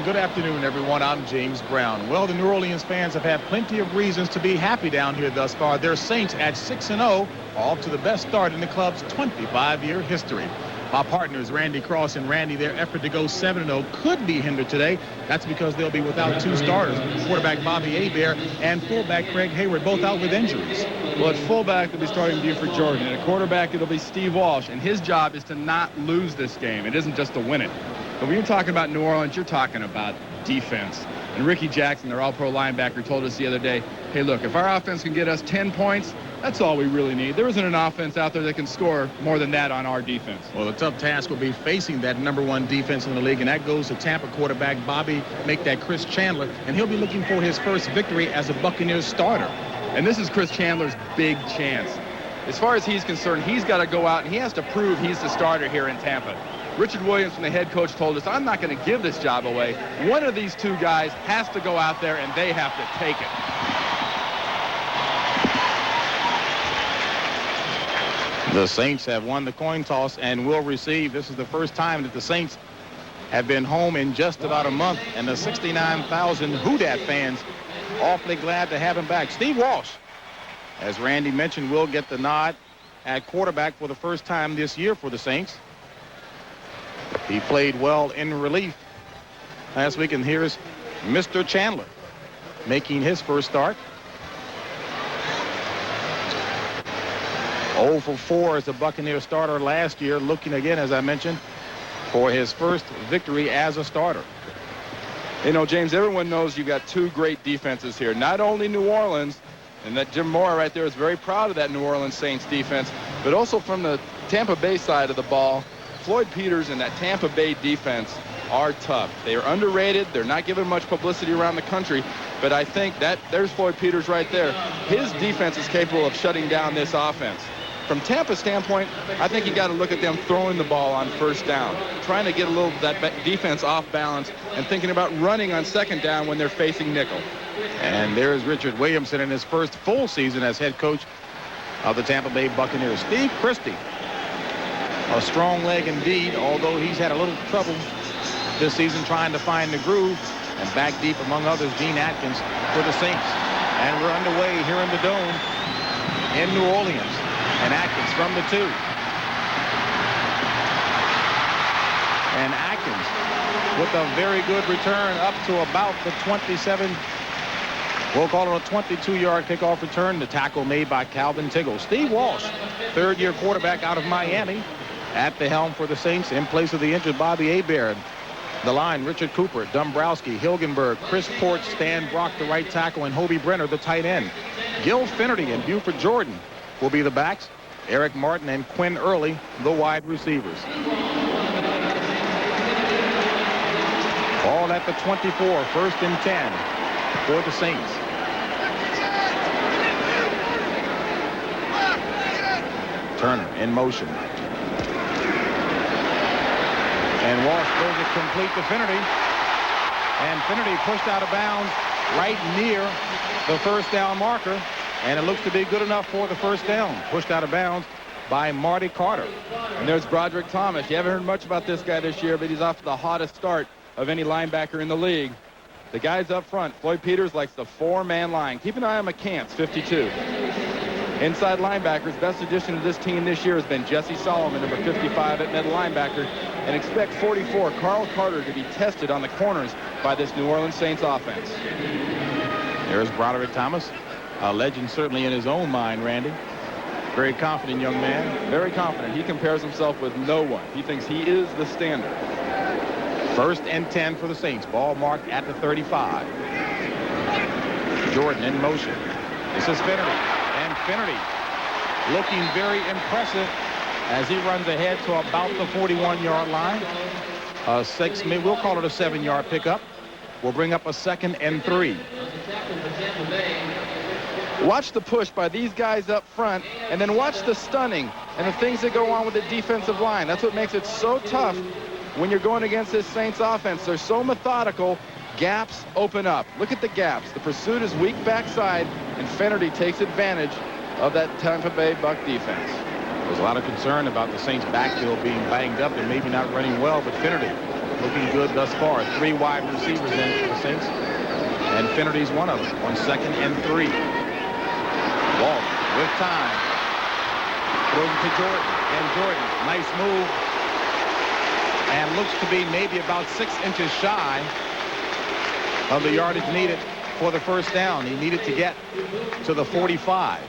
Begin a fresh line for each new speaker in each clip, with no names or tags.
and good afternoon, everyone. I'm James Brown. Well, the New Orleans fans have had plenty of reasons to be happy down here thus far. Their Saints at 6-0, off to the best start in the club's 25-year history. My partners, Randy Cross and Randy, their effort to go 7-0 could be hindered today. That's because they'll be without two starters, quarterback Bobby Hebert and fullback Craig Hayward, both out with injuries.
Well, at fullback, they'll be starting Buford Jordan. And at quarterback, it'll be Steve Walsh. And his job is to not lose this game. It isn't just to win it. But when you're talking about New Orleans, you're talking about defense. And Ricky Jackson, their all-pro linebacker, told us the other day, hey, look, if our offense can get us 10 points, that's all we really need. There isn't an offense out there that can score more than that on our defense.
Well, the tough task will be facing that #1 defense in the league, and that goes to Tampa quarterback Bobby, make that Chris Chandler, and he'll be looking for his first victory as a Buccaneers starter.
And this is Chris Chandler's big chance. As far as he's concerned, he's got to go out and he has to prove he's the starter here in Tampa. Richard Williams, from the head coach, told us, I'm not going to give this job away. One of these two guys has to go out there, and they have to take it.
The Saints have won the coin toss and will receive. This is the first time that the Saints have been home in just about a month, and the 69,000 Who Dat fans awfully glad to have him back. Steve Walsh, as Randy mentioned, will get the nod at quarterback for the first time this year for the Saints. He played well in relief last week, and here's Mr. Chandler making his first start. 0 for 4 as a Buccaneer starter last year, looking again, as I mentioned, for his first victory as a starter.
You know, James, everyone knows you've got two great defenses here. Not only New Orleans, and that Jim Mora right there is very proud of that New Orleans Saints defense, but also from the Tampa Bay side of the ball, Floyd Peters and that Tampa Bay defense are tough. They are underrated. They're not given much publicity around the country, but I think that there's Floyd Peters right there. His defense is capable of shutting down this offense. From Tampa's standpoint, I think you got to look at them throwing the ball on first down, trying to get a little that defense off balance, and thinking about running on second down when they're facing nickel.
And there's Richard Williamson in his first full season as head coach of the Tampa Bay Buccaneers. Steve Christie, a strong leg indeed, although he's had a little trouble this season trying to find the groove. And back deep, among others, Dean Atkins for the Saints. And we're underway here in the Dome in New Orleans. And Atkins from the 2. And Atkins with a very good return up to about the 27. We'll call it a 22-yard kickoff return. The tackle made by Calvin Tiggle. Steve Walsh, third-year quarterback out of Miami, at the helm for the Saints in place of the injured Bobby Hebert. The line, Richard Cooper, Dombrowski, Hilgenberg, Chris Porch, Stan Brock, the right tackle, and Hobie Brenner, the tight end. Gil Finnerty and Buford Jordan will be the backs. Eric Martin and Quinn Early, the wide receivers. Ball at the 24, 1st and 10 for the Saints. Turner in motion. And Walsh throws it complete to Finnerty. And Finnerty pushed out of bounds right near the first down marker. And it looks to be good enough for the first down. Pushed out of bounds by Marty Carter.
And there's Broderick Thomas. You haven't heard much about this guy this year, but he's off to the hottest start of any linebacker in the league. The guys up front, Floyd Peters likes the 4-man line. Keep an eye on McCants, 52. Inside linebackers, best addition to this team this year has been Jesse Solomon, number 55 at middle linebacker. And expect 44, Carl Carter, to be tested on the corners by this New Orleans Saints offense.
There's Broderick Thomas. A legend certainly in his own mind, Randy. Very confident young man.
Very confident. He compares himself with no one. He thinks he is the standard.
1st and 10 for the Saints. Ball marked at the 35. Jordan in motion. This is Finnerty. And Finnerty looking very impressive as he runs ahead to about the 41-yard line. We'll call it a 7-yard pickup. We'll bring up a 2nd and 3.
Watch the push by these guys up front, and then watch the stunning and the things that go on with the defensive line. That's what makes it so tough when you're going against this Saints offense. They're so methodical. Gaps open up. Look at the gaps. The pursuit is weak backside, and Finnerty takes advantage of that Tampa Bay Buck defense.
There's a lot of concern about the Saints backfield being banged up and maybe not running well, but Finnerty looking good thus far. 3 wide receivers in for the Saints, and Finnerty's one of them on 2nd and 3. Walsh with time. Throws it to Jordan, and Jordan, nice move, and looks to be maybe about 6 inches shy of the yardage needed for the first down. He needed to get to the 45.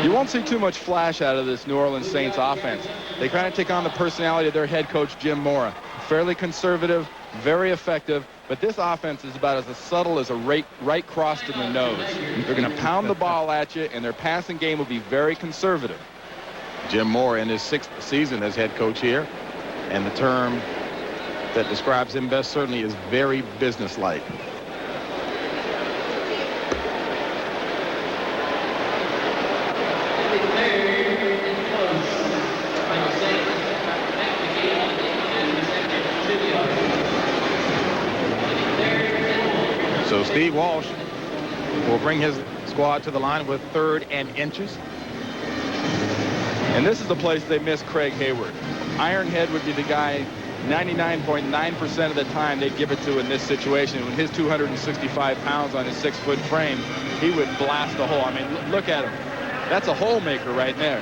You won't see too much flash out of this New Orleans Saints offense. They kind of take on the personality of their head coach, Jim Mora. Fairly conservative, very effective, but this offense is about as subtle as a right cross to the nose. They're going to pound the ball at you, and their passing game will be very conservative.
Jim Mora in his 6th season as head coach here, and the term that describes him best certainly is very businesslike. So Steve Walsh will bring his squad to the line with 3rd and inches.
And this is the place they miss Craig Hayward. Ironhead would be the guy 99.9% of the time they'd give it to in this situation. With his 265 pounds on his 6-foot frame, he would blast the hole. I mean, look at him. That's a hole maker right there.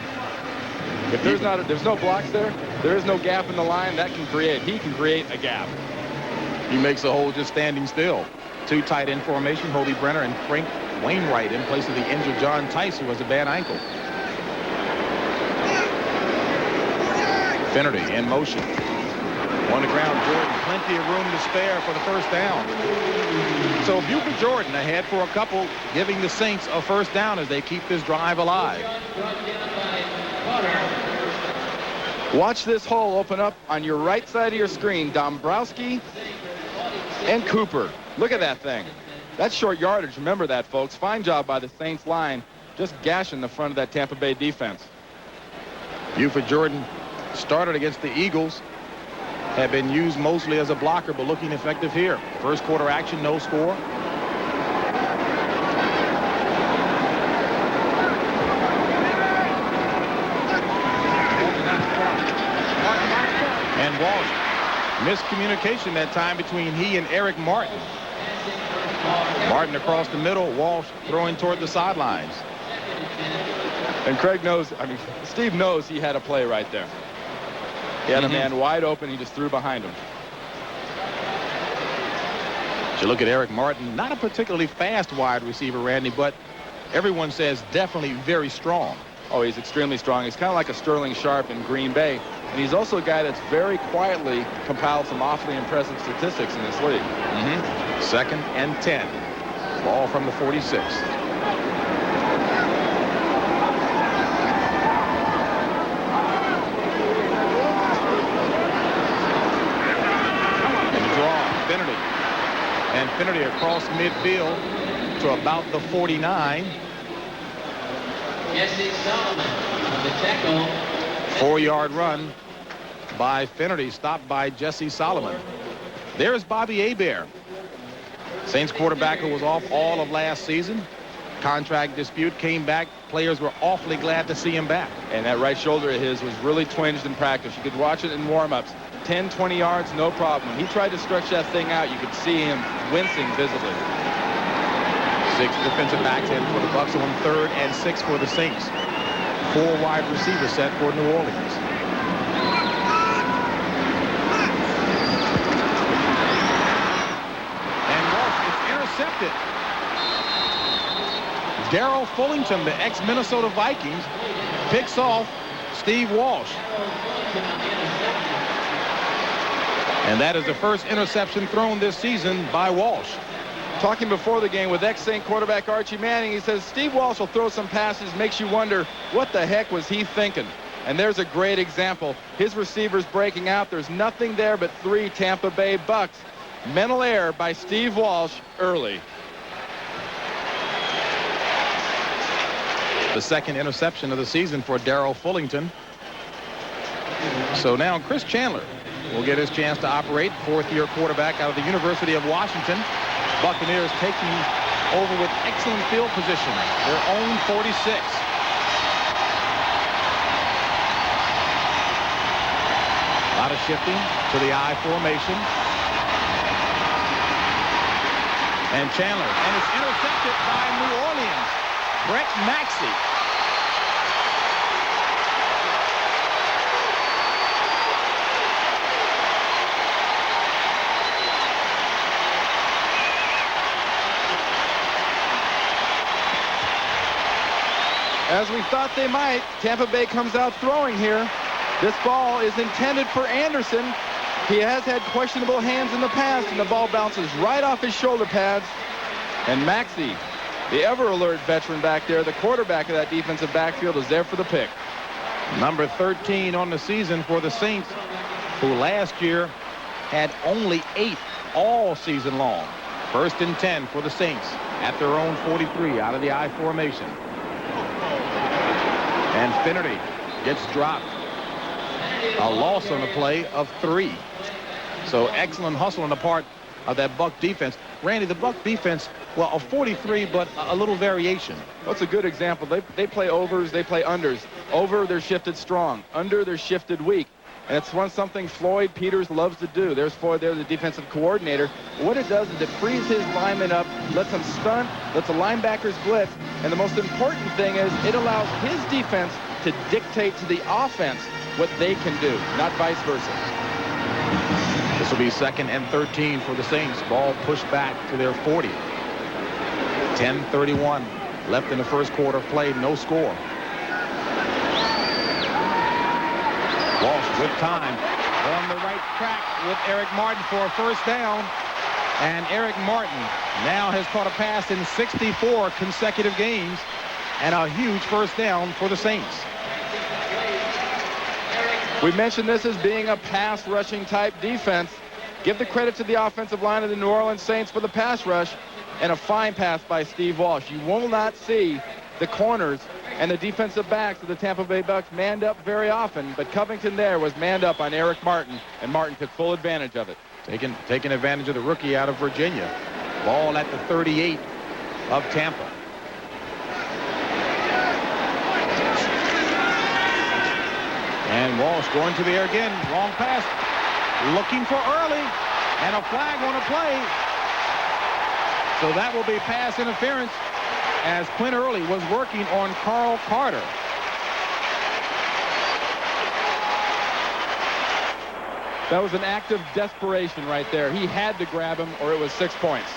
If there's no blocks there, there is no gap in the line. He can create a gap.
He makes a hole just standing still. 2 tight end formation, Hobie Brenner and Frank Wainwright in place of the injured John Tice, who has a bad ankle. Finnerty in motion. On the ground, Jordan, plenty of room to spare for the first down. So Buford Jordan ahead for a couple, giving the Saints a first down as they keep this drive alive.
Watch this hole open up on your right side of your screen. Dombrowski and Cooper. Look at that thing. That's short yardage. Remember that, folks. Fine job by the Saints line, just gashing the front of that Tampa Bay defense.
Buford Jordan started against the Eagles, had been used mostly as a blocker, but looking effective here. First quarter action, no score. And Walsh, miscommunication that time between he and Eric Martin. Martin across the middle, Walsh throwing toward the sidelines.
And Craig knows, Steve knows he had a play right there. He had a man wide open. He just threw behind him.
You look at Eric Martin, not a particularly fast wide receiver, Randy, but everyone says definitely very strong.
Oh, he's extremely strong. He's kind of like a Sterling Sharp in Green Bay. And he's also a guy that's very quietly compiled some awfully impressive statistics in this league.
2nd and 10. Ball from the 46. And the draw, Finnerty. And Finnerty across midfield to about the 49.
Jesse Solomon on the tackle.
4-yard run by Finnerty, stopped by Jesse Solomon. There's Bobby Hebert, Saints quarterback who was off all of last season. Contract dispute, came back. Players were awfully glad to see him back.
And that right shoulder of his was really twinged in practice. You could watch it in warm-ups. 10, 20 yards, no problem. When he tried to stretch that thing out, you could see him wincing visibly.
6 defensive backs in for the Bucs on 3rd and 6 for the Saints. 4 wide receivers set for New Orleans. And Walsh is intercepted. Darrell Fullington, the ex-Minnesota Vikings, picks off Steve Walsh. And that is the first interception thrown this season by Walsh.
Talking before the game with ex-Saint quarterback Archie Manning, he says Steve Walsh will throw some passes, makes you wonder what the heck was he thinking. And there's a great example. His receivers breaking out. There's nothing there but 3 Tampa Bay Bucs. Mental error by Steve Walsh early.
The 2nd interception of the season for Darrell Fullington. So now Chris Chandler will get his chance to operate. 4th-year quarterback out of the University of Washington. Buccaneers taking over with excellent field position, their own 46. Lot of shifting to the I formation. And Chandler. And it's intercepted by New Orleans. Brett Maxey.
As we thought they might, Tampa Bay comes out throwing here. This ball is intended for Anderson. He has had questionable hands in the past, and the ball bounces right off his shoulder pads. And Maxey, the ever-alert veteran back there, the quarterback of that defensive backfield, is there for the pick.
Number 13 on the season for the Saints, who last year had only 8 all season long. 1st and 10 for the Saints at their own 43 out of the I formation. And Finnerty gets dropped. A loss on the play of 3. So excellent hustle on the part of that Buck defense. Randy, the Buck defense, well, a 43, but a little variation.
That's a good example. They play overs, they play unders. Over, they're shifted strong. Under, they're shifted weak. And it's something Floyd Peters loves to do. There's Floyd there, the defensive coordinator. What it does is it frees his linemen up, lets them stunt, lets the linebackers blitz. And the most important thing is it allows his defense to dictate to the offense what they can do, not vice versa.
This will be 2nd and 13 for the Saints. Ball pushed back to their 40. 10:31 left in the first quarter. Played, no score. Walsh with time on the right track with Eric Martin for a first down. And Eric Martin now has caught a pass in 64 consecutive games. And a huge first down for the Saints.
We mentioned this as being a pass rushing type defense. Give the credit to the offensive line of the New Orleans Saints for the pass rush, and a fine pass by Steve Walsh. You will not see the corners and the defensive backs of the Tampa Bay Bucks manned up very often, but Covington there was manned up on Eric Martin, and Martin took full advantage of it.
Taking advantage of the rookie out of Virginia. Ball at the 38 of Tampa. And Walsh going to the air again. Wrong pass. Looking for early. And a flag on a play. So that will be pass interference as Quinn Early was working on Carl Carter.
That was an act of desperation right there. He had to grab him or it was 6 points.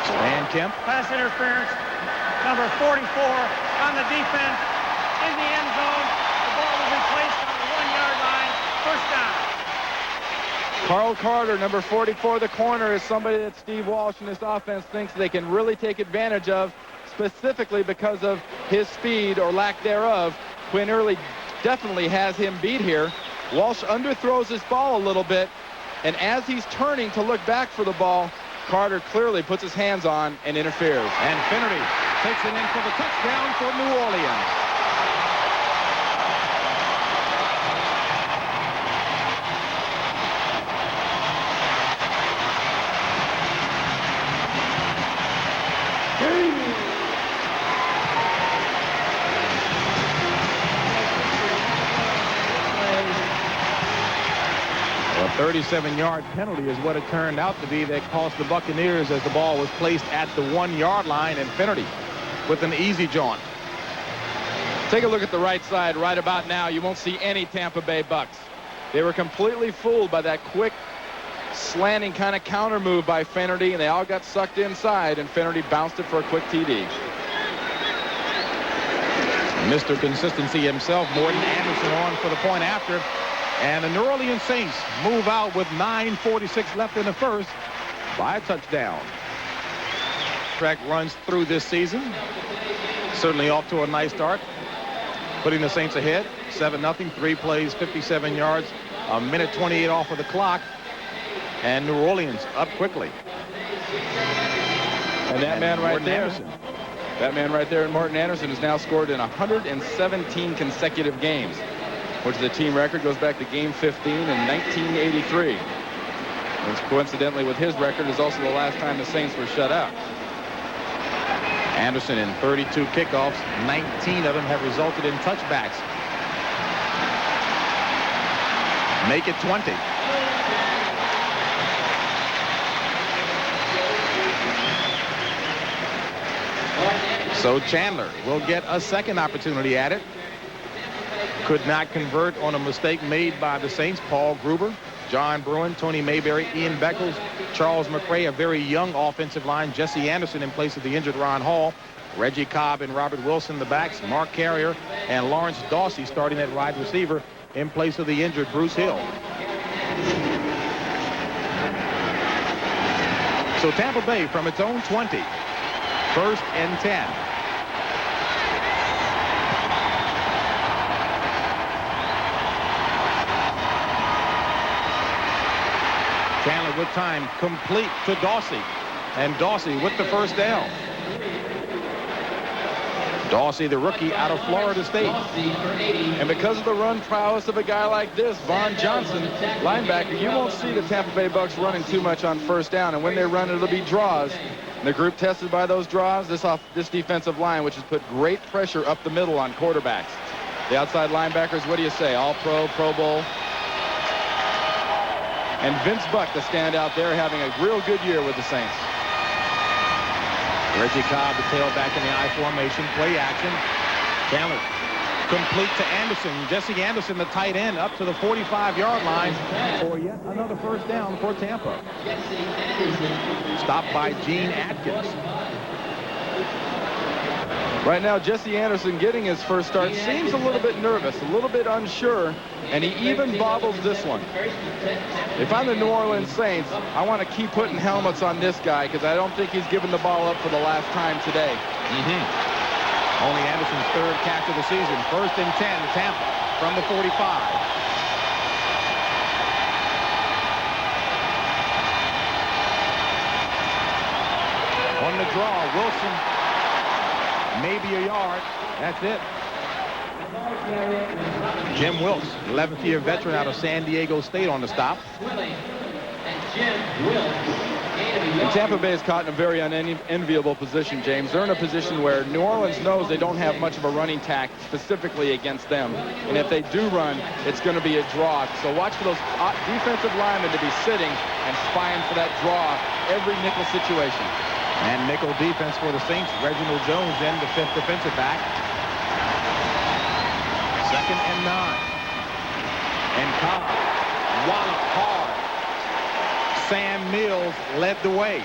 Stan Kemp.
Pass interference. Number 44 on the defense in the end zone. The ball will be placed on the 1-yard line. First down.
Carl Carter, number 44, the corner, is somebody that Steve Walsh and this offense thinks they can really take advantage of, specifically because of his speed or lack thereof. Quinn Early definitely has him beat here. Walsh underthrows his ball a little bit, and as he's turning to look back for the ball, Carter clearly puts his hands on and interferes.
And Finnerty takes it in for the touchdown for New Orleans. A 37-yard penalty is what it turned out to be that cost the Buccaneers as the ball was placed at the 1-yard line, and Finnerty with an easy jaunt.
Take a look at the right side right about now. You won't see any Tampa Bay Bucks. They were completely fooled by that quick slanting kind of counter move by Finnerty, and they all got sucked inside, and Finnerty bounced it for a quick TD.
Mr. Consistency himself, Morton Anderson, on for the point after. And the New Orleans Saints move out with 9:46 left in the first by a touchdown. Track runs through this season. Certainly off to a nice start, putting the Saints ahead 7-0, 3 plays, 57 yards, a minute 28 off of the clock, and New Orleans up quickly.
And that man right
Morton
there,
Anderson.
that man right there, Morton Anderson, has now scored in 117 consecutive games, which is a team record, goes back to game 15 in 1983. Which coincidentally with his record is also the last time the Saints were shut out.
Anderson in 32 kickoffs, 19 of them have resulted in touchbacks. Make it 20. So Chandler will get a second opportunity at it. Could not convert on a mistake made by the Saints. Paul Gruber, John Bruin, Tony Mayberry, Ian Beckles, Charles McRae, a very young offensive line. Jesse Anderson in place of the injured Ron Hall. Reggie Cobb and Robert Wilson the backs. Mark Carrier and Lawrence Dawsey starting at wide receiver in place of the injured Bruce Hill. So Tampa Bay from its own 20. 1st and 10. Chandler with time, complete to Dawsey. And Dawsey with the first down. Dawsey, the rookie out of Florida State.
And because of the run prowess of a guy like this, Vaughn Johnson, linebacker, you won't see the Tampa Bay Bucks running too much on first down. And when they run, it'll be draws. And the group tested by those draws, this defensive line, which has put great pressure up the middle on quarterbacks. The outside linebackers, what do you say? All-Pro, Pro Bowl. And Vince Buck, the standout there, having a real good year with the Saints.
Reggie Cobb, the tailback in the I formation, play action. Chandler complete to Anderson. Jesse Anderson, the tight end, up to the 45-yard line for yet another first down for Tampa. Stopped by Gene Atkins.
Right now, Jesse Anderson getting his first start seems a little bit nervous, a little bit unsure, and he even bobbles this one. If I'm the New Orleans Saints, I want to keep putting helmets on this guy because I don't think he's given the ball up for the last time today.
Only Anderson's 3rd catch of the season. 1st and 10, Tampa from the 45. On the draw, Wilson, maybe a yard. That's it. Jim Wilkes, 11th-year veteran out of San Diego State on the stop.
And Tampa Bay is caught in a very unenviable position, James. They're in a position where New Orleans knows they don't have much of a running tack specifically against them. And if they do run, it's going to be a draw. So watch for those defensive linemen to be sitting and spying for that draw every nickel situation.
And nickel defense for the Saints. Reginald Jones in, the 5th defensive back. 2nd and 9. And Cobb walloped hard. Sam Mills led the way.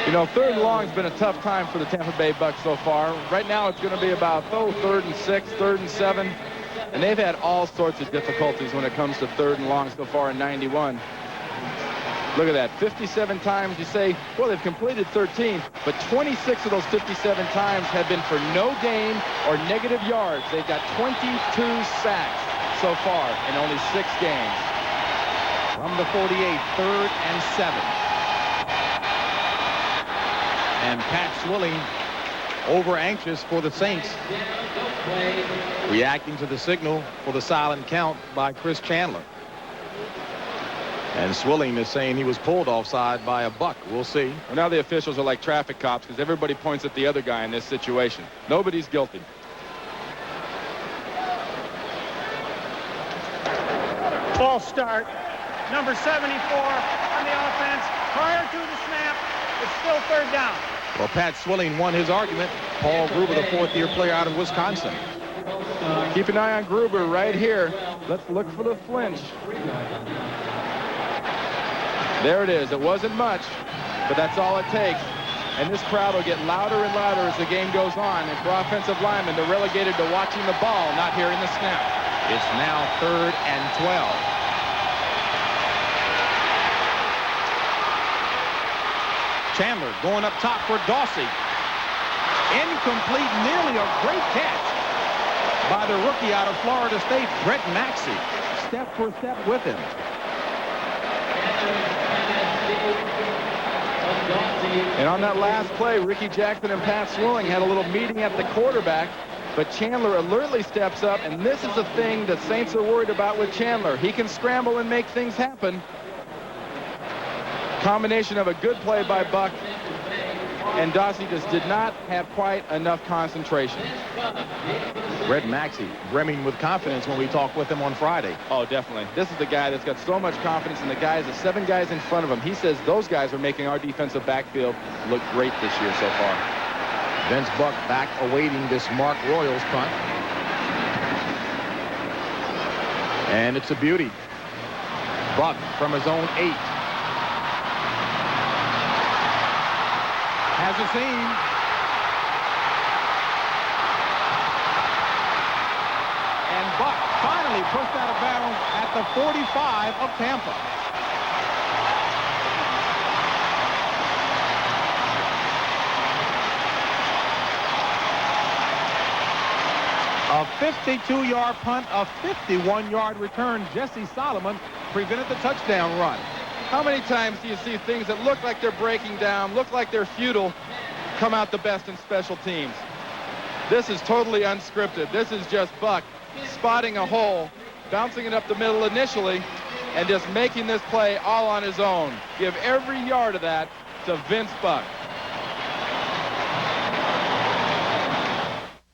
You know, 3rd and long has been a tough time for the Tampa Bay Bucks so far. Right now it's going to be about 3rd and 6, 3rd and 7. And they've had all sorts of difficulties when it comes to 3rd and long so far in 91. Look at that, 57 times. You say, well, they've completed 13, but 26 of those 57 times have been for no gain or negative yards. They've got 22 sacks so far in only 6 games.
From the 48, 3rd and 7. And Pat Swilling over anxious for the Saints, reacting to the signal for the silent count by Chris Chandler. And Swilling is saying he was pulled offside by a buck. We'll see.
Well, now the officials are like traffic cops because everybody points at the other guy in this situation. Nobody's guilty.
False start. Number 74 on the offense. Prior to the snap, it's still 3rd down.
Well, Pat Swilling won his argument. Paul Gruber, the 4th-year player out of Wisconsin.
Keep an eye on Gruber right here. Let's look for the flinch. There it is. It wasn't much, but that's all it takes. And this crowd will get louder and louder as the game goes on. And for offensive linemen, they're relegated to watching the ball, not hearing the snap.
It's now 3rd and 12. Chandler going up top for Dawsey. Incomplete, nearly a great catch by the rookie out of Florida State, Brett Maxey. Step for step with him.
And on that last play, Ricky Jackson and Pat Swilling had a little meeting at the quarterback, but Chandler alertly steps up, and this is the thing the Saints are worried about with Chandler. He can scramble and make things happen. Combination of a good play by Buck, and Dossie just did not have quite enough concentration.
Brett Maxey brimming with confidence when we talked with him on Friday.
Oh, definitely. This is the guy that's got so much confidence in the guys, the 7 guys in front of him. He says those guys are making our defensive backfield look great this year so far.
Vince Buck back awaiting this Mark Royals punt. And it's a beauty. Buck from his own 8. Has a seam. And Buck finally pushed out of bounds at the 45 of Tampa. A 52-yard punt, a 51-yard return. Jesse Solomon prevented the touchdown run.
How many times do you see things that look like they're breaking down, look like they're futile, come out the best in special teams? This is totally unscripted. This is just Buck spotting a hole, bouncing it up the middle initially, and just making this play all on his own. Give every yard of that to Vince Buck.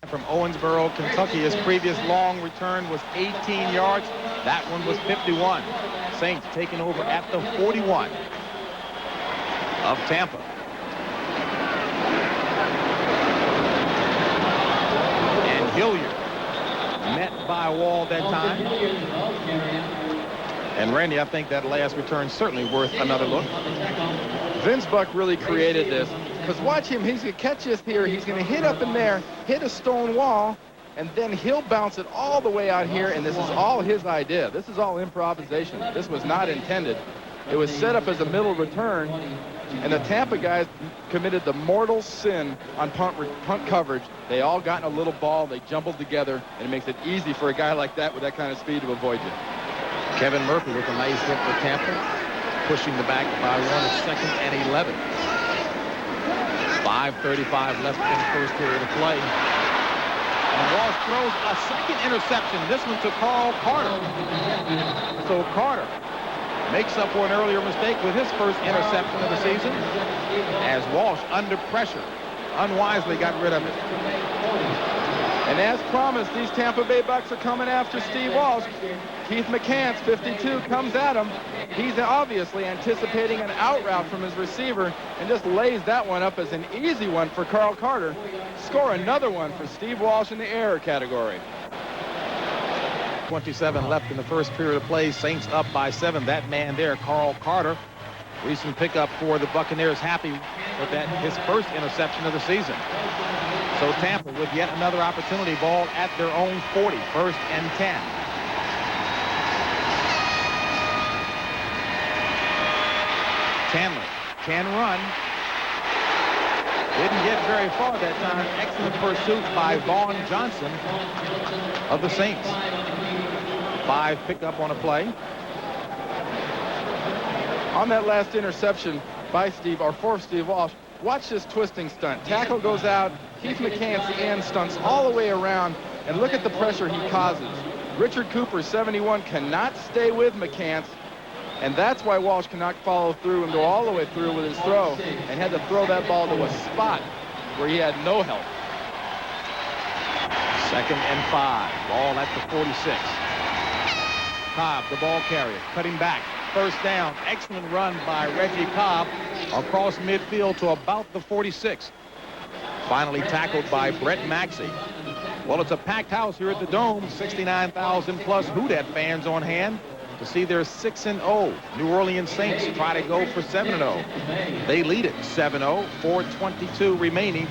From Owensboro, Kentucky, his previous long return was 18 yards. That one was 51. Saints taking over at the 41 of Tampa. And Hilliard met by a wall that time. And Randy, I think that last return certainly worth another look.
Vince Buck really created this. Because watch him, he's going to catch this here. He's going to hit up in there, hit a stone wall, and then he'll bounce it all the way out here, and this is all his idea. This is all improvisation. This was not intended. It was set up as a middle return, and the Tampa guys committed the mortal sin on punt coverage. They all got in a little ball, they jumbled together, and it makes it easy for a guy like that with that kind of speed to avoid you.
Kevin Murphy with a nice hit for Tampa, pushing the back by 1 at 2nd and 11. 5:35 left in the first period of play. And Walsh throws a second interception. This one to Carl Carter. So Carter makes up for an earlier mistake with his first interception of the season, as Walsh, under pressure, unwisely got rid of it.
And as promised, these Tampa Bay Bucks are coming after Steve Walsh. Keith McCants, 52, comes at him. He's obviously anticipating an out route from his receiver and just lays that one up as an easy one for Carl Carter. Score another one for Steve Walsh in the error category.
27 left in the first period of play. Saints up by 7. That man there, Carl Carter, recent pickup for the Buccaneers, happy with that, his first interception of the season. So Tampa with yet another opportunity, ball at their own 40, 1st and 10. Chandler can run. Didn't get very far that time. Excellent pursuit by Vaughn Johnson of the Saints. 5 pickup on a play.
On that last interception by Steve, or for Steve Walsh, watch this twisting stunt. Tackle goes out. Keith McCants, the end, stunts all the way around, and look at the pressure he causes. Richard Cooper, 71, cannot stay with McCants, and that's why Walsh cannot follow through and go all the way through with his throw, and had to throw that ball to a spot where he had no help.
2nd and 5. Ball at the 46. Cobb, the ball carrier, cutting back. 1st down. Excellent run by Reggie Cobb across midfield to about the 46. Finally tackled by Brett Maxey. Well, it's a packed house here at the Dome. 69,000 plus Houdat fans on hand to see their 6-0 New Orleans Saints try to go for 7-0. They lead it 7-0, 4:22 remaining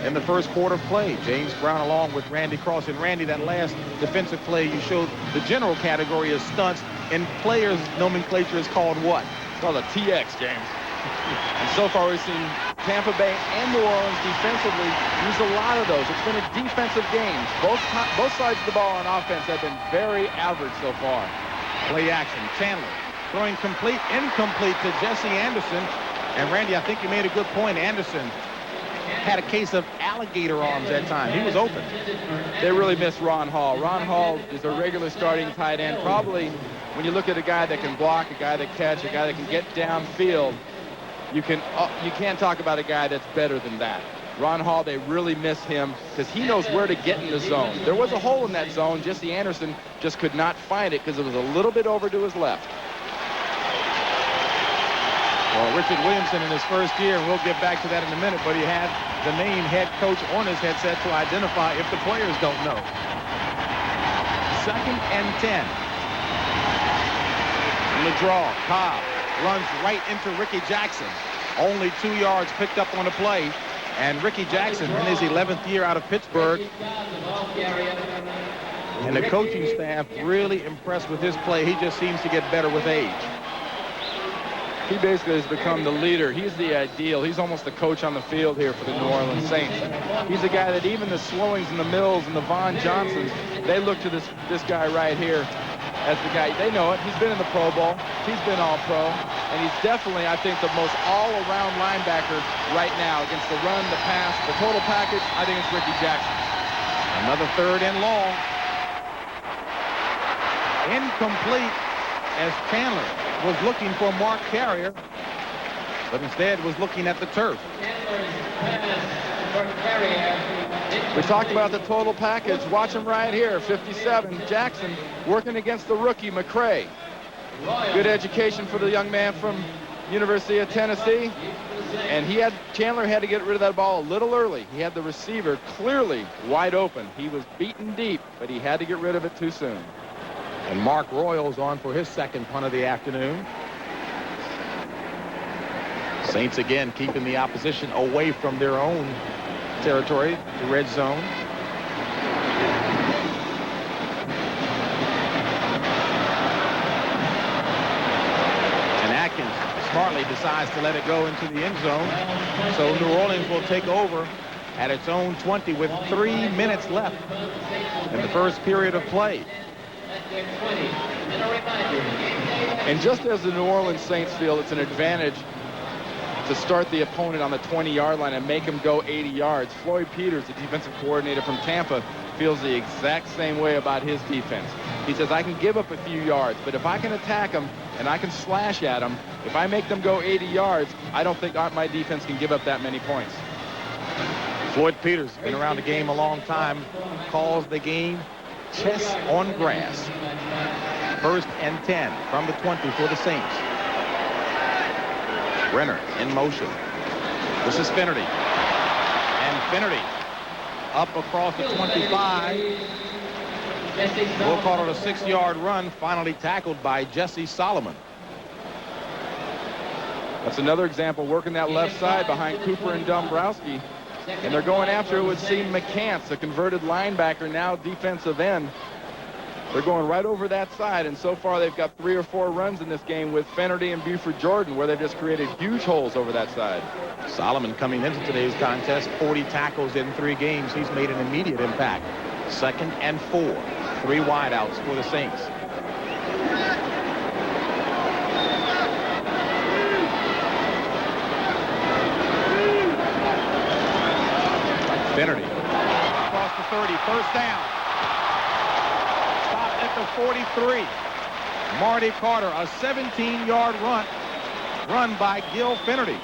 in the first quarter of play. James Brown along with Randy Cross. And Randy, that last defensive play you showed, the general category is stunts. In players' nomenclature is called what?
It's called a TX, James. And so far we've seen Tampa Bay and New Orleans defensively use a lot of those. It's been a defensive game. Both sides of the ball on offense have been very average so far.
Play action. Chandler throwing complete, incomplete to Jesse Anderson. And Randy, I think you made a good point. Anderson had a case of alligator arms that time. He was open.
They really miss Ron Hall. Ron Hall is a regular starting tight end. Probably when you look at a guy that can block, a guy that catch, a guy that can get downfield, you can't talk about a guy that's better than that. Ron Hall, they really miss him because he knows where to get in the zone. There was a hole in that zone. Jesse Anderson just could not find it because it was a little bit over to his left.
Well, Richard Williamson in his first year, and we'll get back to that in a minute, but he had the name head coach on his headset to identify if the players don't know. 2nd and 10. In the draw, Cobb runs right into Ricky Jackson. Only 2 yards picked up on the play. And Ricky Jackson in his 11th year out of Pittsburgh. And the coaching staff really impressed with his play. He just seems to get better with age.
He basically has become the leader. He's the ideal. He's almost the coach on the field here for the New Orleans Saints. He's a guy that even the Slowings and the Mills and the Von Johnsons, they look to this guy right here as the guy. They know it. He's been in the Pro Bowl. He's been All-Pro. And he's definitely, I think, the most all-around linebacker right now against the run, the pass, the total package. I think it's Ricky Jackson.
Another 3rd and long. Incomplete as Chandler was looking for Mark Carrier, but instead was looking at the turf.
We talked about the total package. Watch him right here, 57. Jackson working against the rookie, McCray. Good education for the young man from University of Tennessee. And Chandler had to get rid of that ball a little early. He had the receiver clearly wide open. He was beaten deep, but he had to get rid of it too soon.
And Mark Royals on for his 2nd punt of the afternoon. Saints again keeping the opposition away from their own territory, the red zone. And Atkins smartly decides to let it go into the end zone. So New Orleans will take over at its own 20 with 3 minutes left in the first period of play.
And just as the New Orleans Saints feel it's an advantage to start the opponent on the 20-yard line and make him go 80 yards, Floyd Peters, the defensive coordinator from Tampa, feels the exact same way about his defense. He says, I can give up a few yards, but if I can attack them and I can slash at them, if I make them go 80 yards, I don't think my defense can give up that many points.
Floyd Peters, been around the game a long time, calls the game chess on grass. 1st and 10 from the 20 for the Saints. Renner in motion. This is Finnerty. And Finnerty up across the 25. We'll call it a 6-yard run, finally tackled by Jesse Solomon.
That's another example, working that left side behind Cooper and Dombrowski. And they're going after, it would seem, McCants, a converted linebacker, now defensive end. They're going right over that side, and so far they've got 3 or 4 runs in this game with Finnerty and Buford Jordan, where they've just created huge holes over that side.
Solomon coming into today's contest, 40 tackles in 3 games. He's made an immediate impact. 2nd and 4. 3 wideouts for the Saints. Finnerty across the 30, 1st down. Stopped at the 43. Marty Carter, a 17-yard run by Gil Finnerty.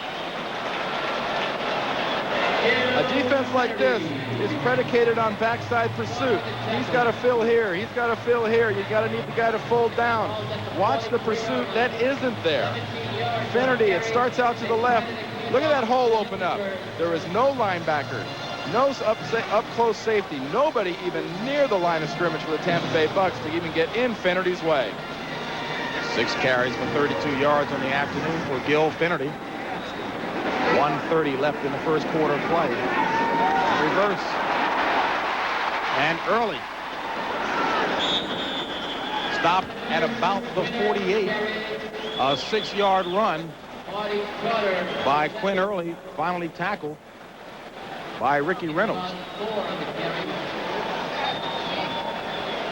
A defense like this is predicated on backside pursuit. He's got to fill here. He's got to fill here. You got to need the guy to fold down. Watch the pursuit. That isn't there. Finnerty, it starts out to the left. Look at that hole open up. There is no linebacker, no up-close safety, nobody even near the line of scrimmage for the Tampa Bay Bucks to even get in Finnerty's way.
6 carries for 32 yards on the afternoon for Gil Finnerty. 1:30 left in the first quarter of play. Reverse. And early. Stopped at about the 48. A 6-yard run by Quinn Early, finally tackled by Ricky Reynolds.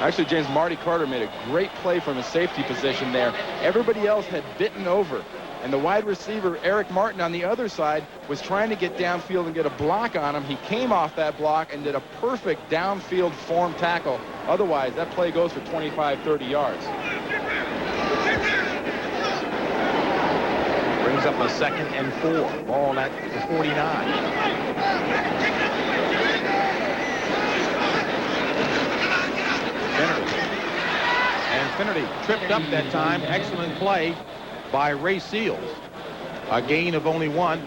Actually, James, Marty Carter made a great play from his safety position there. Everybody else had bitten over. And the wide receiver, Eric Martin, on the other side, was trying to get downfield and get a block on him. He came off that block and did a perfect downfield form tackle. Otherwise, that play goes for 25, 30 yards.
Brings brings up a 2nd and 4. Ball at the 49. Finnerty. And Finnerty tripped up that time. Excellent play by Ray Seals. A gain of only 1.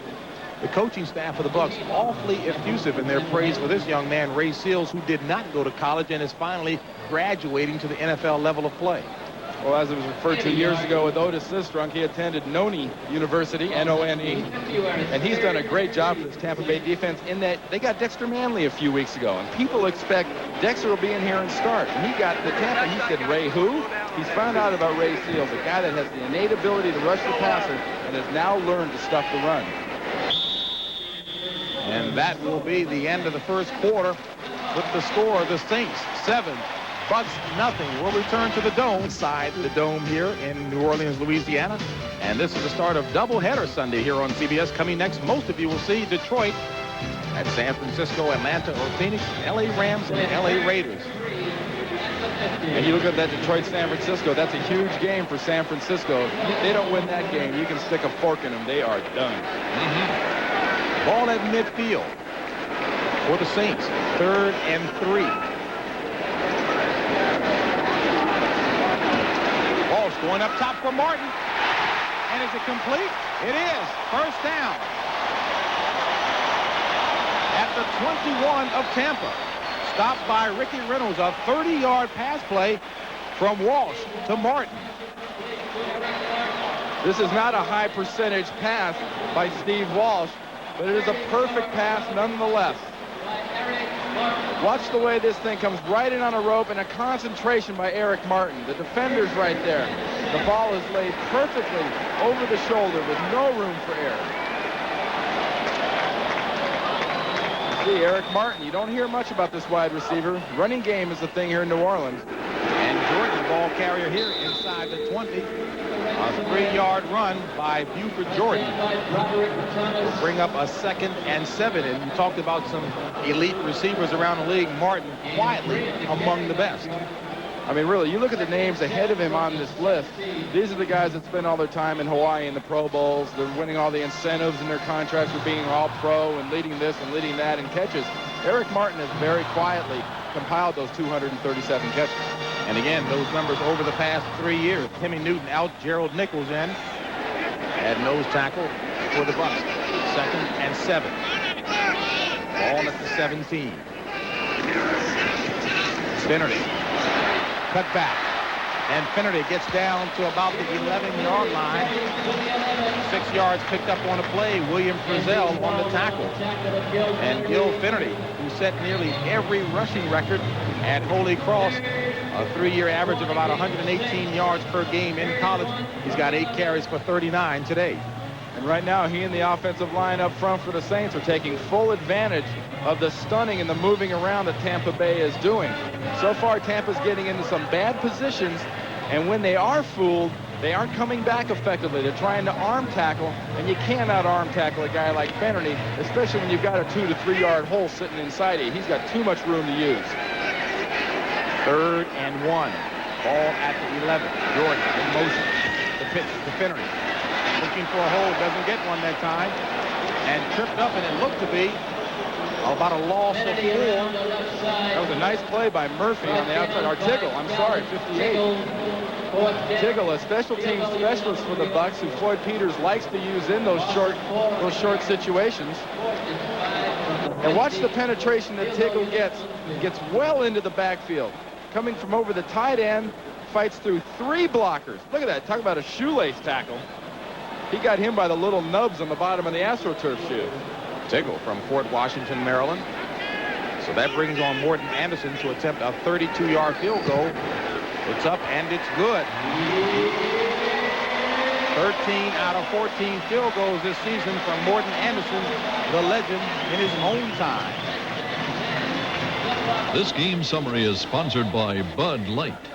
The coaching staff of the Bucs awfully effusive in their praise for this young man, Ray Seals, who did not go to college and is finally graduating to the NFL level of play.
Well, as it was referred to years ago with Otis Sistrunk, he attended Noney University, N-O-N-E, and he's done a great job for this Tampa Bay defense in that they got Dexter Manley a few weeks ago, and people expect Dexter will be in here and start. And he got the Tampa, he said, Ray who? He's found out about Ray Seals, a guy that has the innate ability to rush the passer and has now learned to stuff the run.
And that will be the end of the first quarter with the score, the Saints 7, Bucs nothing. We'll return to the Dome, inside the Dome here in New Orleans, Louisiana. And this is the start of doubleheader Sunday here on CBS. Coming next, most of you will see Detroit at San Francisco, Atlanta, or Phoenix, LA Rams, and LA Raiders.
And you look at that Detroit-San Francisco, that's a huge game for San Francisco. If they don't win that game, you can stick a fork in them. They are done.
Ball at midfield for the Saints. 3rd and 3. Ball's going up top for Martin. And is it complete? It is. First down. At the 21 of Tampa. Stopped by Ricky Reynolds. A 30-yard pass play from Walsh to Martin.
This is not a high percentage pass by Steve Walsh, but it is a perfect pass nonetheless. Watch the way this thing comes right in on a rope, and a concentration by Eric Martin. The defender's right there. The ball is laid perfectly over the shoulder with no room for error. You see, Eric Martin, you don't hear much about this wide receiver. Running game is the thing here in New Orleans.
And Jordan, ball carrier here inside the 20. A 3-yard run by Buford Jordan will bring up a 2nd and 7. And you talked about some elite receivers around the league. Martin quietly among the best.
I mean, really, you look at the names ahead of him on this list. These are the guys that spend all their time in Hawaii in the Pro Bowls. They're winning all the incentives in their contracts for being all pro and leading this and leading that in catches. Eric Martin has very quietly compiled those 237 catches.
And again, those numbers over the past 3 years. Timmy Newton out, Gerald Nichols in. At nose tackle for the Bucs. 2nd and 7. Ball at the 17. Finnerty. Cut back. And Finnerty gets down to about the 11-yard line. 6 yards picked up on a play. William Frizzell on the tackle. And Gil Finnerty, who set nearly every rushing record at Holy Cross, a 3-year average of about 118 yards per game in college. He's got 8 carries for 39 today.
And right now, he and the offensive line up front for the Saints are taking full advantage of the stunning and the moving around that Tampa Bay is doing. So far, Tampa's getting into some bad positions, and when they are fooled, they aren't coming back effectively. They're trying to arm tackle, and you cannot arm tackle a guy like Finnerty, especially when you've got a 2 to 3 yard hole sitting inside you. He's got too much room to use.
3rd and 1. Ball at the 11. Jordan in motion. The pitch to Finnerty. Looking for a hole, doesn't get one that time. And tripped up, and it looked to be about a loss of 4.
That was a nice play by Murphy on the outside. Or Tiggle, I'm sorry, 58. Tiggle, a special team specialist for the Bucs, who Floyd Peters likes to use in those short situations. And watch the penetration that Tiggle gets well into the backfield. Coming from over the tight end, fights through 3 blockers. Look at that, talk about a shoelace tackle. He got him by the little nubs on the bottom of the AstroTurf shoe.
Tiggle from Fort Washington, Maryland. So that brings on Morton Anderson to attempt a 32-yard field goal. It's up and it's good. 13 out of 14 field goals this season from Morton Anderson, the legend, in his own time.
This game summary is sponsored by Bud Light.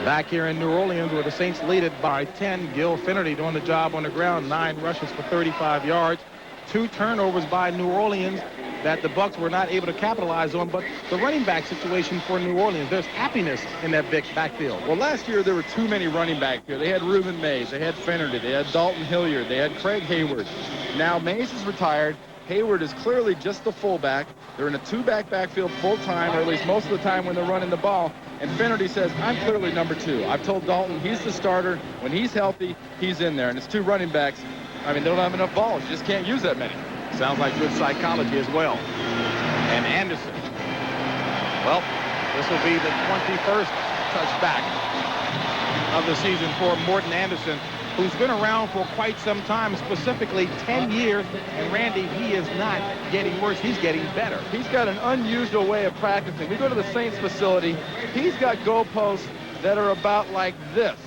Back here in New Orleans, where the Saints lead it by 10. Gil Finnerty doing the job on the ground. 9 rushes for 35 yards. 2 turnovers by New Orleans. that the Bucs were not able to capitalize on, but the running back situation for New Orleans. There's happiness in that big backfield.
Well, last year there were too many running backs here. They had Reuben Mays, they had Finnerty, they had Dalton Hilliard, they had Craig Hayward. Now Mays is retired. Hayward is clearly just the fullback. They're in a two-back backfield full-time, or at least most of the time when they're running the ball. And Finnerty says, I'm clearly number 2. I've told Dalton he's the starter. When he's healthy, he's in there. And it's 2 running backs. I mean, they don't have enough balls. You just can't use that many.
Sounds like good psychology as well. And Anderson. Well, this will be the 21st touchback of the season for Morton Anderson, who's been around for quite some time, specifically 10 years. And Randy, he is not getting worse. He's getting better.
He's got an unusual way of practicing. We go to the Saints facility. He's got goalposts that are about like this.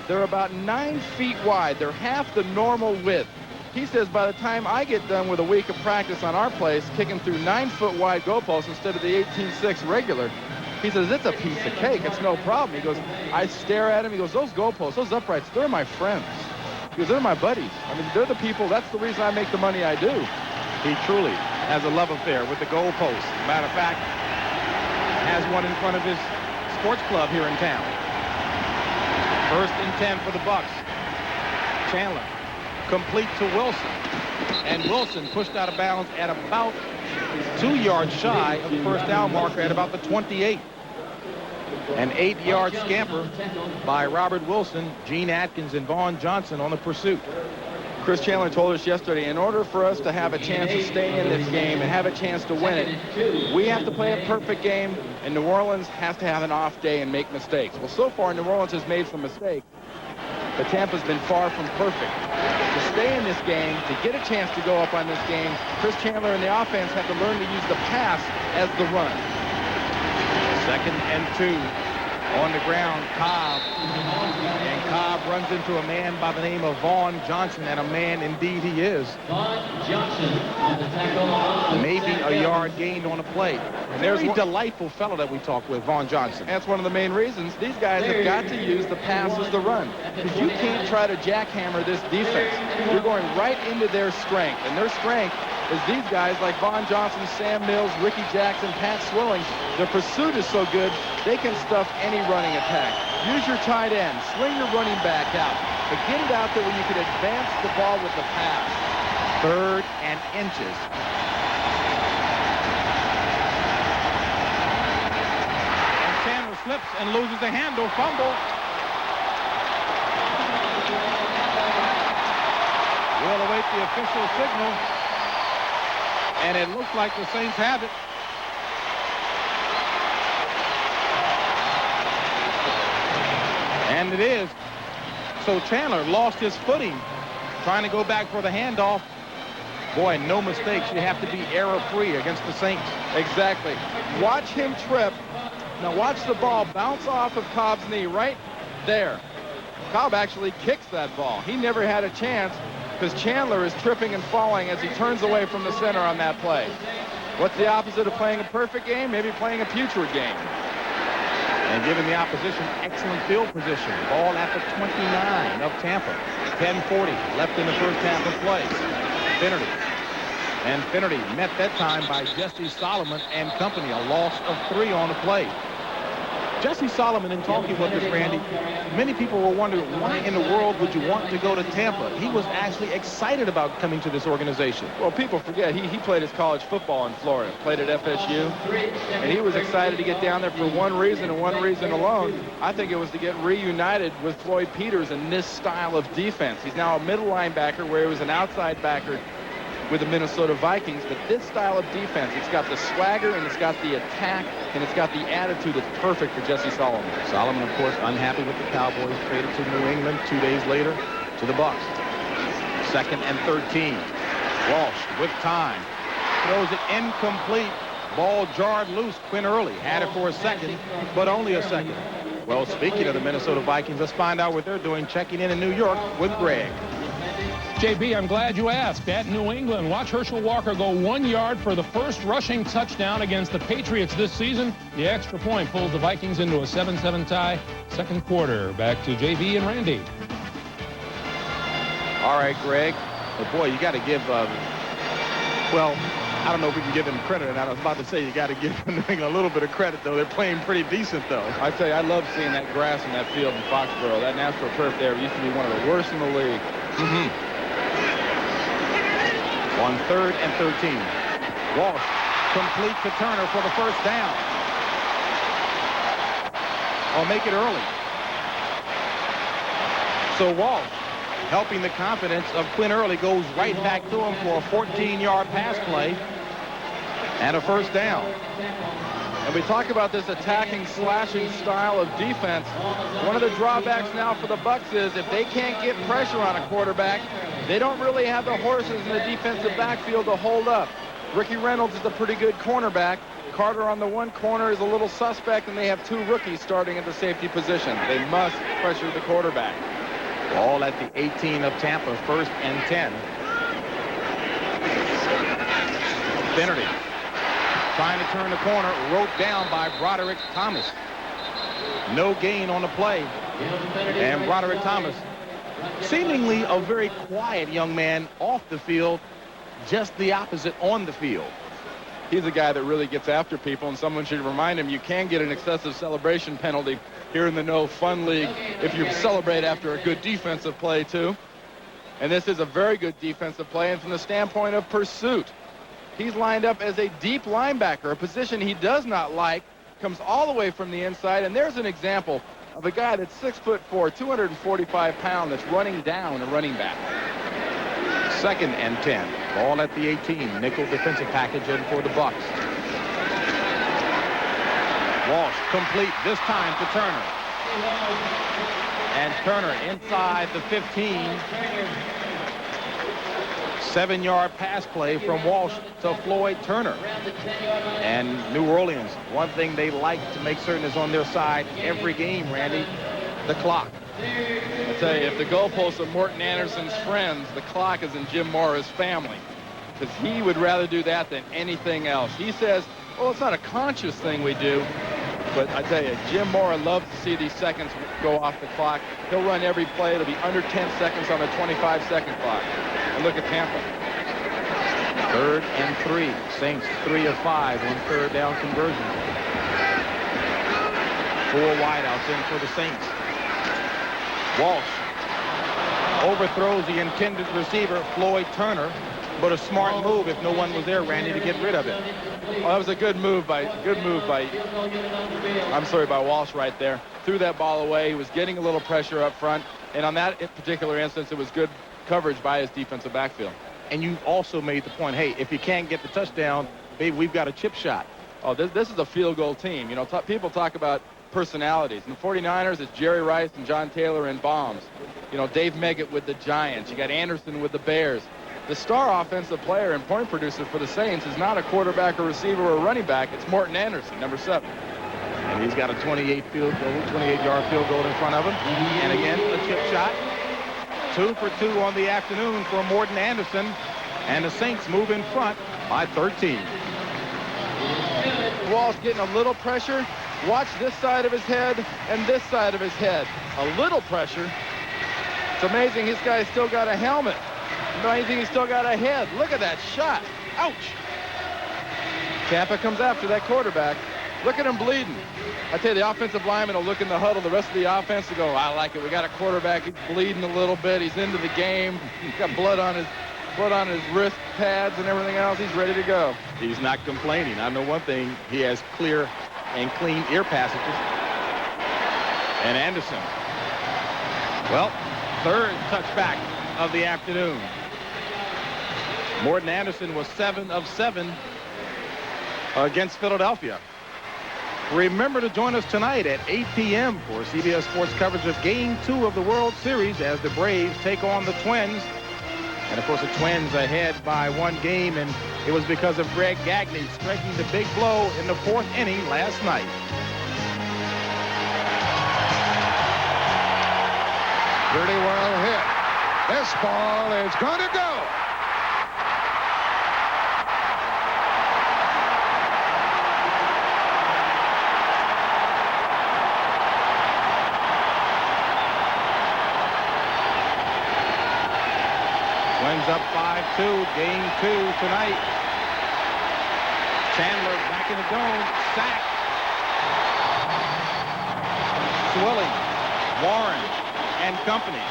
They're about 9 feet wide. They're half the normal width. He says by the time I get done with a week of practice on our place, kicking through 9-foot wide goalposts instead of the 18-6 regular, he says, it's a piece of cake. It's no problem. He goes, I stare at him. He goes, those goalposts, those uprights, they're my friends. He goes, they're my buddies. I mean, they're the people. That's the reason I make the money I do.
He truly has a love affair with the goalposts. Matter of fact, has one in front of his sports club here in town. 1st and 10 for the Bucs. Chandler complete to Wilson. And Wilson pushed out of bounds at about 2 yards shy of the first down marker at about the 28. An 8-yard scamper by Robert Wilson, Gene Atkins, and Vaughn Johnson on the pursuit.
Chris Chandler told us yesterday, in order for us to have a chance to stay in this game and have a chance to win it, we have to play a perfect game, and New Orleans has to have an off day and make mistakes. Well, so far, New Orleans has made some mistakes, but Tampa's been far from perfect. To stay in this game, to get a chance to go up on this game, Chris Chandler and the offense have to learn to use the pass as the run.
2nd and 2 on the ground. Cobb. And Cobb runs into a man by the name of Vaughn Johnson, and a man indeed he is.
Vaughn Johnson on the tackle.
Maybe a yard gained on a play.
And there's
Very
one
delightful fellow that we talked with, Vaughn Johnson.
That's one of the main reasons. These guys have got to use the pass as the run. Because you can't try to jackhammer this defense. You're going right into their strength. And their strength is these guys like Vaughn Johnson, Sam Mills, Ricky Jackson, Pat Swilling. Their pursuit is so good, they can stuff any running attack. Use your tight end. Swing your running back out. But get it out there where you can advance the ball with the pass.
3rd and inches. And Chandler slips and loses the handle. Fumble. We'll await the official signal. And it looks like the Saints have it. And it is. So Chandler lost his footing trying to go back for the handoff. Boy, no mistakes. You have to be error-free against the Saints.
Exactly. Watch him trip. Now watch the ball bounce off of Cobb's knee right there. Cobb actually kicks that ball. He never had a chance because Chandler is tripping and falling as he turns away from the center on that play. What's the opposite of playing a perfect game? Maybe playing a putrid game.
And giving the opposition excellent field position. Ball at the 29 of Tampa. 10:40 left in the first half of play. Finnerty. And Finnerty met that time by Jesse Solomon and company. A loss of 3 on the play. Jesse Solomon, in talking with us, Randy, many people were wondering, why in the world would you want to go to Tampa? He was actually excited about coming to this organization.
Well, people forget, he played his college football in Florida, played at FSU, and he was excited to get down there for one reason and one reason alone. I think it was to get reunited with Floyd Peters in this style of defense. He's now a middle linebacker where he was an outside backer with the Minnesota Vikings, but this style of defense, it's got the swagger and it's got the attack and it's got the attitude that's perfect for Jesse Solomon.
Solomon, of course, unhappy with the Cowboys, traded to New England 2 days later to the Bucs. 2nd and 13. Walsh with time. Throws it incomplete. Ball jarred loose. Quinn Early had it for a second, but only a second. Well, speaking of the Minnesota Vikings, let's find out what they're doing checking in New York with Greg.
JB, I'm glad you asked. At New England, watch Herschel Walker go 1 yard for the first rushing touchdown against the Patriots this season. The extra point pulls the Vikings into a 7-7 tie. Second quarter. Back to JB and Randy.
All right, Greg. But boy, you got to give, well, I don't know if we can give them credit or not. I was about to say you got to give New England a little bit of credit, though. They're playing pretty decent, though.
I tell you, I love seeing that grass in that field in Foxborough. That natural turf there used to be one of the worst in the league.
On 3rd and 13. Walsh complete to Turner for the first down. Or make it early. So Walsh, helping the confidence of Quinn Early, goes right back to him for a 14-yard pass play and a first down.
And we talk about this attacking, slashing style of defense. One of the drawbacks now for the Bucs is if they can't get pressure on a quarterback, they don't really have the horses in the defensive backfield to hold up. Ricky Reynolds is a pretty good cornerback. Carter on the one corner is a little suspect, and they have 2 rookies starting at the safety position. They must pressure the quarterback.
Ball at the 18 of Tampa, 1st and 10. Finnerty trying to turn the corner, roped down by Broderick Thomas. No gain on the play. And Broderick Thomas, seemingly a very quiet young man off the field, just the opposite on the field.
He's a guy that really gets after people, and someone should remind him you can get an excessive celebration penalty here in the No Fun League if you celebrate after a good defensive play, too. And this is a very good defensive play, and from the standpoint of pursuit, he's lined up as a deep linebacker, a position he does not like, comes all the way from the inside, and there's an example of a guy that's 6'4", 245 pounds, that's running down a running back.
2nd and 10. Ball at the 18. Nickel defensive package in for the Bucs. Walsh complete this time to Turner. And Turner inside the 15. 7-yard pass play from Walsh to Floyd Turner. And New Orleans, one thing they like to make certain is on their side every game, Randy, the clock.
I tell you, if the goalposts are Morton Anderson's friends, the clock is in Jim Mora's family, because he would rather do that than anything else. He says, well, it's not a conscious thing we do, but I tell you, Jim Mora loves to see these seconds go off the clock. He'll run every play. It'll be under 10 seconds on a 25-second clock. And look at Tampa.
3rd and 3. Saints 3 of 5 on 3rd down conversion. 4 wideouts in for the Saints. Walsh overthrows the intended receiver, Floyd Turner, but a smart move if no one was there, Randy, to get rid of it.
Well, that was a good move by Walsh right there. Threw that ball away. He was getting a little pressure up front, and on that particular instance, it was good coverage by his defensive backfield.
And you also made the point, hey, if you can't get the touchdown, baby, we've got a chip shot.
Oh, this is a field goal team. You know, people talk about personalities. In the 49ers, it's Jerry Rice and John Taylor in bombs. You know, Dave Meggett with the Giants. You got Anderson with the Bears. The star offensive player and point producer for the Saints is not a quarterback or receiver or running back. It's Morton Anderson, number 7.
And he's got a 28-yard field goal in front of him. And again, a chip shot. 2 for 2 on the afternoon for Morton Anderson. And the Saints move in front by 13.
Walsh getting a little pressure. Watch this side of his head and this side of his head. A little pressure. It's amazing this guy's still got a helmet. Amazing he's still got a head. Look at that shot. Ouch. Tampa comes after that quarterback. Look at him bleeding. I tell you, the offensive lineman will look in the huddle. The rest of the offense will go, I like it. We got a quarterback. He's bleeding a little bit. He's into the game. He's got blood on his wrist pads and everything else. He's ready to go.
He's not complaining. I know one thing. He has clear and clean ear passages. And Anderson. Well, 3rd touchback of the afternoon. Morton Anderson was 7 of 7 against Philadelphia. Remember to join us tonight at 8 p.m. for CBS Sports coverage of Game 2 of the World Series as the Braves take on the Twins. And, of course, the Twins ahead by 1 game, and it was because of Greg Gagne striking the big blow in the 4th inning last night.
Pretty well hit. This ball is going to go.
Twins up 5-2, game 2 tonight. Chandler back in the dome. Sack. Swilling, Warren, and company.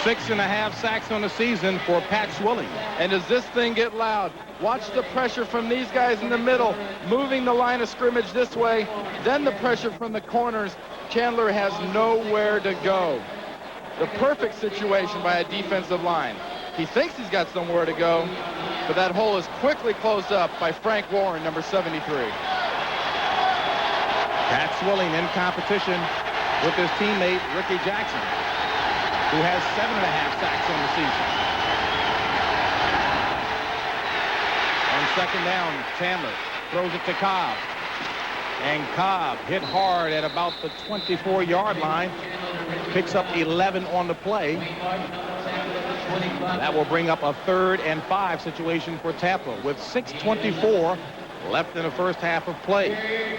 6.5 sacks on the season for Pat Swilling.
And as this thing get loud, watch the pressure from these guys in the middle, moving the line of scrimmage this way, then the pressure from the corners. Chandler has nowhere to go. The perfect situation by a defensive line. He thinks he's got somewhere to go, but that hole is quickly closed up by Frank Warren, number 73.
Pat Swilling in competition with his teammate Ricky Jackson, who has 7.5 sacks on the season. On second down, Chandler throws it to Cobb. And Cobb hit hard at about the 24-yard line. Picks up 11 on the play. That will bring up a 3rd and 5 situation for Tampa with 6:24 left in the first half of play.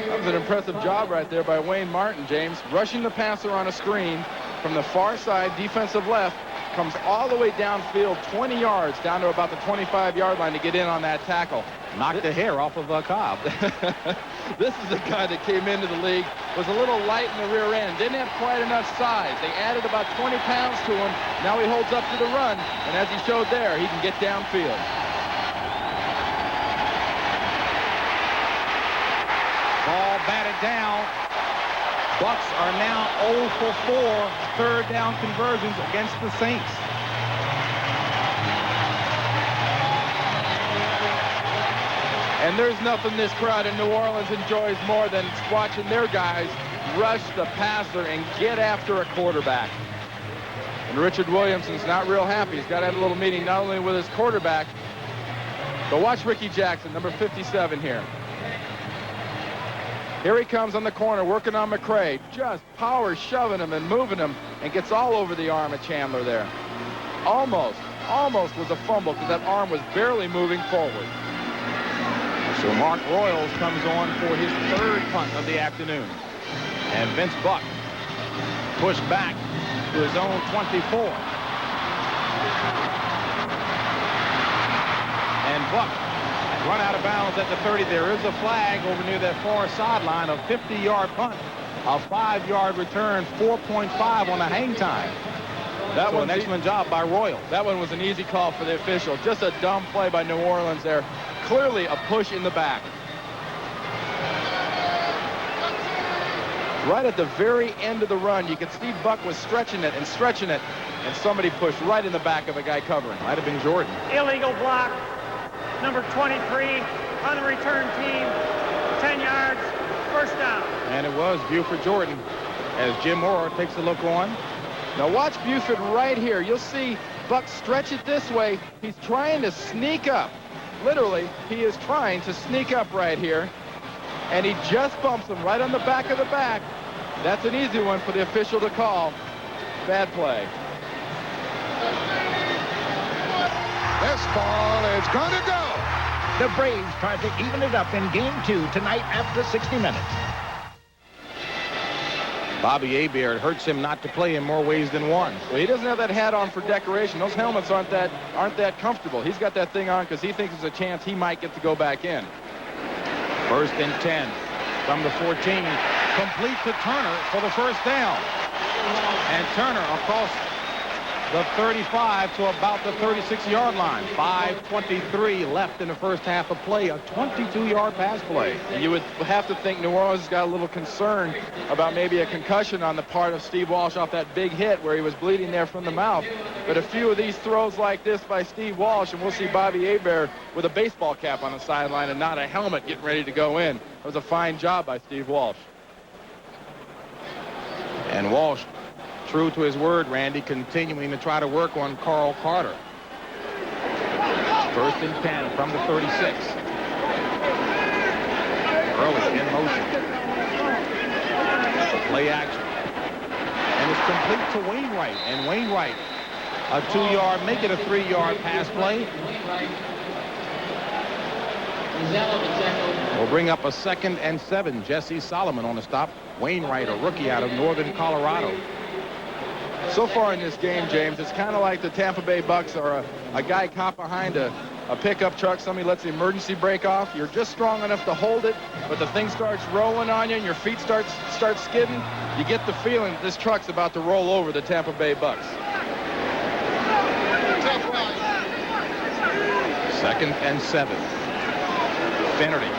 That was an impressive job right there by Wayne Martin, James. Rushing the passer on a screen from the far side, defensive left, comes all the way downfield, 20 yards, down to about the 25-yard line to get in on that tackle.
Knocked the hair off of Cobb.
This is a guy that came into the league, was a little light in the rear end, didn't have quite enough size. They added about 20 pounds to him. Now he holds up to the run, and as he showed there, he can get downfield.
Ball batted down. Bucks are now 0 for 4 third down conversions against the Saints.
And there's nothing this crowd in New Orleans enjoys more than watching their guys rush the passer and get after a quarterback. And Richard Williamson's not real happy. He's got to have a little meeting not only with his quarterback, but watch Ricky Jackson, number 57 here. Here he comes on the corner, working on McCray. Just power shoving him and moving him, and gets all over the arm of Chandler there. Almost was a fumble because that arm was barely moving forward.
So Mark Royals comes on for his 3rd punt of the afternoon. And Vince Buck pushed back to his own 24. And Buck run out of bounds at the 30. There is a flag over near that far sideline, a 50-yard punt, a 5-yard return, 4.5 on the hang time. That was an excellent job by Royals.
That one was an easy call for the official. Just a dumb play by New Orleans there. Clearly a push in the back. Right at the very end of the run, you could see Buck was stretching it, and somebody pushed right in the back of a guy covering. Might have been Jordan.
Illegal block. Number 23 on the return team. 10 yards. First down.
And it was Buford Jordan as Jim Moore takes a look on.
Now watch Buford right here. You'll see Buck stretch it this way. He's trying to sneak up. Literally, he is trying to sneak up right here. And he just bumps him right on the back of the back. That's an easy one for the official to call. Bad play.
This ball is going to go.
The Braves try to even it up in Game 2 tonight after 60 minutes.
Bobby Hebert, it hurts him not to play in more ways than one.
Well, he doesn't have that hat on for decoration. Those helmets aren't that comfortable. He's got that thing on because he thinks there's a chance he might get to go back in.
1st and 10 from the 14. Complete to Turner for the first down. And Turner across the 35 to about the 36-yard line. 5:23 left in the first half of play. A 22-yard pass play.
And you would have to think New Orleans has got a little concern about maybe a concussion on the part of Steve Walsh off that big hit where he was bleeding there from the mouth. But a few of these throws like this by Steve Walsh, and we'll see Bobby Hebert with a baseball cap on the sideline and not a helmet getting ready to go in. It was a fine job by Steve Walsh.
And Walsh, true to his word, Randy, continuing to try to work on Carl Carter. 1st and 10 from the 36. Early in motion. Play action. And it's complete to Wainwright. And Wainwright, a 2-yard, make it a 3-yard pass play. We'll bring up a 2nd and 7. Jesse Solomon on the stop. Wainwright, a rookie out of Northern Colorado.
So far in this game, James, it's kind of like the Tampa Bay Bucks are a guy caught behind a pickup truck. Somebody lets the emergency brake off. You're just strong enough to hold it, but the thing starts rolling on you and your feet start skidding. You get the feeling that this truck's about to roll over the Tampa Bay Bucks.
2nd and 7. Finnerty.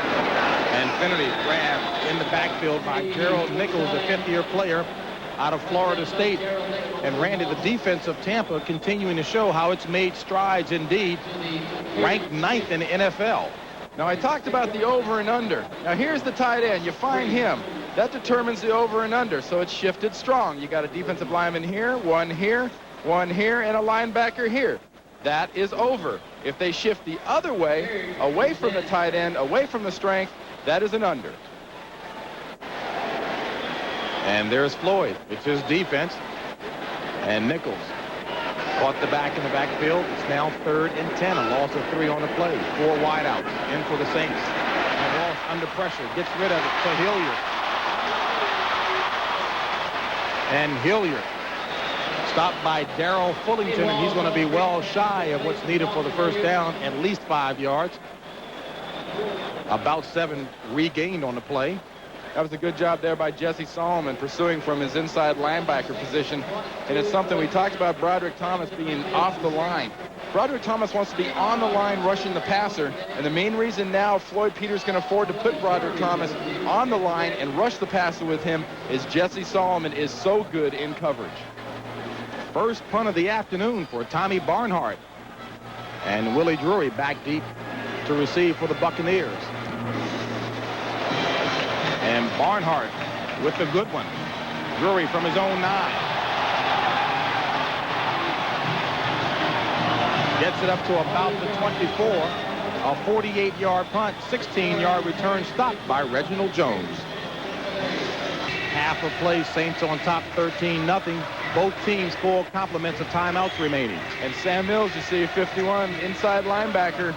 And Finnerty grabbed in the backfield by Gerald Nichols, the fifth-year player out of Florida State. And Randy, the defense of Tampa continuing to show how it's made strides indeed, ranked 9th in the NFL.
Now, I talked about the over and under. Now, here's the tight end. You find him. That determines the over and under, so it's shifted strong. You got a defensive lineman here, one here, and a linebacker here. That is over. If they shift the other way, away from the tight end, away from the strength, that is an under.
And there's Floyd. It's his defense. And Nichols caught the back in the backfield. It's now 3rd and 10. A loss of 3 on the play. 4 wideouts in for the Saints. And Ross under pressure. Gets rid of it to Hilliard. And Hilliard stopped by Darrell Fullington, and he's going to be well shy of what's needed for the first down, at least 5 yards. About 7 regained on the play.
That was a good job there by Jesse Solomon, pursuing from his inside linebacker position. And it's something we talked about, Broderick Thomas being off the line. Broderick Thomas wants to be on the line rushing the passer. And the main reason now Floyd Peters can afford to put Broderick Thomas on the line and rush the passer with him is Jesse Solomon is so good in coverage.
First punt of the afternoon for Tommy Barnhart. And Willie Drury back deep to receive for the Buccaneers. And Barnhart with the good one. Drury from his own 9. Gets it up to about the 24. A 48-yard punt, 16-yard return stopped by Reginald Jones. Half a play, Saints on top 13-0. Both teams full complements of timeouts remaining.
And Sam Mills, you see, 51 inside linebacker.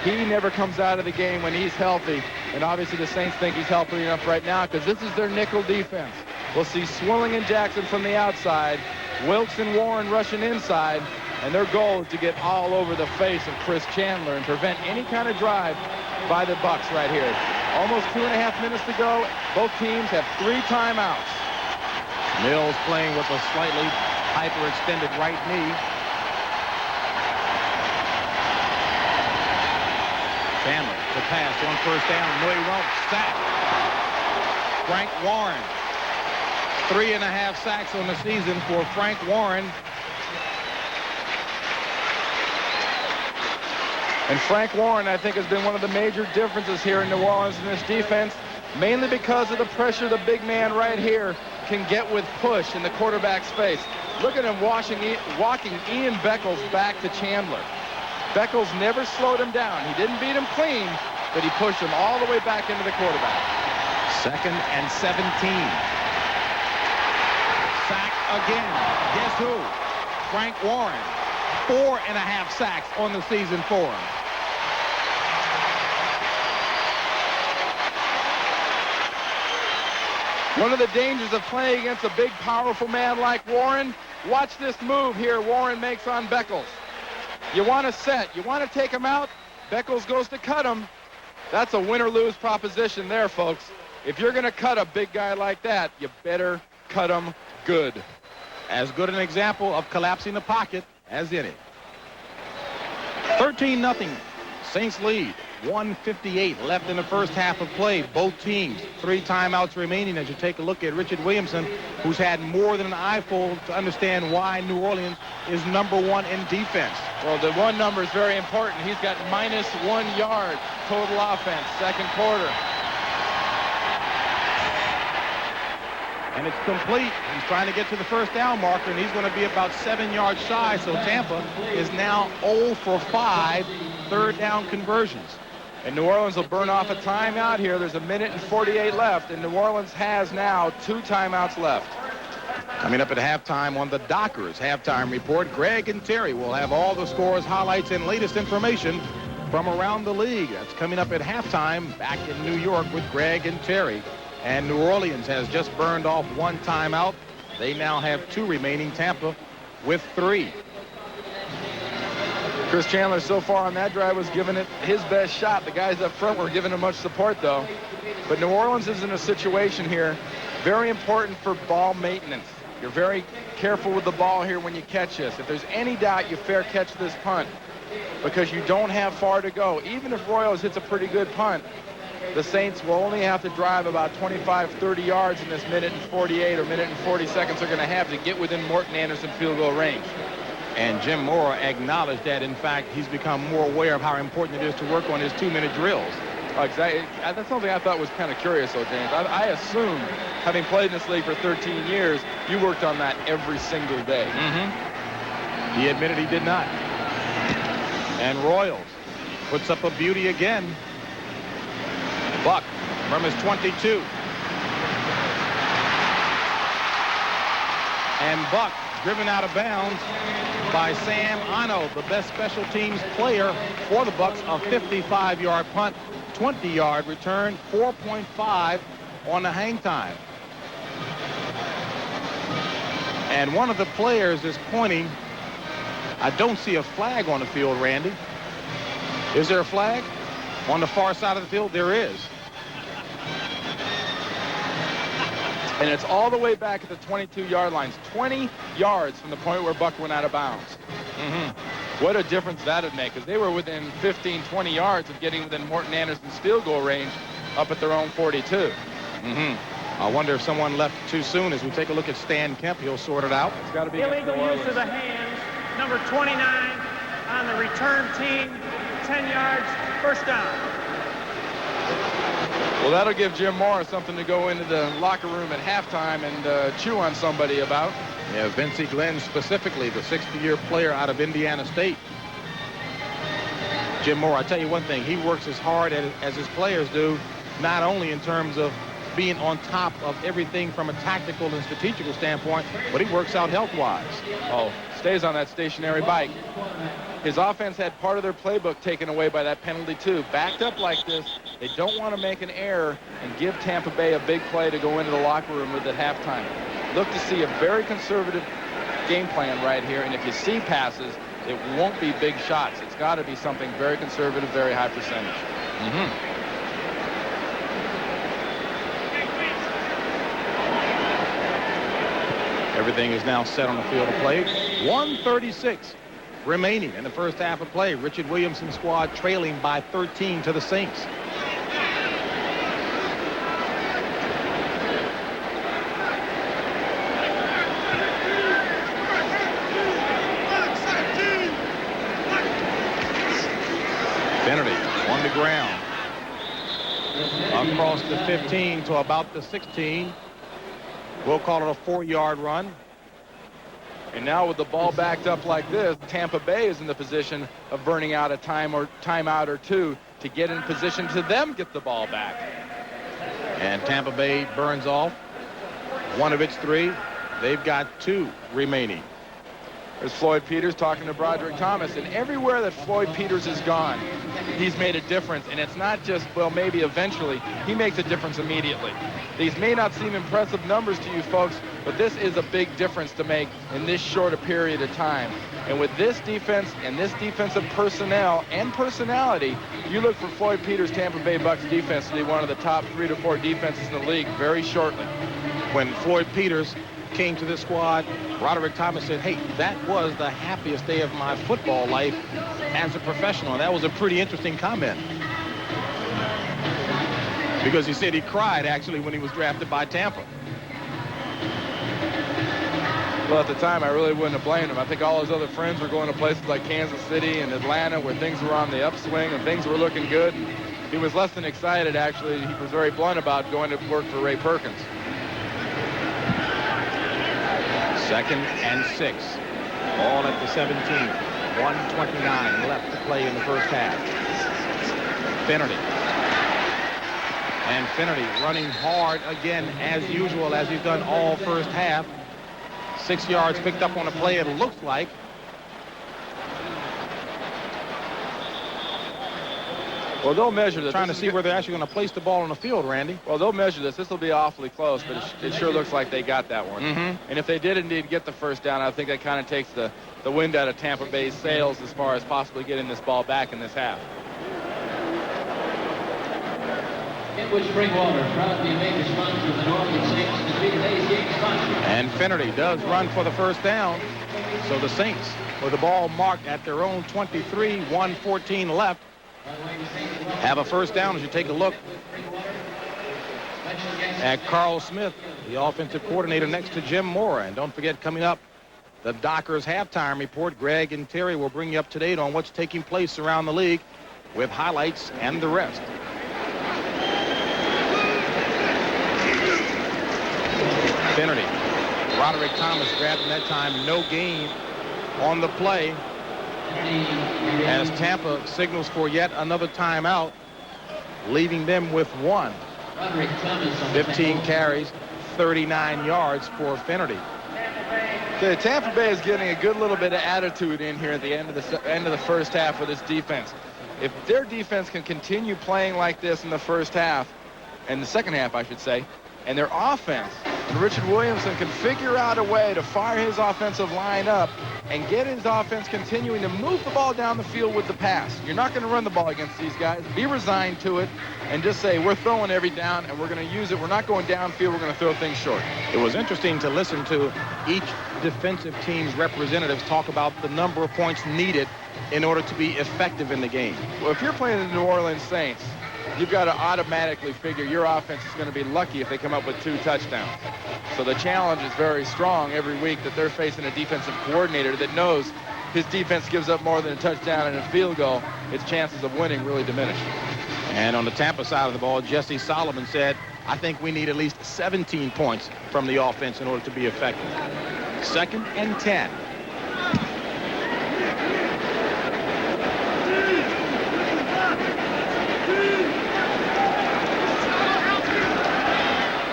He never comes out of the game when he's healthy. And obviously the Saints think he's healthy enough right now because this is their nickel defense. We'll see Swilling and Jackson from the outside, Wilkes and Warren rushing inside, and their goal is to get all over the face of Chris Chandler and prevent any kind of drive by the Bucs right here. Almost 2.5 minutes to go. Both teams have 3 timeouts.
Mills playing with a slightly hyperextended right knee. Chandler to pass on first down. No, he won't. Sack. Frank Warren. 3.5 sacks on the season for Frank Warren.
And Frank Warren, I think, has been one of the major differences here in New Orleans in this defense, mainly because of the pressure the big man right here can get with push in the quarterback's face. Look at him walking Ian Beckles back to Chandler. Beckles never slowed him down. He didn't beat him clean, but he pushed him all the way back into the quarterback.
2nd and 17. Sack again. Guess who? Frank Warren. 4.5 sacks on the season for him.
One of the dangers of playing against a big, powerful man like Warren, watch this move here Warren makes on Beckles. You want to set, you want to take him out, Beckles goes to cut him. That's a win or lose proposition there, folks. If you're going to cut a big guy like that, you better cut him good.
As good an example of collapsing the pocket as any. 13-0. Saints lead. 1:58 left in the first half of play. Both teams, 3 timeouts remaining as you take a look at Richard Williamson, who's had more than an eyeful to understand why New Orleans is #1 in defense.
Well, the one number is very important. He's got -1 yard total offense, second quarter.
And it's complete. He's trying to get to the first down marker, and he's going to be about 7 yards shy. So Tampa is now 0 for 5 third down conversions.
And New Orleans will burn off a timeout here. There's 1:48 left, and New Orleans has now 2 timeouts left.
Coming up at halftime on the Dockers halftime report, Greg and Terry will have all the scores, highlights, and latest information from around the league. That's coming up at halftime back in New York with Greg and Terry. And New Orleans has just burned off 1 timeout. They now have 2 remaining. Tampa with 3.
Chris Chandler so far on that drive was giving it his best shot. The guys up front were giving him much support, though. But New Orleans is in a situation here very important for ball maintenance. You're very careful with the ball here when you catch this. If there's any doubt, you fair catch this punt because you don't have far to go. Even if Royals hits a pretty good punt, the Saints will only have to drive about 25, 30 yards in this minute and 48 or minute and 40 seconds they're going to have to get within Morton Anderson field goal range.
And Jim Mora acknowledged that, in fact, he's become more aware of how important it is to work on his 2-minute drills.
Exactly. That's something I thought was kind of curious, though, James. I assumed, having played in this league for 13 years, you worked on that every single day.
He admitted he did not. And Royals puts up a beauty again. Buck from his 22. And Buck driven out of bounds by Sam Ano, the best special teams player for the Bucks. A 55-yard punt, 20-yard return, 4.5 on the hang time. And one of the players is pointing. I don't see a flag on the field, Randy. Is there a flag? On the far side of the field, there is.
And it's all the way back at the 22-yard lines, 20 yards from the point where Buck went out of bounds. What a difference that would make, because they were within 15, 20 yards of getting within Morton Anderson's field goal range up at their own 42.
I wonder if someone left too soon. As we take a look at Stan Kemp, he'll sort it out.
It's got to be
Illegal use of the hands, number 29 on the return team, 10 yards, first down.
Well, that'll give Jim Mora something to go into the locker room at halftime and chew on somebody about.
Yeah, Vincey Glenn specifically, the 60-year player out of Indiana State. Jim Mora, I tell you one thing, he works as hard as his players do, not only in terms of being on top of everything from a tactical and strategical standpoint, but he works out health-wise.
Oh, stays on that stationary bike. His offense had part of their playbook taken away by that penalty, too. Backed up like this, they don't want to make an error and give Tampa Bay a big play to go into the locker room with at halftime. Look to see a very conservative game plan right here, and if you see passes, it won't be big shots. It's got to be something very conservative, very high percentage.
Everything is now set on the field of play. 1:36 remaining in the first half of play. Richard Williamson's squad trailing by 13 to the Saints. Kennedy on the ground. Across the 15 to about the 16. We'll call it a 4-yard run.
And now with the ball backed up like this, Tampa Bay is in the position of burning out a timeout or two to get in position to them get the ball back.
And Tampa Bay burns off one of its 3. They've got 2 remaining.
There's Floyd Peters talking to Broderick Thomas, and everywhere that Floyd Peters has gone, he's made a difference. And it's not just, well, maybe eventually. He makes a difference immediately. These may not seem impressive numbers to you folks, but this is a big difference to make in this short a period of time. And with this defense and this defensive personnel and personality, you look for Floyd Peters' Tampa Bay Bucks defense to be one of the top 3 to 4 defenses in the league very shortly.
When Floyd Peters came to this squad, Broderick Thomas said, hey, that was the happiest day of my football life as a professional. And that was a pretty interesting comment. Because he said he cried, actually, when he was drafted by Tampa.
Well, at the time, I really wouldn't have blamed him. I think all his other friends were going to places like Kansas City and Atlanta where things were on the upswing and things were looking good. He was less than excited, actually. He was very blunt about going to work for Ray Perkins.
2nd and 6. Ball at the 17. 1:29 left to play in the first half. Finnerty. And Finnerty running hard again as usual, as he's done all first half. 6 yards picked up on a play, it looks like.
Well, they'll measure this.
Trying to see where they're actually going to place the ball on the field, Randy.
Well, they'll measure this. This will be awfully close, but it sure looks like they got that one. And if they did indeed get the first down, I think that kind of takes the wind out of Tampa Bay's sails as far as possibly getting this ball back in this half.
Kenwood Springwater, proud to be a major sponsor of the New Orleans Saints to be today's game sponsor.
And Finnerty does run for the first down. So the Saints with the ball marked at their own 23, 1:14 left. Have a first down as you take a look at Carl Smith, the offensive coordinator, next to Jim Mora. And don't forget, coming up, the Dockers halftime report. Greg and Terry will bring you up to date on what's taking place around the league with highlights and the rest. Finnerty. Roderick Thomas grabbing that time. No gain on the play as Tampa signals for yet another timeout, leaving them with one. 15 carries, 39 yards for Finnerty.
Okay, Tampa Bay is getting a good little bit of attitude in here at the end of the first half with this defense. If their defense can continue playing like this in the first half, and the second half, I should say, and their offense, and Richard Williamson can figure out a way to fire his offensive line up and get his offense continuing to move the ball down the field with the pass. You're not going to run the ball against these guys. Be resigned to it and just say, we're throwing every down and we're going to use it. We're not going downfield. We're going to throw things short.
It was interesting to listen to each defensive team's representatives talk about the number of points needed in order to be effective in the game.
Well, if you're playing the New Orleans Saints, you've got to automatically figure your offense is going to be lucky if they come up with 2 touchdowns. So the challenge is very strong every week that they're facing a defensive coordinator that knows his defense gives up more than a touchdown and a field goal, its chances of winning really diminish.
And on the Tampa side of the ball, Jesse Solomon said, I think we need at least 17 points from the offense in order to be effective. 2nd and 10.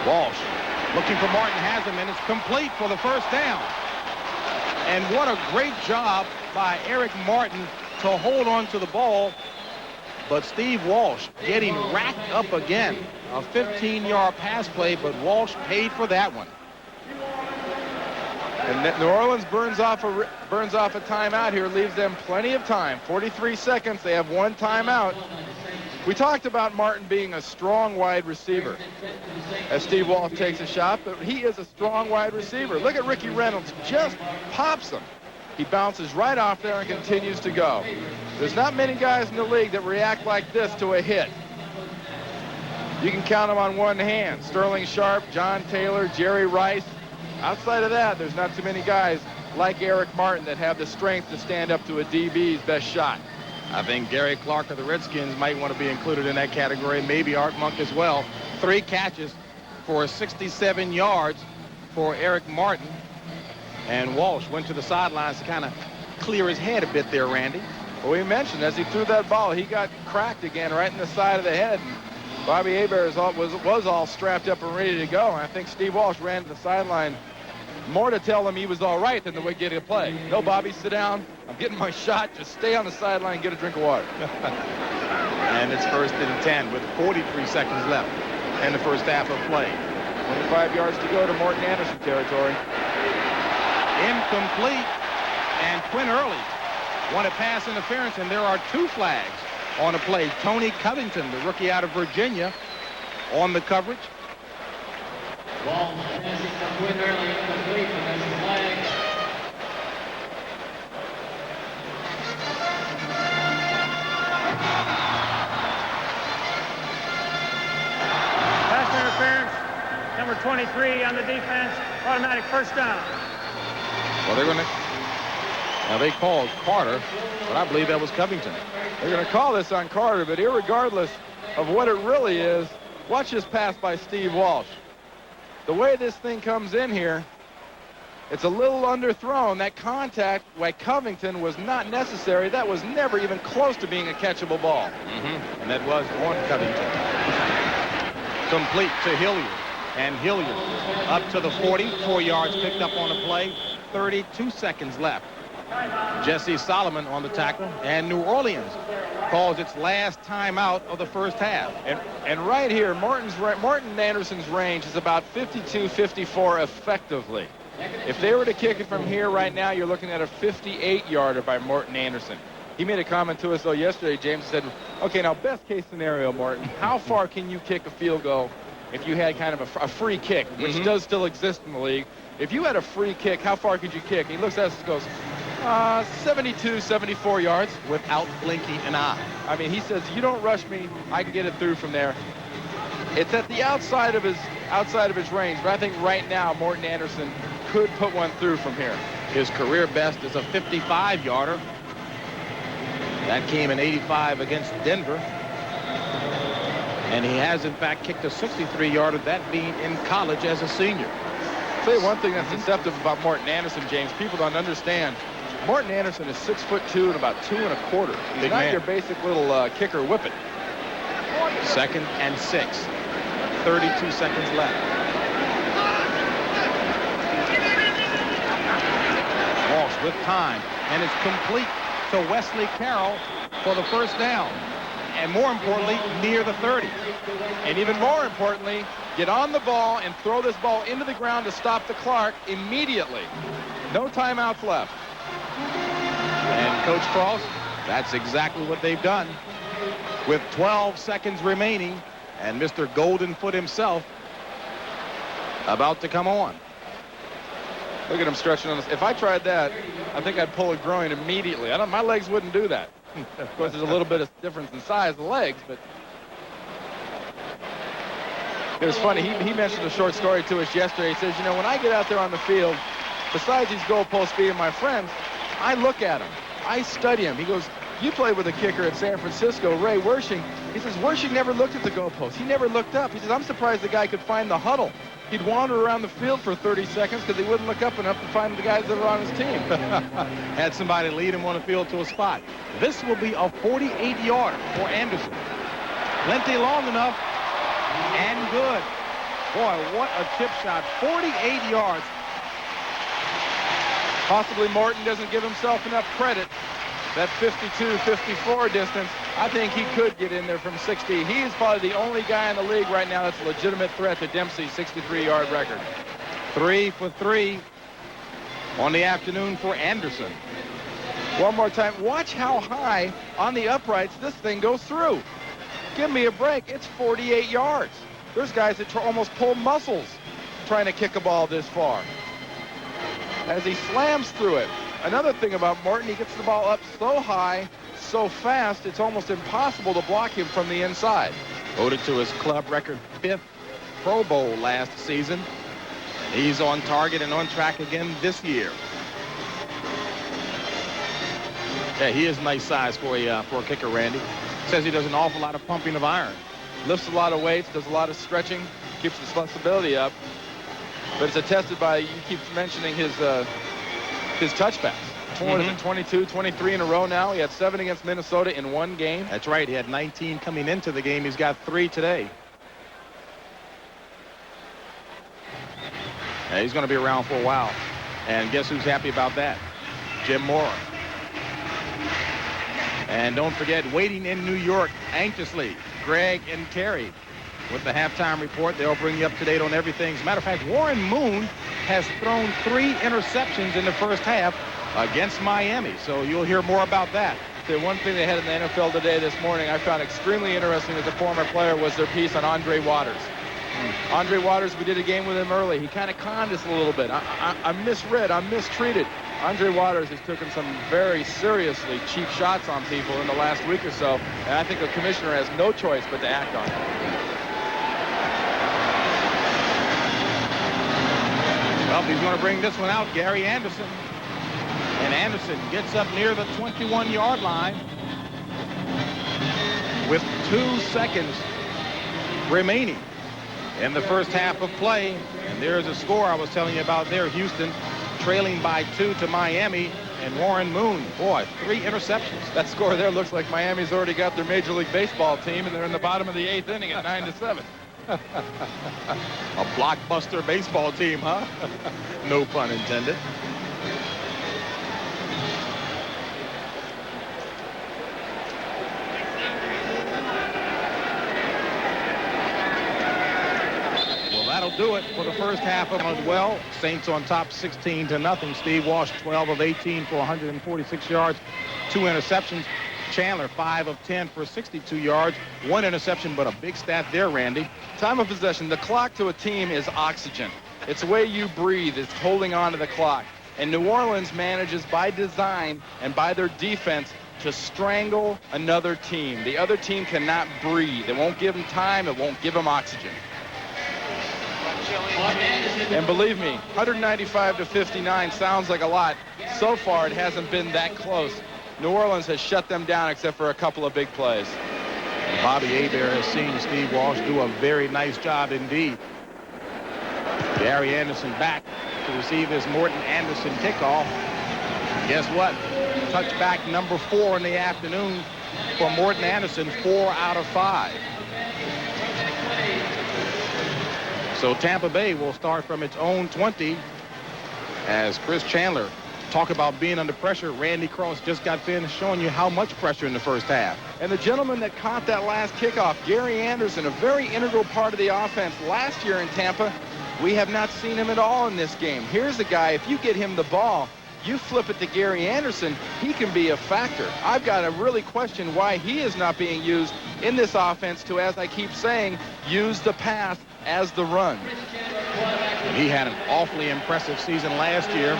Walsh looking for Martin, has him, and it's complete for the first down. And what a great job by Eric Martin to hold on to the ball. But Steve Walsh getting racked up again. A 15-yard pass play, but Walsh paid for that one.
And New Orleans burns off a timeout here, leaves them plenty of time. 43 seconds. They have 1 timeout. We talked about Martin being a strong wide receiver as Steve Walsh takes a shot, but he is a strong wide receiver. Look at Ricky Reynolds, just pops him. He bounces right off there and continues to go. There's not many guys in the league that react like this to a hit. You can count them on one hand. Sterling Sharp, John Taylor, Jerry Rice. Outside of that, there's not too many guys like Eric Martin that have the strength to stand up to a DB's best shot.
I think Gary Clark of the Redskins might want to be included in that category, maybe Art Monk as well. 3 catches for 67 yards for Eric Martin. And Walsh went to the sidelines to kind of clear his head a bit there, Randy.
Well, we mentioned as he threw that ball, he got cracked again right in the side of the head. And Bobby Hebert was all strapped up and ready to go. And I think Steve Walsh ran to the sideline more to tell him he was all right than the way getting a play. No, Bobby, sit down. I'm getting my shot. Just stay on the sideline and get a drink of water.
And it's 1st and 10 with 43 seconds left in the first half of play.
25 yards to go to Morton Anderson territory.
Incomplete. And Quinn Early wanted pass interference, and there are 2 flags on the play. Tony Covington, the rookie out of Virginia, on the coverage.
Ball passing from Quinn Early, incomplete, and there's a flag.
Pass interference, number 23 on the defense, automatic first down.
Well, they're going to... Now, they called Carter, but I believe that was Covington.
They're going to call this on Carter, but irregardless of what it really is, watch this pass by Steve Walsh. The way this thing comes in here, it's a little underthrown. That contact by Covington was not necessary. That was never even close to being a catchable ball.
And that was on Covington. Complete to Hilliard. And Hilliard up to the 40. 4 yards picked up on the play. 32 seconds left Jesse Solomon on the tackle, and New Orleans calls its last timeout of the first half.
And right here, Morton Anderson's range is about 52, 54 effectively. If they were to kick it from here right now, you're looking at a 58-yarder by Morton Anderson. He made a comment to us, though, yesterday. James said, okay, now, best case scenario, Morton, how far can you kick a field goal if you had kind of a free kick, which does still exist in the league? If you had a free kick, how far could you kick? He looks at us and goes, 72, 74 yards.
Without blinking an eye.
I mean, he says, you don't rush me, I can get it through from there. It's at the outside of his range, but I think right now Morton Anderson could put one through from here.
His career best is a 55-yarder. That came in '85 against Denver. And he has, in fact, kicked a 63-yarder, that being in college as a senior.
I'll tell you one thing that's deceptive about Morton Anderson, James. People don't understand. Morton Anderson is 6'2" and about 2 1/4. He's
Big
not
man.
your basic little kicker whippet.
2nd and 6. 32 seconds left. Walsh with time, and it's complete to Wesley Carroll for the first down. And more importantly, near the 30.
And even more importantly, get on the ball and throw this ball into the ground to stop the clock immediately. No timeouts left.
And Coach Cross, that's exactly what they've done. With 12 seconds remaining, and Mr. Goldenfoot himself about to come on.
Look at him stretching on this. If I tried that, I think I'd pull a groin immediately. My legs wouldn't do that. Of course, there's a little bit of difference in size of the legs, but it was funny. He mentioned a short story to us yesterday. He says, you know, when I get out there on the field, besides these goalposts being my friends, I look at him. I study him. He goes, you played with a kicker at San Francisco, Ray Wershing. He says, Wershing never looked at the goalpost. He never looked up. He says, I'm surprised the guy could find the huddle. He'd wander around the field for 30 seconds because he wouldn't look up enough to find the guys that were on his team.
Had somebody lead him on the field to a spot. This will be a 48-yarder for Anderson. Plenty long enough and good. Boy, what a chip shot. 48 yards.
Possibly Morton doesn't give himself enough credit. That 52-54 distance, I think he could get in there from 60. He is probably the only guy in the league right now that's a legitimate threat to Dempsey's 63-yard record.
3 for 3 on the afternoon for Anderson.
One more time. Watch how high on the uprights this thing goes through. Give me a break. It's 48 yards. There's guys that almost pull muscles trying to kick a ball this far. As he slams through it. Another thing about Morton, he gets the ball up so high, so fast, it's almost impossible to block him from the inside.
Voted to his club record 5th Pro Bowl last season. He's on target and on track again this year. Yeah, he is nice size for a kicker, Randy. Says he does an awful lot of pumping of iron.
Lifts a lot of weights, does a lot of stretching, keeps his flexibility up. But it's attested by, you keep mentioning his touchbacks. 22, 23 in a row now. He had 7 against Minnesota in one game.
That's right. He had 19 coming into the game. He's got 3 today. Yeah, he's going to be around for a while. And guess who's happy about that? Jim Mora. And don't forget, waiting in New York anxiously, Greg and Terry with the halftime report. They'll bring you up to date on everything. As a matter of fact, Warren Moon has thrown 3 interceptions in the first half against Miami. So you'll hear more about that.
The one thing they had in the NFL today this morning I found extremely interesting as a former player was their piece on Andre Waters. Andre Waters, we did a game with him early. He kind of conned us a little bit. I'm misread. I'm mistreated. Andre Waters has taken some very seriously cheap shots on people in the last week or so, and I think the commissioner has no choice but to act on it.
Well, he's going to bring this one out, Gary Anderson. And Anderson gets up near the 21-yard line with 2 seconds remaining in the first half of play. And there's a score I was telling you about there. Houston trailing by 2 to Miami. And Warren Moon, boy, 3 interceptions.
That score there looks like Miami's already got their Major League Baseball team, and they're in the bottom of the 8th inning at 9-7.
A blockbuster baseball team, huh? No pun intended. do it for the first half of them as well. Saints on top 16-0. Steve Walsh 12 of 18 for 146 yards, 2 interceptions. Chandler 5 of 10 for 62 yards, 1 interception, but a big stat there, Randy.
Time of possession. The clock to a team is oxygen. It's the way you breathe. It's holding on to the clock. And New Orleans manages by design and by their defense to strangle another team. The other team cannot breathe. It won't give them time. It won't give them oxygen. And believe me, 195-59 sounds like a lot. So far, it hasn't been that close. New Orleans has shut them down except for a couple of big plays.
Bobby Hebert has seen Steve Walsh do a very nice job indeed. Gary Anderson back to receive his Morton Anderson kickoff. Guess what? Touchback number 4 in the afternoon for Morton Anderson, 4 out of 5. So Tampa Bay will start from its own 20 as Chris Chandler. Talk about being under pressure. Randy Cross just got finished showing you how much pressure in the first half.
And the gentleman that caught that last kickoff, Gary Anderson, a very integral part of the offense last year in Tampa. We have not seen him at all in this game. Here's a guy, if you get him the ball, you flip it to Gary Anderson, he can be a factor. I've got to really question why he is not being used in this offense to, as I keep saying, use the pass as the run.
And he had an awfully impressive season last year.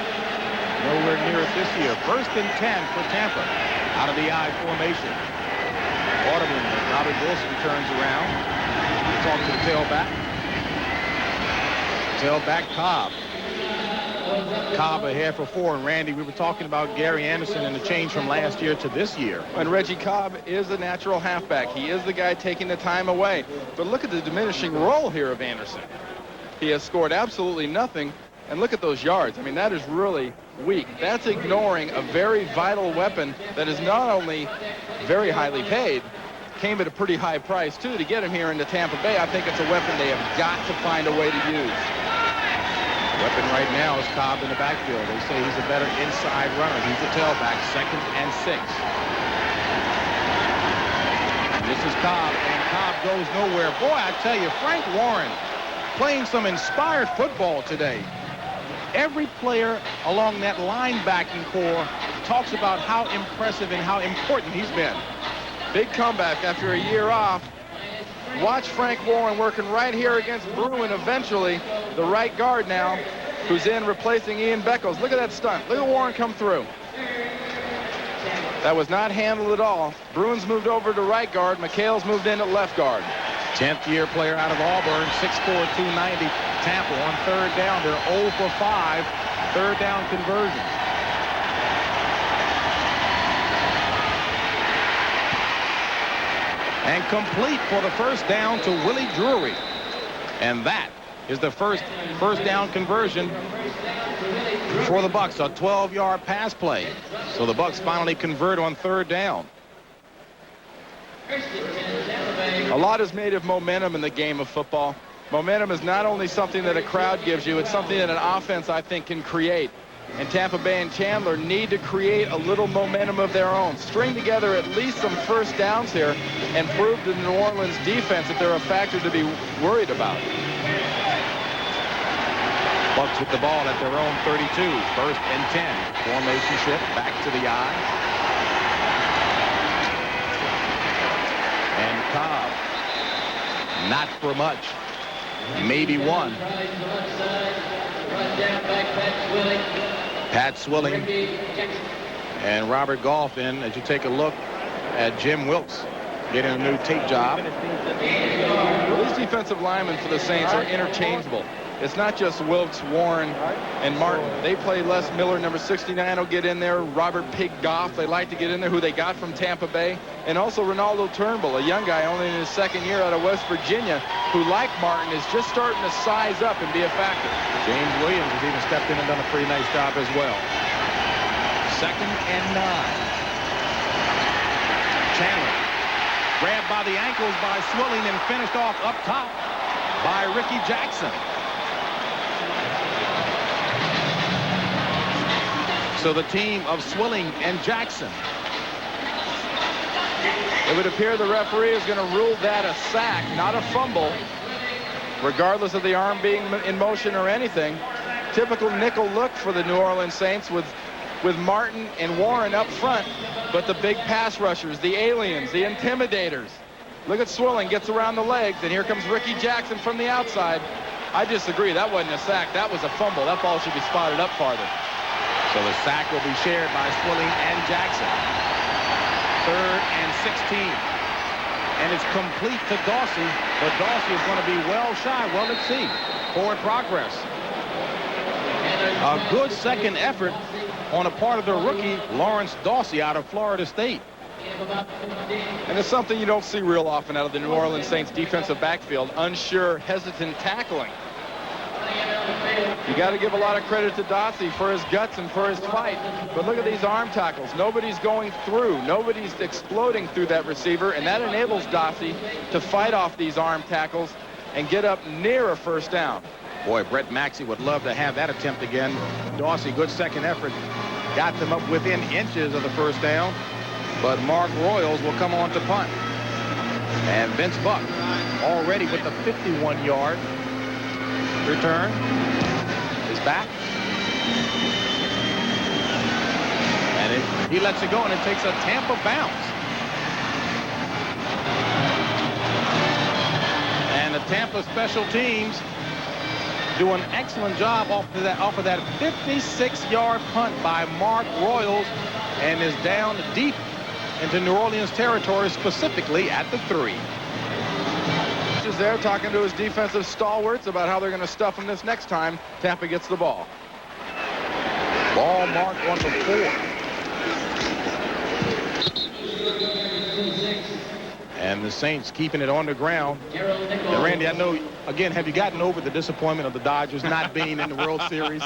Nowhere near it this year. 1st and 10 for Tampa out of the I formation. Audubon as Robert Wilson turns around. Talk to the tailback. Tailback Cobb. Cobb ahead for 4. And Randy, we were talking about Gary Anderson and the change from last year to this year.
And Reggie Cobb is a natural halfback. He is the guy taking the time away. But look at the diminishing role here of Anderson. He has scored absolutely nothing. And look at those yards. I mean, that is really weak. That's ignoring a very vital weapon that is not only very highly paid, came at a pretty high price, too, to get him here into Tampa Bay. I think it's a weapon they have got to find a way to use.
The weapon right now is Cobb in the backfield. They say he's a better inside runner. He's a tailback, 2nd and 6. And this is Cobb, and Cobb goes nowhere. Boy, I tell you, Frank Warren playing some inspired football today. Every player along that linebacking core talks about how impressive and how important he's been.
Big comeback after a year off. Watch Frank Warren working right here against Bruin eventually. The right guard now, who's in replacing Ian Beckles. Look at that stunt. Look at Warren come through. That was not handled at all. Bruins moved over to right guard. McHale's moved in at left guard.
10th year player out of Auburn, 6'4", 290. Tampa on 3rd down. They're 0 for 5. 3rd down conversions. And complete for the 1st down to Willie Drury. And that is the first down conversion for the Bucs. A 12-yard pass play. So the Bucs finally convert on 3rd down.
A lot is made of momentum in the game of football. Momentum is not only something that a crowd gives you, it's something that an offense, I think, can create. And Tampa Bay and Chandler need to create a little momentum of their own. String together at least some 1st downs here and prove to the New Orleans defense that they're a factor to be worried about.
Bucs with the ball at their own 32. 1st and 10. Formation shift back to the I. And Cobb. Not for much. Maybe 1. Pat Swilling and Robert Goff in as you take a look at Jim Wilkes getting a new tape job.
Well, these defensive linemen for the Saints are interchangeable. It's not just Wilkes, Warren, and Martin. They play Les Miller, number 69, will get in there. Robert Pig Goff, they like to get in there, who they got from Tampa Bay. And also Ronaldo Turnbull, a young guy only in his 2nd year out of West Virginia, who, like Martin, is just starting to size up and be a factor.
James Williams has even stepped in and done a pretty nice job as well. 2nd and 9. Chandler grabbed by the ankles by Swilling and finished off up top by Ricky Jackson. So the team of Swilling and Jackson.
It would appear the referee is going to rule that a sack, not a fumble. regardless of the arm being in motion or anything. Typical nickel look for the New Orleans Saints with Martin and Warren up front, but the big pass rushers, the aliens, the intimidators. Look at Swilling, gets around the legs, and here comes Ricky Jackson from the outside. I disagree. That wasn't a sack. That was a fumble. That ball should be spotted up farther.
So the sack will be shared by Swilling and Jackson. 3rd and 16. And it's complete to Dawsey, but Dawsey is going to be well shy. Well, let's see. Forward progress. A good second effort on a part of the rookie, Lawrence Dawsey, out of Florida State.
And it's something you don't see real often out of the New Orleans Saints defensive backfield. Unsure, hesitant tackling. You got to give a lot of credit to Dawsey for his guts and for his fight. But look at these arm tackles. Nobody's going through. Nobody's exploding through that receiver, and that enables Dawsey to fight off these arm tackles and get up near a first down.
Boy, Brett Maxey would love to have that attempt again. Dawsey, good second effort. Got them up within inches of the first down. But Mark Royals will come on to punt. And Vince Buck already with the 51-yard return is back. And he lets it go, and it takes a Tampa bounce. And the Tampa special teams do an excellent job off of that 56-yard punt by Mark Royals, and is down deep into New Orleans territory, specifically at the 3.
He's there talking to his defensive stalwarts about how they're going to stuff him this next time Tampa gets the ball.
Ball marked on the 4. And the Saints keeping it on the ground. And Randy, I know, again, have you gotten over the disappointment of the Dodgers not being in the World Series?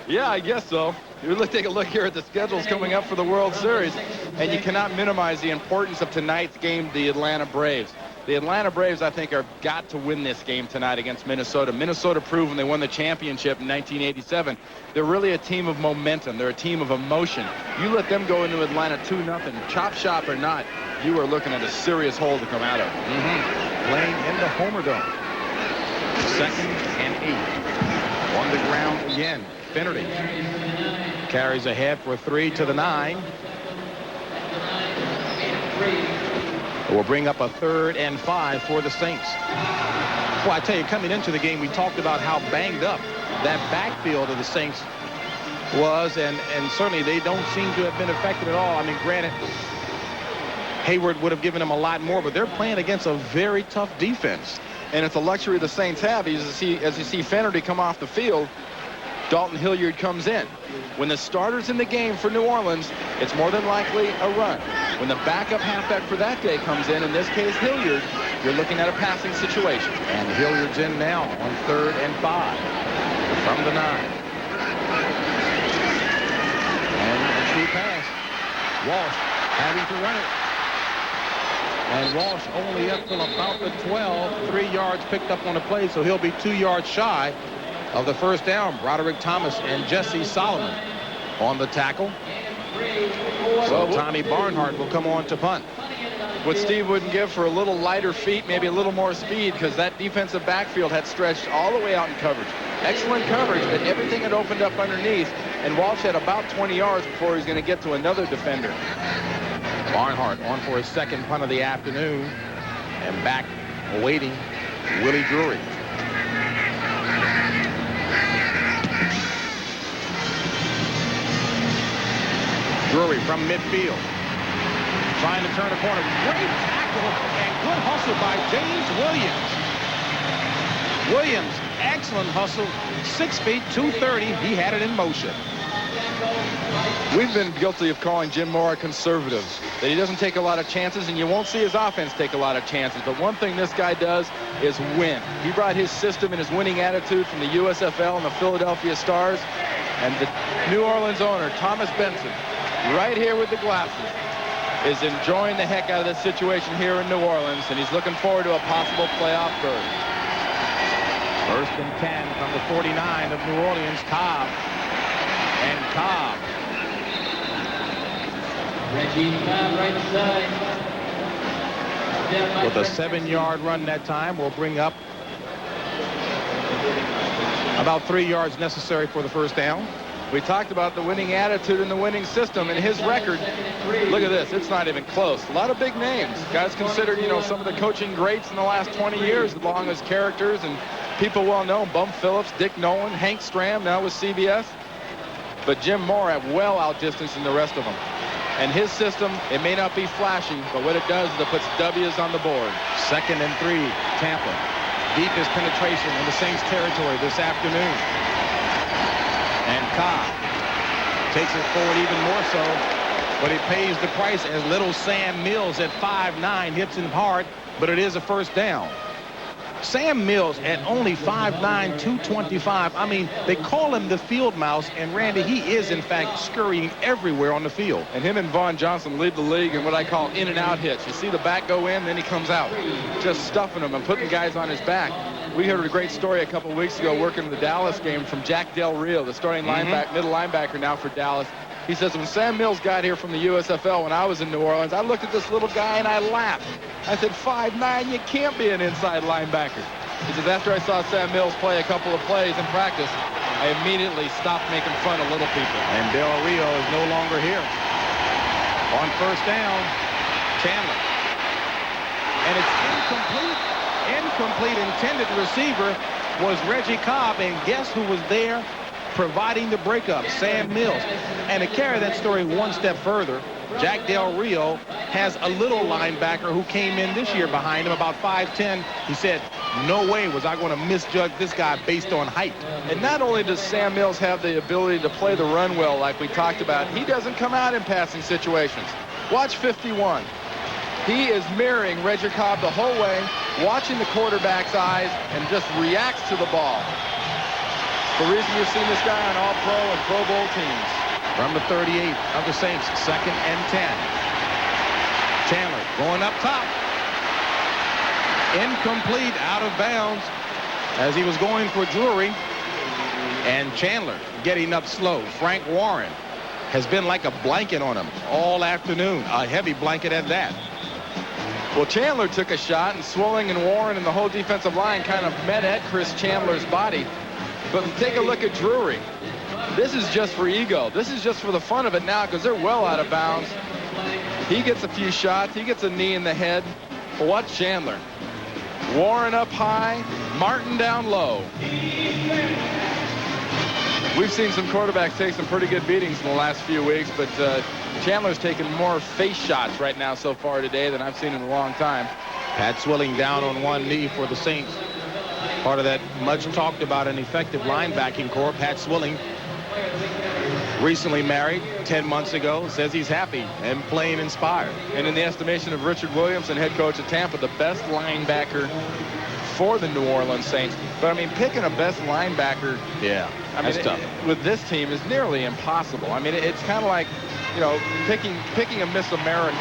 Yeah, I guess so. You take a look here at the schedules coming up for the World Series, and you cannot minimize the importance of tonight's game, the Atlanta Braves. The Atlanta Braves, I think, are got to win this game tonight against Minnesota. Minnesota proved when they won the championship in 1987. They're really a team of momentum. They're a team of emotion. You let them go into Atlanta 2-0, chop shop or not, you are looking at a serious hole to come out of.
Playing in the Homer Dome. 2nd and 8. On the ground again. Finnerty carries ahead for 3 to the 9. It will bring up a 3rd and 5 for the Saints. Well, I tell you, coming into the game, we talked about how banged up that backfield of the Saints was, and certainly they don't seem to have been affected at all. I mean, granted, Hayward would have given them a lot more, but they're playing against a very tough defense.
And it's a luxury the Saints have. As you see Finnerty come off the field, Dalton Hilliard comes in. When the starter's in the game for New Orleans, it's more than likely a run. When the backup halfback for that day comes in this case Hilliard, you're looking at a passing situation.
And Hilliard's in now on 3rd and 5 from the 9. And a true pass. Walsh having to run it. And Walsh only up till about the 12. 3 yards picked up on the play, so he'll be 2 yards shy of the first down. Broderick Thomas and Jesse Solomon on the tackle. So Tommy Barnhart will come on to punt.
What Steve wouldn't give for a little lighter feet, maybe a little more speed, because that defensive backfield had stretched all the way out in coverage. Excellent coverage, but everything had opened up underneath, and Walsh had about 20 yards before he was going to get to another defender.
Barnhart on for his 2nd punt of the afternoon, and back awaiting Willie Drury. Drury from midfield, trying to turn a corner. Great tackle and good hustle by James Williams. Williams, excellent hustle. 6 feet, 230. He had it in motion.
We've been guilty of calling Jim Mora conservative, that he doesn't take a lot of chances, and you won't see his offense take a lot of chances. But one thing this guy does is win. He brought his system and his winning attitude from the USFL and the Philadelphia Stars. And the New Orleans owner, Thomas Benson, right here with the glasses, is enjoying the heck out of this situation here in New Orleans, and he's looking forward to a possible playoff berth.
1st and 10 from the 49 of New Orleans. Cobb. And Cobb.
Reggie Cobb right side.
With a 7-yard run that time will bring up About 3 yards necessary for the first down.
We talked about the winning attitude and the winning system, and his record, look at this, it's not even close. A lot of big names. Guys considered, you know, some of the coaching greats in the last 20 years, along as characters and people well known. Bum Phillips, Dick Nolan, Hank Stram, now with CBS. But Jim Moore have well outdistancing the rest of them. And his system, it may not be flashy, but what it does is it puts W's on the board.
2nd and 3, Tampa. Deepest penetration in the Saints territory this afternoon. And Cobb takes it forward even more so, but he pays the price as little Sam Mills at 5'9" hits him hard, but it is a first down. Sam Mills at only 5'9", 225. I mean, they call him the field mouse, and Randy, he is in fact scurrying everywhere on the field.
And him and Vaughn Johnson lead the league in what I call in and out hits. You see the back go in, then he comes out, just stuffing them and putting guys on his back. We heard a great story a couple weeks ago working in the Dallas game from Jack Del Rio, the starting middle linebacker now for Dallas. He says, when Sam Mills got here from the USFL when I was in New Orleans, I looked at this little guy and I laughed. I said, 5'9", you can't be an inside linebacker. He says, after I saw Sam Mills play a couple of plays in practice, I immediately stopped making fun of little people.
And Del Rio is no longer here. On first down, Chandler. And it's incomplete. Incomplete. Intended receiver was Reggie Cobb, and guess who was there providing the breakup? Sam Mills. And to carry that story one step further, Jack Del Rio has a little linebacker who came in this year behind him, about 5'10". He said, no way was I going to misjudge this guy based on height.
And not only does Sam Mills have the ability to play the run well like we talked about, he doesn't come out in passing situations. Watch 51. He is mirroring Reggie Cobb the whole way, watching the quarterback's eyes, and just reacts to the ball. The reason you've seen this guy on All-Pro and Pro Bowl teams.
From the 38 of the Saints, 2nd and 10. Chandler going up top. Incomplete, out of bounds as he was going for Drury. And Chandler getting up slow. Frank Warren has been like a blanket on him all afternoon. A heavy blanket at that.
Well, Chandler took a shot, and Swilling and Warren and the whole defensive line kind of met at Chris Chandler's body. But take a look at Drury. This is just for ego. This is just for the fun of it now because they're well out of bounds. He gets a few shots. He gets a knee in the head. But watch Chandler. Warren up high, Martin down low. We've seen some quarterbacks take some pretty good beatings in the last few weeks, but Chandler's taken more face shots right now so far today than I've seen in a long time.
Pat Swilling down on one knee for the Saints. Part of that much talked about an effective linebacking core. Pat Swilling, recently married 10 months ago, says he's happy and playing inspired.
And in the estimation of Richard Williamson, head coach of Tampa, the best linebacker for the New Orleans Saints. But I mean, picking a best linebacker,
yeah,
I mean,
that's tough.
With this team is nearly impossible. I mean, it's kind of like, you know, picking a Miss America.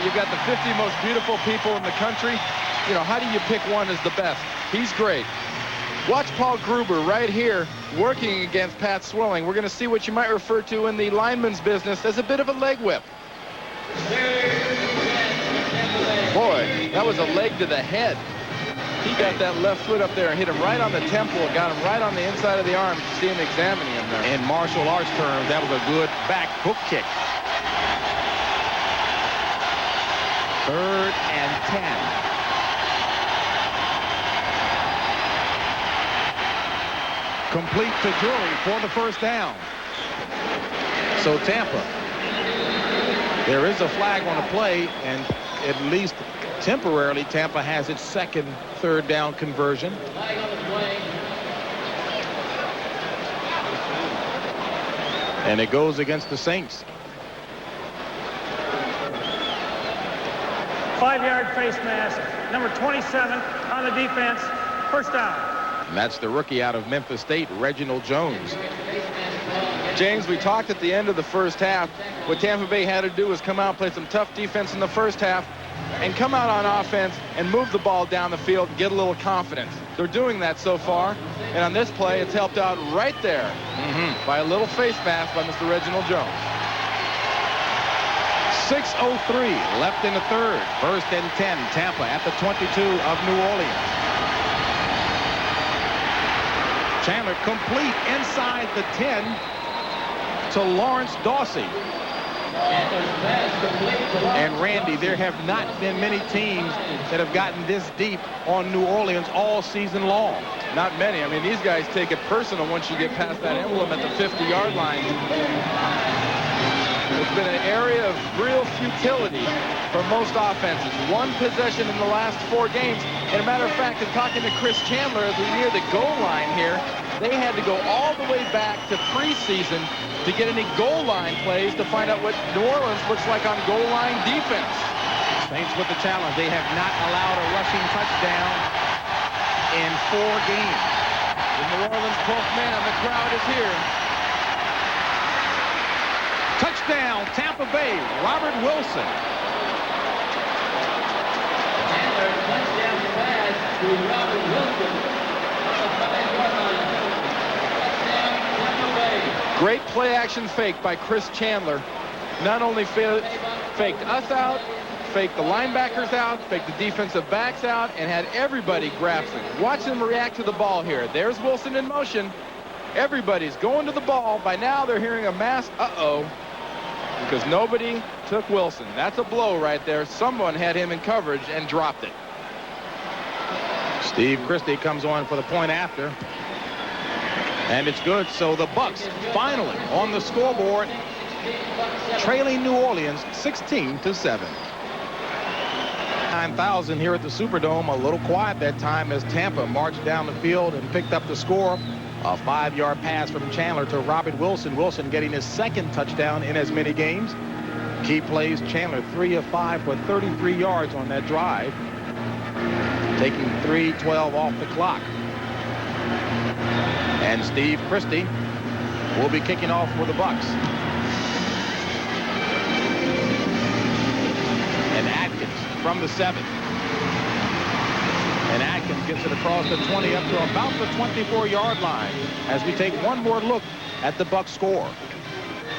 You've got the 50 most beautiful people in the country. You know, how do you pick one as the best? He's great. Watch Paul Gruber right here working against Pat Swilling. We're going to see what you might refer to in the lineman's business as a bit of a leg whip. Boy, that was a leg to the head. He got that left foot up there and hit him right on the temple, got him right on the inside of the arm. You see him examining him there.
In martial arts terms, that was a good back hook kick. 3rd and 10. Complete to Drury for the first down. So Tampa, there is a flag on the play, and at least temporarily Tampa has its second 3rd down conversion. And it goes against the Saints.
5-yard face mask, number 27 on the defense, first down.
And that's the rookie out of Memphis State, Reginald Jones.
James, we talked at the end of the first half. What Tampa Bay had to do was come out, play some tough defense in the first half, and come out on offense and move the ball down the field and get a little confidence. They're doing that so far. And on this play, it's helped out right there by a little face mask by Mr. Reginald Jones.
6:03 left in the 3rd. 1st and 10. Tampa at the 22 of New Orleans. Chandler complete inside the 10 to Lawrence Dawsey. And Randy, there have not been many teams that have gotten this deep on New Orleans all season long.
Not many. I mean, these guys take it personal once you get past that emblem at the 50-yard line. It's been an area of real futility for most offenses. One possession in the last 4 games. And a matter of fact, in talking to Chris Chandler as we near the goal line here, they had to go all the way back to preseason to get any goal line plays to find out what New Orleans looks like on goal line defense.
Saints with the challenge. They have not allowed a rushing touchdown in 4 games.
The New Orleans 12th man, the crowd is here.
Touchdown, Tampa Bay, Robert Wilson.
Touchdown pass to Robert Wilson on the 5-yard line. Touchdown, Tampa Bay.
Great play action fake by Chris Chandler. Not only faked us out, faked the linebackers out, faked the defensive backs out, and had everybody grasping. Watch them react to the ball here. There's Wilson in motion. Everybody's going to the ball. By now they're hearing a mass uh-oh, because nobody took Wilson. That's a blow right there. Someone had him in coverage and dropped it.
Steve Christie comes on for the point after. And it's good. So the Bucs finally on the scoreboard, trailing New Orleans 16-7. 9,000 here at the Superdome. A little quiet that time as Tampa marched down the field and picked up the score. A 5-yard pass from Chandler to Robert Wilson. Wilson getting his 2nd touchdown in as many games. Key plays, Chandler 3 of 5 for 33 yards on that drive, taking 3:12 off the clock. And Steve Christie will be kicking off for the Bucs. And Atkins from the 7. And Atkins gets it across the 20 up to about the 24-yard line as we take one more look at the Bucs score.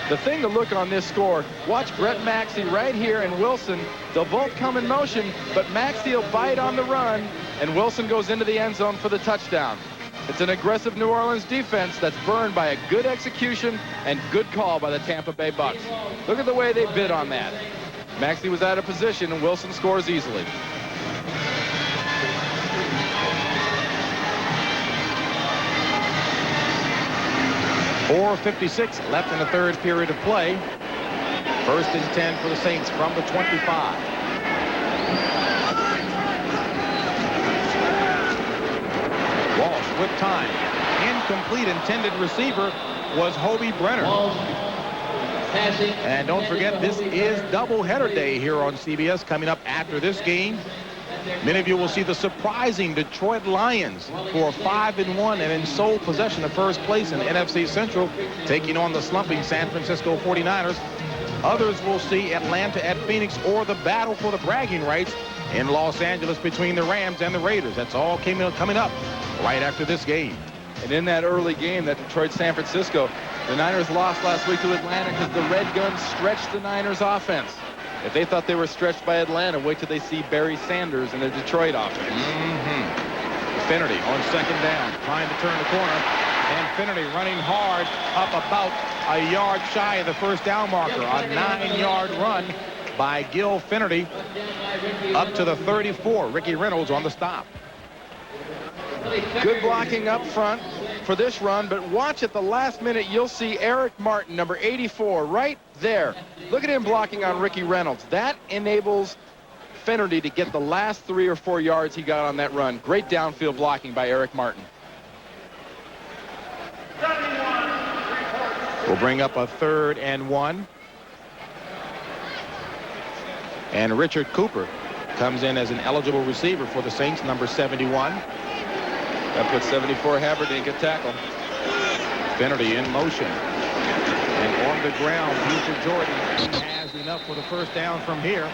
The thing to look on this score, watch Brett Maxey right here and Wilson. They'll both come in motion, but Maxey will bite on the run, and Wilson goes into the end zone for the touchdown. It's an aggressive New Orleans defense that's burned by a good execution and good call by the Tampa Bay Bucs. Look at the way they bid on that. Maxey was out of position, and Wilson scores easily.
4:56 left in the 3rd period of play. 1st and 10 for the Saints from the 25. Walsh with time. Incomplete. Intended receiver was Hobie Brenner. And don't forget, this is doubleheader day here on CBS coming up after this game. Many of you will see the surprising Detroit Lions, who are 5-1 and in sole possession of first place in NFC Central, taking on the slumping San Francisco 49ers. Others will see Atlanta at Phoenix or the battle for the bragging rights in Los Angeles between the Rams and the Raiders. That's all coming up right after this game.
And in that early game, that Detroit-San Francisco, the Niners lost last week to Atlanta because the Red Guns stretched the Niners offense. If they thought they were stretched by Atlanta, wait till they see Barry Sanders in the Detroit offense.
Finnerty on 2nd down, trying to turn the corner. And Finnerty running hard up about a yard shy of the 1st down marker. A 9-yard run by Gil Finnerty up to the 34. Ricky Reynolds on the stop.
Good blocking up front for this run, but watch at the last minute, you'll see Eric Martin, number 84, right there. Look at him blocking on Ricky Reynolds. That enables Finnerty to get the last 3 or 4 yards he got on that run. Great downfield blocking by Eric Martin.
We'll bring up a 3rd and 1. And Richard Cooper comes in as an eligible receiver for the Saints, number 71.
That puts 74 Haberdink at tackle.
Finnerty in motion. And on the ground, Buford Jordan has enough for the 1st down from here.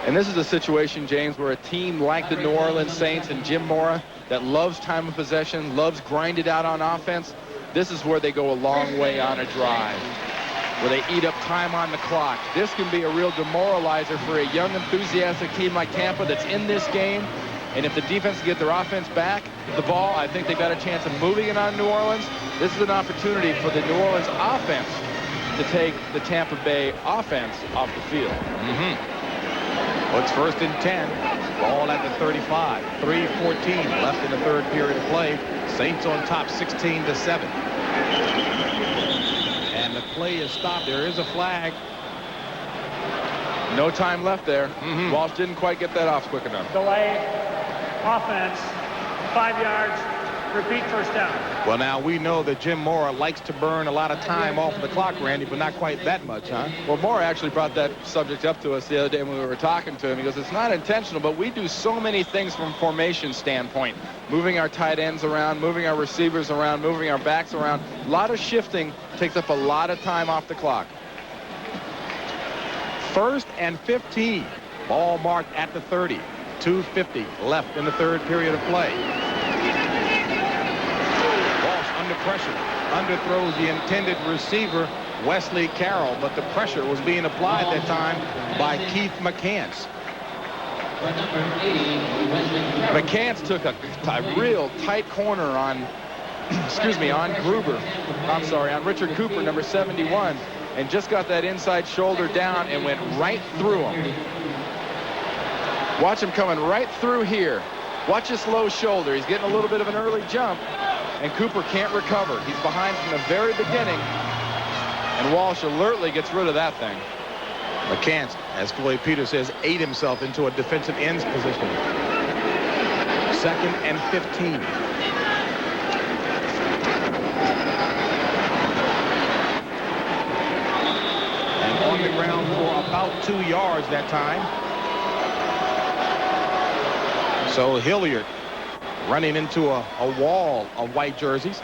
And this is a situation, James, where a team like the New Orleans Saints and Jim Mora that loves time of possession, loves grinded out on offense, this is where they go a long way on a drive. where they eat up time on the clock. This can be a real demoralizer for a young, enthusiastic team like Tampa that's in this game. And if the defense can get their offense back the ball, I think they've got a chance of moving it on New Orleans. This is an opportunity for the New Orleans offense to take the Tampa Bay offense off the field.
Well, it's 1st and 10. Ball at the 35. 3:14 left in the third period of play. Saints on top 16-7. And the play is stopped. There is a flag.
No time left there. Walsh didn't quite get that off quick enough.
Delay, offense, 5 yards, repeat first down.
Well, now we know that Jim Mora likes to burn a lot of time off of the clock, Randy, but not quite that much, huh?
Well, Mora actually brought that subject up to us the other day when we were talking to him. He goes, it's not intentional, but we do so many things from formation standpoint. Moving our tight ends around, moving our receivers around, moving our backs around. A lot of shifting takes up a lot of time off the clock.
1st and 15. Ball marked at the 30. 2:50 left in the third period of play. Walsh under pressure. Underthrows the intended receiver, Wesley Carroll, but the pressure was being applied that time by Keith McCants.
McCants took a real tight corner on, on Gruber. I'm sorry, on Richard Cooper, number 71, and just got that inside shoulder down and went right through him. Watch him coming right through here. Watch his low shoulder. He's getting a little bit of an early jump, and Cooper can't recover. He's behind from the very beginning, and Walsh alertly gets rid of that thing.
McCants, as Floyd Peters says, ate himself into a defensive ends position. 2nd and 15. And on the ground for about 2 yards that time. So Hilliard running into a wall of white jerseys.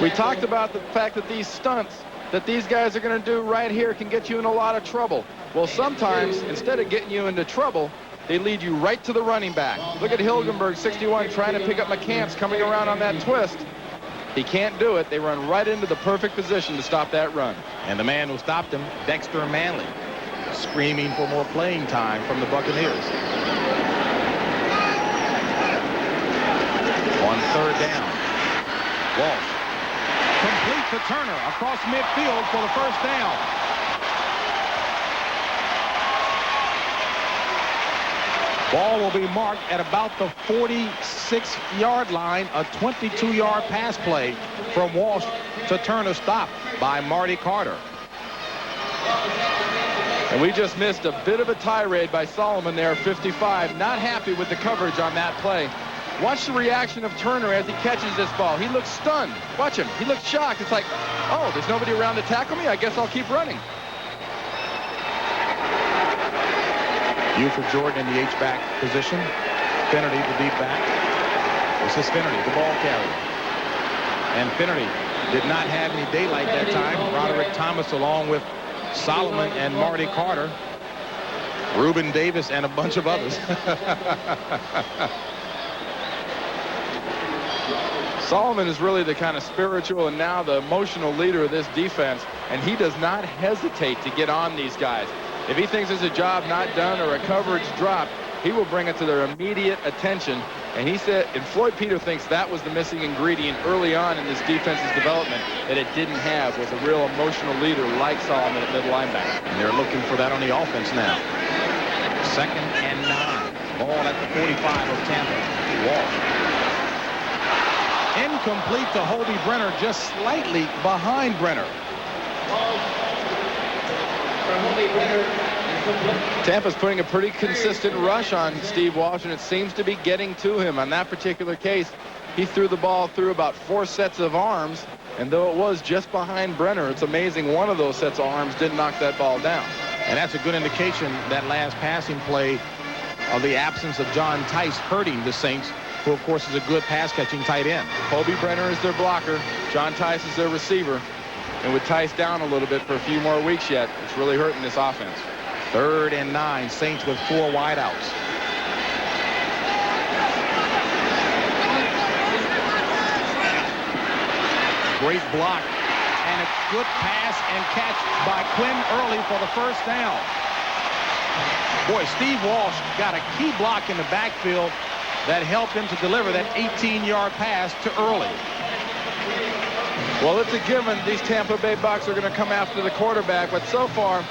We talked about the fact that these stunts that these guys are going to do right here can get you in a lot of trouble. Well, sometimes, instead of getting you into trouble, they lead you right to the running back. Look at Hilgenberg, 61, trying to pick up McCants coming around on that twist. He can't do it. They run right into the perfect position to stop that run.
And the man who stopped him, Dexter Manley, screaming for more playing time from the Buccaneers. On 3rd down, Walsh completes to Turner across midfield for the first down. Ball will be marked at about the 46-yard line, a 22-yard pass play from Walsh to Turner, stopped by Marty Carter.
And we just missed a bit of a tirade by Solomon there, 55. Not happy with the coverage on that play. Watch the reaction of Turner as he catches this ball. He looks stunned. Watch him. He looks shocked. It's like, oh, there's nobody around to tackle me? I guess I'll keep running.
Buford Jordan in the H-back position. Finnerty, the deep back. This is Finnerty, the ball carrier. And Finnerty did not have any daylight that time. Roderick Thomas along with Solomon and Marty Carter. Reuben Davis and a bunch of others.
Solomon is really the kind of spiritual and now the emotional leader of this defense, and he does not hesitate to get on these guys. If he thinks there's a job not done or a coverage drop, he will bring it to their immediate attention. And he said, and Floyd Peter thinks that was the missing ingredient early on in this defense's development that it didn't have, was a real emotional leader like Solomon at middle linebacker.
And they're looking for that on the offense now. 2nd and 9. Ball at the 45 of Tampa. Walsh. Incomplete to Hobie Brenner, just slightly behind Brenner.
Tampa's putting a pretty consistent rush on Steve Walsh, and it seems to be getting to him. On that particular case, he threw the ball through about 4 sets of arms, and though it was just behind Brenner, it's amazing one of those sets of arms didn't knock that ball down.
And that's a good indication, that last passing play, of the absence of John Tice hurting the Saints, who of course is a good pass-catching tight end.
Hobie Brenner is their blocker. John Tice is their receiver. And with Tice down a little bit for a few more weeks yet, it's really hurting this offense.
3rd and 9. Saints with 4 wideouts. Great block. And a good pass and catch by Quinn Early for the first down. Boy, Steve Walsh got a key block in the backfield that helped him to deliver that 18-yard pass to Early.
Well, it's a given these Tampa Bay Bucs are going to come after the quarterback, but so far,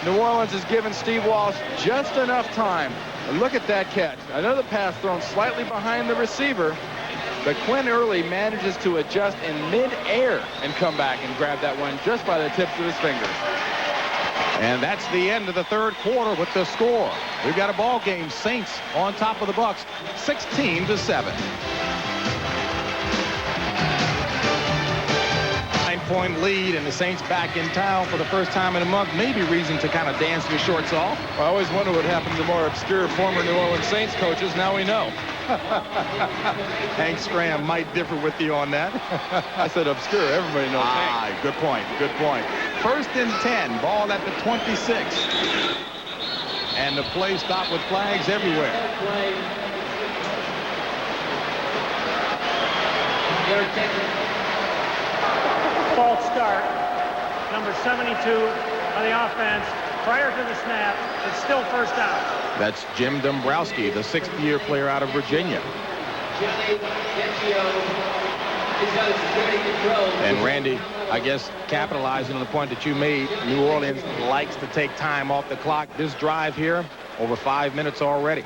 New Orleans has given Steve Walsh just enough time. And look at that catch. Another pass thrown slightly behind the receiver, but Quinn Early manages to adjust in mid-air and come back and grab that one just by the tips of his fingers.
And that's the end of the third quarter with the score. We've got a ball game. Saints on top of the Bucs, 16-7. 9-point lead, and the Saints back in town for the first time in a month. Maybe reason to kind of dance your shorts off.
I always wonder what happened to more obscure former New Orleans Saints coaches. Now we know.
Hank Stram might differ with you on that.
I said obscure. Everybody knows Hank.
Good point. Good point. First and 10. Ball at the 26. And the play stopped with flags everywhere.
False start. Number 72 on the offense. Prior to the snap, it's still first down.
That's Jim Dombrowski, the sixth-year player out of Virginia. And Randy, I guess capitalizing on the point that you made, New Orleans likes to take time off the clock. This drive here, over 5 minutes already.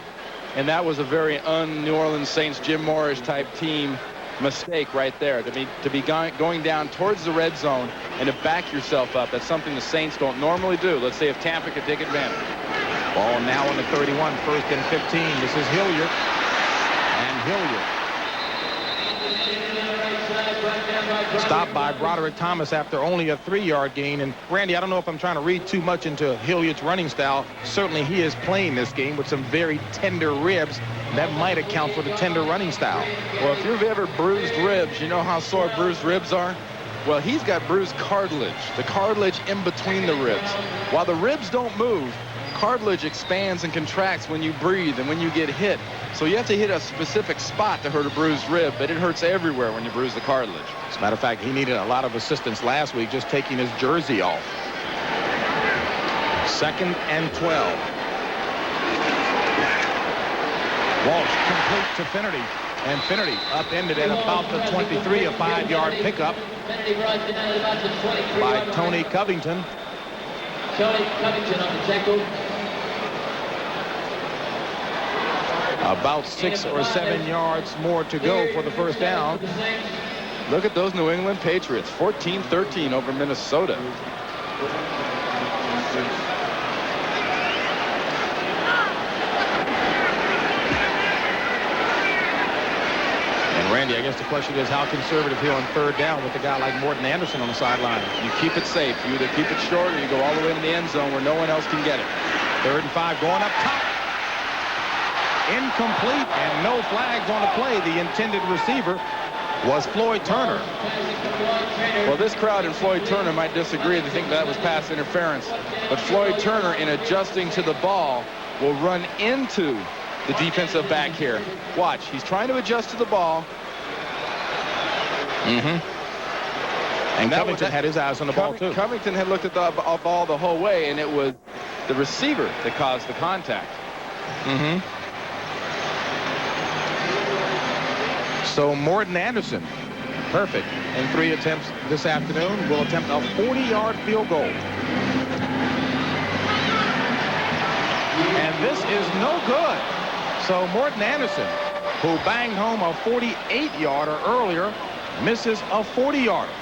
And that was a very un-New Orleans Saints Jim Morris type team mistake right there, to be going down towards the red zone and to back yourself up. That's something the Saints don't normally do. Let's see if Tampa could take advantage.
Ball now on the 31, first and 15. This is Hilliard. And Hilliard stopped by Broderick Thomas after only a 3-yard gain. And Randy, I don't know if I'm trying to read too much into Hilliard's running style. Certainly he is playing this game with some very tender ribs. That might account for the tender running style.
Well, if you've ever bruised ribs, you know how sore bruised ribs are? Well, he's got bruised cartilage, the cartilage in between the ribs. While the ribs don't move, cartilage expands and contracts when you breathe and when you get hit. So you have to hit a specific spot to hurt a bruised rib, but it hurts everywhere when you bruise the cartilage.
As a matter of fact, he needed a lot of assistance last week just taking his jersey off. Second and 12. Walsh complete to Finnerty, and Finnerty upended at about the 23, a 5-yard pickup by Tony Covington.
Tony Covington on the tackle.
About 6 or 7 yards more to go for the first down.
Look at those New England Patriots, 14-13 over Minnesota.
Randy, I guess the question is how conservative here on third down with a guy like Morton Anderson on the sideline.
You keep it safe. You either keep it short or you go all the way to the end zone where no one else can get it.
3rd and 5 going up top. Incomplete and no flags on the play. The intended receiver was Floyd Turner.
Well, this crowd and Floyd Turner might disagree. They think that was pass interference. But Floyd Turner, in adjusting to the ball, will run into the defensive back here. Watch. He's trying to adjust to the ball.
And Covington had his eyes on the ball, too.
Covington had looked at the ball the whole way, and it was the receiver that caused the contact.
So Morton Anderson, perfect in 3 attempts this afternoon, will attempt a 40-yard field goal. And this is no good. So Morton Anderson, who banged home a 48-yarder earlier, misses a 40-yarder.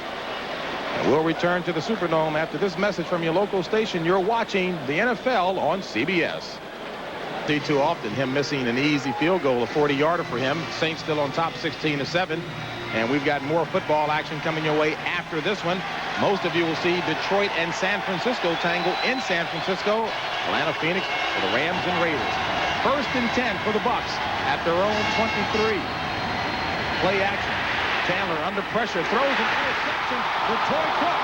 And we'll return to the Superdome after this message from your local station. You're watching the NFL on CBS. See too often him missing an easy field goal, a 40-yarder for him. Saints still on top 16-7. And we've got more football action coming your way after this one. Most of you will see Detroit and San Francisco tangle in San Francisco. Atlanta, Phoenix for the Rams and Raiders. 1st and 10 for the Bucs at their own 23. Play action. Chandler under pressure, throws an interception to Troy Cook.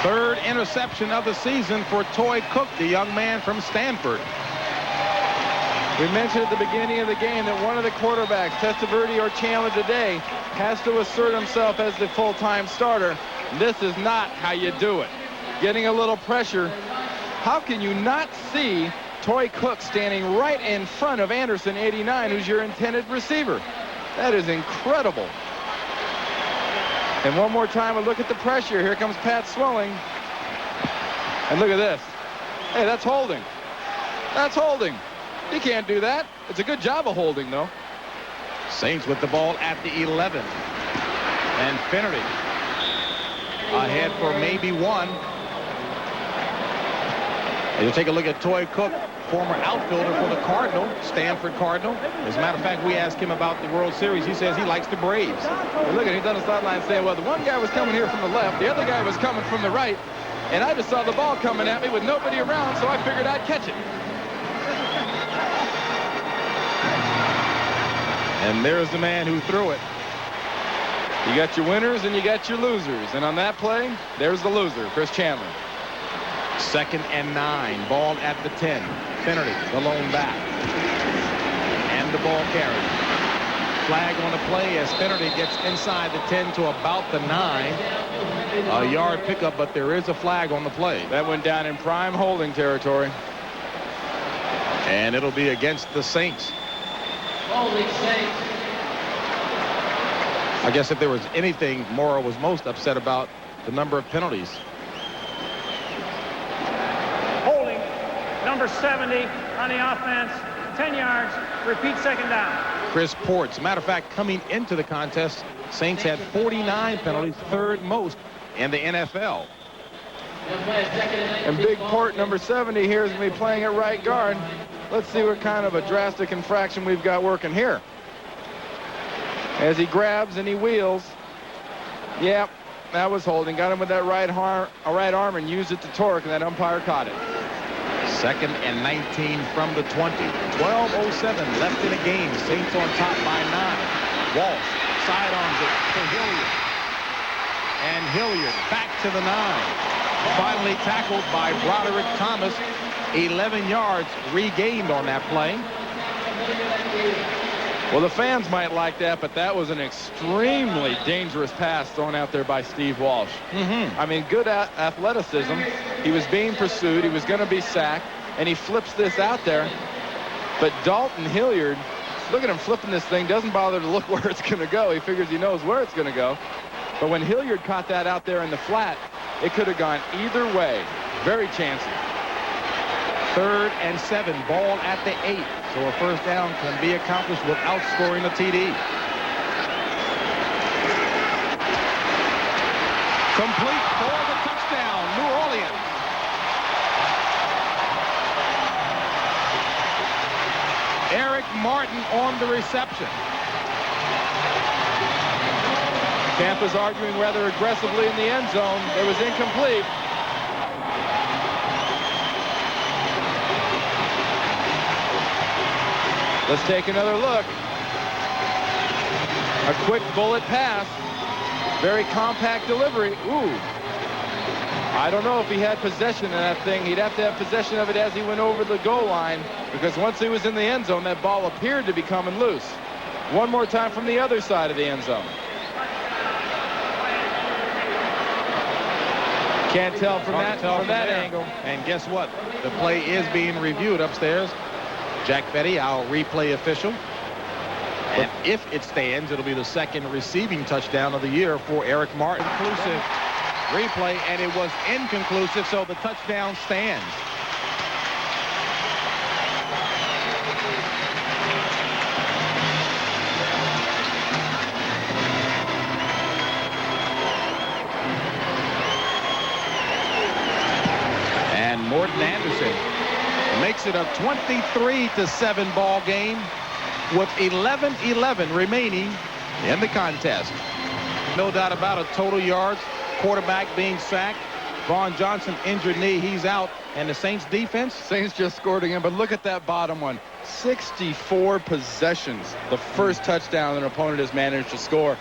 Third interception of the season for Toy Cook, the young man from Stanford.
We mentioned at the beginning of the game that one of the quarterbacks, Testaverde or Chandler today, has to assert himself as the full-time starter. This is not how you do it. Getting a little pressure. How can you not see Toy Cook standing right in front of Anderson, 89, who's your intended receiver? That is incredible. And one more time, a look at the pressure. Here comes Pat Swilling. And look at this. Hey, that's holding. That's holding. He can't do that. It's a good job of holding, though.
Saints with the ball at the 11. And Finnerty ahead for maybe one. And you'll take a look at Toy Cook, former outfielder for the Cardinal, Stanford Cardinal. As a matter of fact, we asked him about the World Series. He says he likes the Braves.
Well, look at him. He's on the sideline saying, well, the one guy was coming here from the left, the other guy was coming from the right, and I just saw the ball coming at me with nobody around, so I figured I'd catch it.
And there's the man who threw it.
You got your winners and you got your losers. And on that play, there's the loser, Chris Chandler.
2nd and 9. Ball at the 10. Finnerty, the lone back. And the ball carried. Flag on the play as Finnerty gets inside the 10 to about the 9. A yard pickup, but there is a flag on the play.
That went down in prime holding territory.
And it'll be against the Saints.
Holding Saints.
I guess if there was anything Morrow was most upset about, the number of penalties.
Holding, number 70 on the offense, 10 yards, repeat second down.
Chris Ports. Matter of fact, coming into the contest, Saints had 49 penalties, third most in the NFL.
And big Port, number 70, here is going to be playing at right guard. Let's see what kind of a drastic infraction we've got working here. As he grabs and he wheels. Yep, that was holding. Got him with that right arm and used it to torque, and that umpire caught it.
2nd and 19 from the 20. 12:07 left in the game. Saints on top by 9. Walsh sidearms it to Hilliard. And Hilliard back to the 9. Finally tackled by Broderick Thomas. 11 yards regained on that play.
Well, the fans might like that, but that was an extremely dangerous pass thrown out there by Steve Walsh. I mean, good athleticism. He was being pursued. He was going to be sacked, and he flips this out there. But Dalton Hilliard, look at him flipping this thing, doesn't bother to look where it's going to go. He figures he knows where it's going to go. But when Hilliard caught that out there in the flat, it could have gone either way. Very chancy.
3rd and 7. Ball at the 8. So a first down can be accomplished without scoring a TD. Complete for the touchdown, New Orleans. Eric Martin on the reception.
Tampa's arguing rather aggressively in the end zone. It was incomplete. Let's take another look. A quick bullet pass. Very compact delivery. Ooh. I don't know if he had possession of that thing. He'd have to have possession of it as he went over the goal line, because once he was in the end zone, that ball appeared to be coming loose. One more time from the other side of the end zone. Can't tell from that angle.
And guess what? The play is being reviewed upstairs. Jack Betty, our replay official. And if it stands, it'll be the 2nd receiving touchdown of the year for Eric Martin. Inclusive replay, and it was inconclusive, so the touchdown stands. And Morton Anderson makes it a 23-7 ball game with 11:11 remaining in the contest. No doubt about it, total yards, quarterback being sacked, Vaughn Johnson injured knee, he's out, and the Saints defense.
Saints just scored again, but look at that bottom one. 64 possessions, the first touchdown an opponent has managed to score.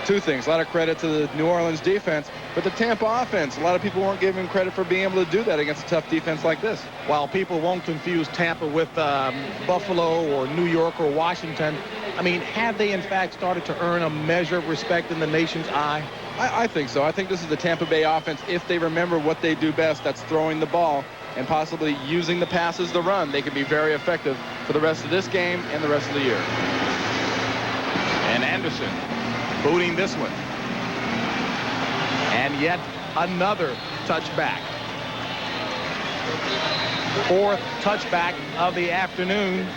two things. A lot of credit to the New Orleans defense, but the Tampa offense, a lot of people weren't giving credit for being able to do that against a tough defense like this.
While people won't confuse Tampa with Buffalo or New York or Washington, I mean, have they in fact started to earn a measure of respect in the nation's eye?
I think so. I think this is the Tampa Bay offense. If they remember what they do best, that's throwing the ball and possibly using the passes to run, they can be very effective for the rest of this game and the rest of the year.
And Anderson booting this one. And yet another touchback. Fourth touchback of the afternoon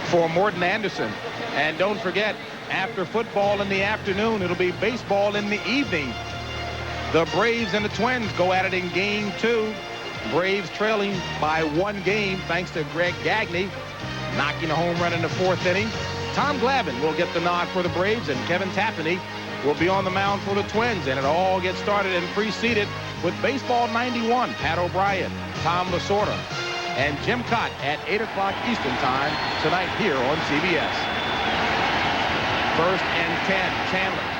for Morton Anderson. And don't forget, after football in the afternoon, it'll be baseball in the evening. The Braves and the Twins go at it in game 2. Braves trailing by 1 game thanks to Greg Gagne knocking a home run in the 4th inning. Tom Glavine will get the nod for the Braves, and Kevin Tapani will be on the mound for the Twins. And it all gets started and preceded with Baseball 91. Pat O'Brien, Tom Lasorda, and Jim Cott at 8 o'clock Eastern Time tonight here on CBS. 1st and 10, Chandler.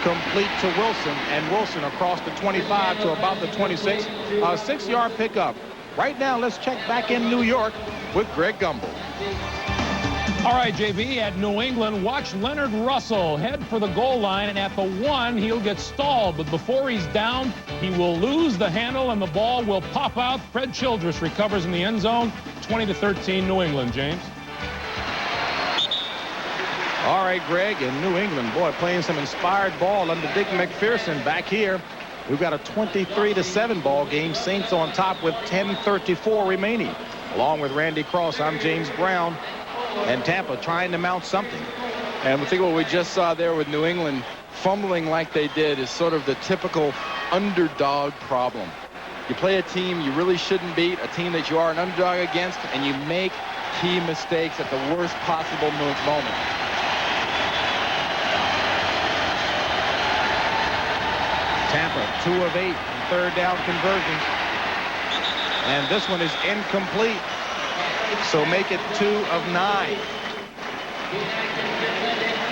Complete to Wilson, and Wilson across the 25 to about the 26. A 6-yard pickup. Right now, let's check back in New York with Greg Gumbel.
All right, JB, at New England, watch Leonard Russell head for the goal line, and at the 1, he'll get stalled. But before he's down, he will lose the handle, and the ball will pop out. Fred Childress recovers in the end zone. 20-13 New England, James.
All right, Greg, in New England, boy, playing some inspired ball under Dick McPherson back here. We've got a 23-7 ball game. Saints on top with 10:34 remaining. Along with Randy Cross, I'm James Brown. And Tampa trying to mount something.
And I think what we just saw there with New England fumbling like they did is sort of the typical underdog problem. You play a team you really shouldn't beat, a team that you are an underdog against, and you make key mistakes at the worst possible moment.
Tampa 2 of 8 third down conversions, and this one is incomplete, so make it 2 of 9.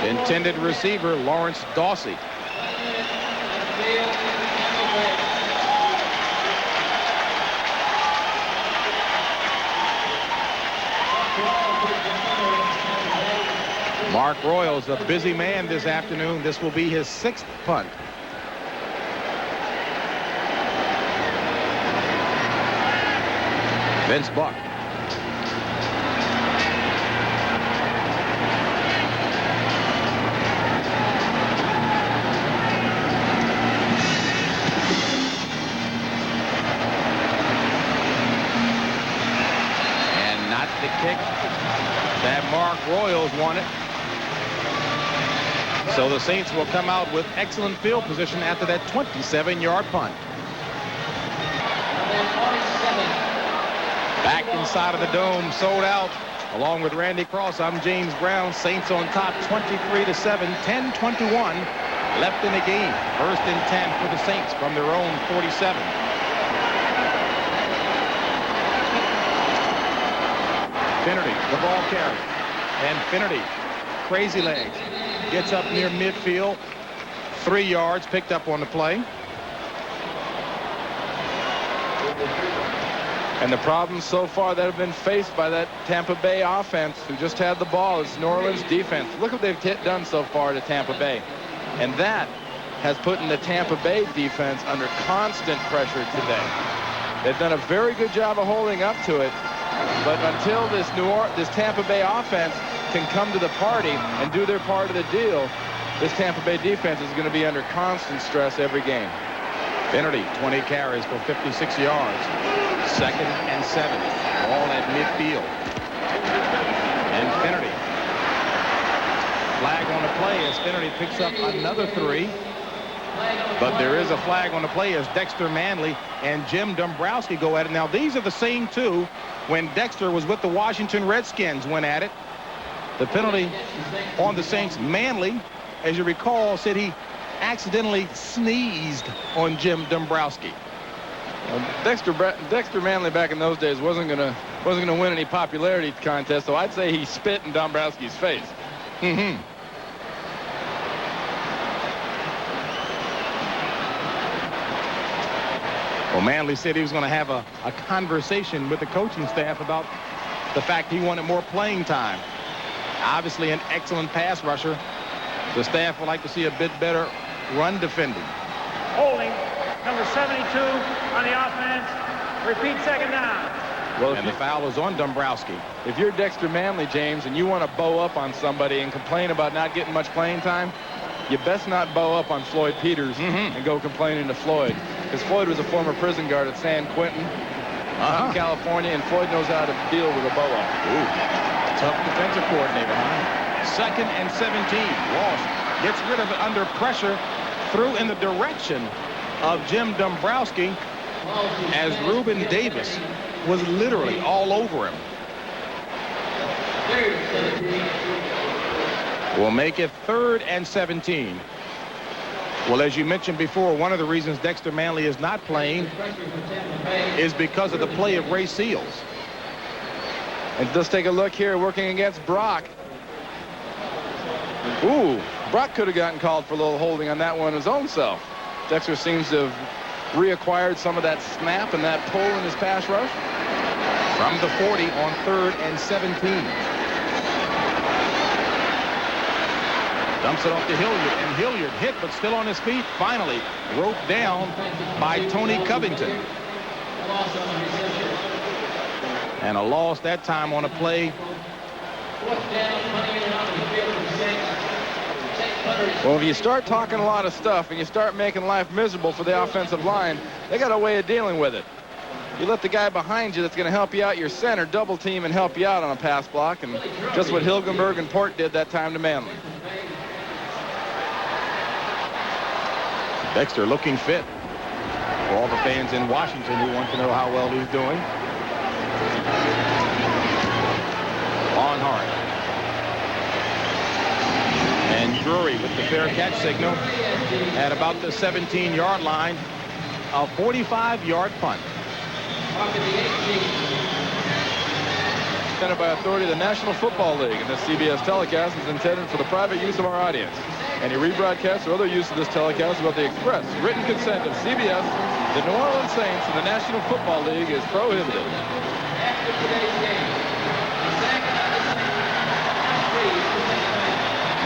Intended receiver Lawrence Dawsey. Mark Royals a busy man this afternoon. This will be his 6th punt. Vince Buck. And not the kick that Mark Royals wanted. So the Saints will come out with excellent field position after that 27-yard punt. Back inside of the dome, sold out. Along with Randy Cross, I'm James Brown. Saints on top 23-7, 10:21 left in the game. 1st and 10 for the Saints from their own 47. Finnerty, the ball carrier. And Finnerty, crazy legs, gets up near midfield. 3 yards picked up on the play.
And the problems so far that have been faced by that Tampa Bay offense who just had the ball is New Orleans defense. Look what they've done so far to Tampa Bay. And that has put in the Tampa Bay defense under constant pressure today. They've done a very good job of holding up to it. But until this Tampa Bay offense can come to the party and do their part of the deal, this Tampa Bay defense is going to be under constant stress every game.
Finnerty, 20 carries for 56 yards. 2nd and 7. All at midfield. And Finnerty. Flag on the play as Finnerty picks up another 3. But there is a flag on the play as Dexter Manley and Jim Dombrowski go at it. Now, these are the same two when Dexter was with the Washington Redskins went at it. The penalty on the Saints. Manley, as you recall, said he accidentally sneezed on Jim Dombrowski.
Dexter Manley back in those days wasn't gonna win any popularity contest, so I'd say he spit in Dombrowski's face.
Well, Manley said he was going to have a conversation with the coaching staff about the fact he wanted more playing time. Obviously an excellent pass rusher. The staff would like to see a bit better run defending.
Holding, number 72 on the offense. Repeat, second down.
Well,
And the foul is on Dombrowski.
if you're Dexter Manley, James, and you want to bow up on somebody and complain about not getting much playing time, you best not bow up on Floyd Peters and go complaining to Floyd. Because Floyd was a former prison guard at San Quentin in California, and Floyd knows how to deal with a bow up.
Tough defensive coordinator, huh? 2nd and 17. Walsh gets rid of it under pressure, threw in the direction of Jim Dombrowski as Reuben Davis was literally all over him. We'll make it 3rd and 17. Well, as you mentioned before, one of the reasons Dexter Manley is not playing is because of the play of Ray Seals.
And let's take a look here, working against Brock. Ooh, Brock could have gotten called for a little holding on that one his own self. Dexter seems to have reacquired some of that snap and that pull in his pass rush.
From the 40 on 3rd and 17. Dumps it off to Hilliard, and Hilliard hit but still on his feet. Finally roped down by Tony Covington. And a loss that time on a play.
Well, if you start talking a lot of stuff and you start making life miserable for the offensive line, they got a way of dealing with it. You let the guy behind you that's going to help you out, your center, double team and help you out on a pass block, and just what Hilgenberg and Port did that time to Manley.
Dexter looking fit. For all the fans in Washington who want to know how well he's doing. Barnhart. And Drury with the fair catch signal at about the 17-yard line. A 45-yard punt.
Presented by authority of the National Football League, and this CBS telecast is intended for the private use of our audience. Any rebroadcast or other use of this telecast without the express written consent of CBS, the New Orleans Saints, and the National Football League is prohibited.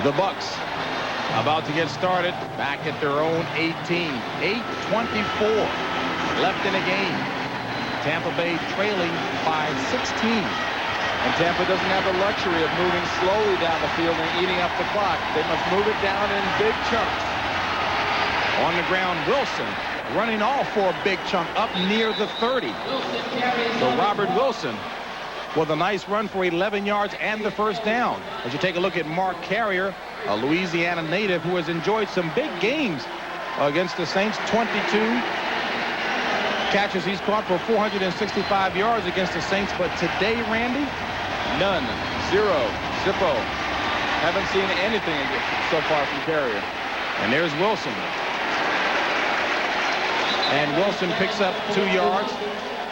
The Bucks about to get started back at their own 18. 8:24 left in the game. Tampa Bay trailing by 16.
And Tampa doesn't have the luxury of moving slowly down the field and eating up the clock. They must move it down in big chunks.
On the ground, Wilson running off for a big chunk up near the 30. So Robert Wilson with a nice run for 11 yards and the first down. As you take a look at Mark Carrier, a Louisiana native who has enjoyed some big games against the Saints. 22 catches he's caught for 465 yards against the Saints. But today, Randy,
none. 0. Zippo. Haven't seen anything so far from Carrier.
And there's Wilson. And Wilson picks up 2 yards.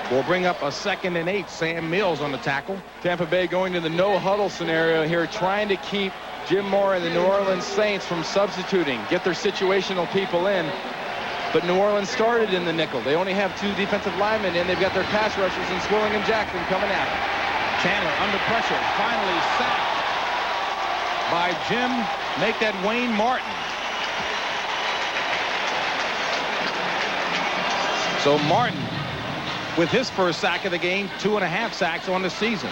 Will bring up a 2nd and 8. Sam Mills on the tackle.
Tampa Bay going to the no-huddle scenario here, trying to keep Jim Moore and the New Orleans Saints from substituting, get their situational people in. But New Orleans started in the nickel. They only have 2 defensive linemen, and they've got their pass rushers in Swilling and Jackson coming at them.
Chandler under pressure, finally sacked by Jim. Make that Wayne Martin. So Martin, with his first sack of the game, 2.5 sacks on the season.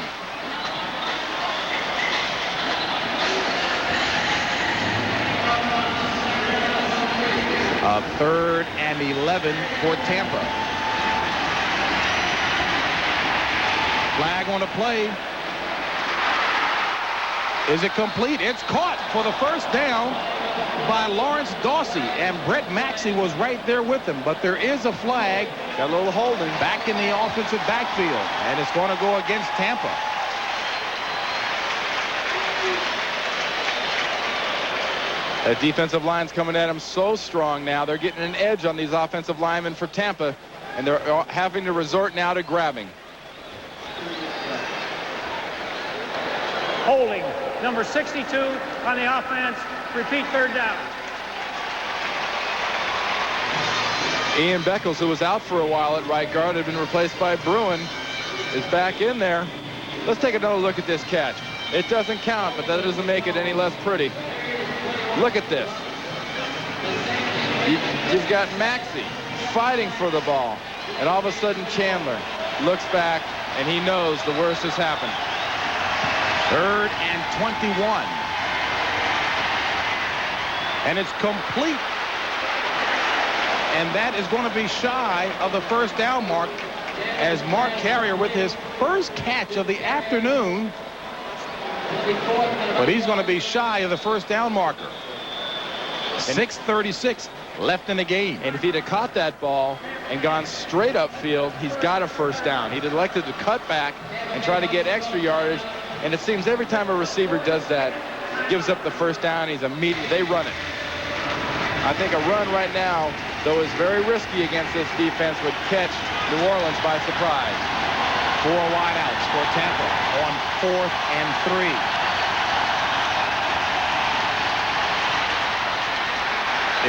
A 3rd and 11 for Tampa. Flag on the play. Is it complete? It's caught for the first down by Lawrence Dawsey, and Brett Maxey was right there with him. But there is a flag.
Got a little holding
Back in the offensive backfield, and it's going to go against Tampa.
That defensive line's coming at them so strong now. They're getting an edge on these offensive linemen for Tampa, and they're having to resort now to grabbing.
Holding, number 62 on the offense. Repeat, 3rd down.
Ian Beckles, who was out for a while at right guard, had been replaced by Bruin, is back in there. Let's take another look at this catch. It doesn't count, but that doesn't make it any less pretty. Look at this. You've got Maxey fighting for the ball, and all of a sudden Chandler looks back, and he knows the worst has happened.
3rd and 21. And it's complete. And that is going to be shy of the first down mark, as Mark Carrier with his first catch of the afternoon. But he's going to be shy of the first down marker. 6:36 left in the game.
And if he'd have caught that ball and gone straight upfield, he's got a first down. He'd elected to cut back and try to get extra yardage. And it seems every time a receiver does that, gives up the first down, they run it. I think a run right now, though, is very risky against this defense, would catch New Orleans by surprise.
4 wideouts for Tampa on 4th and 3.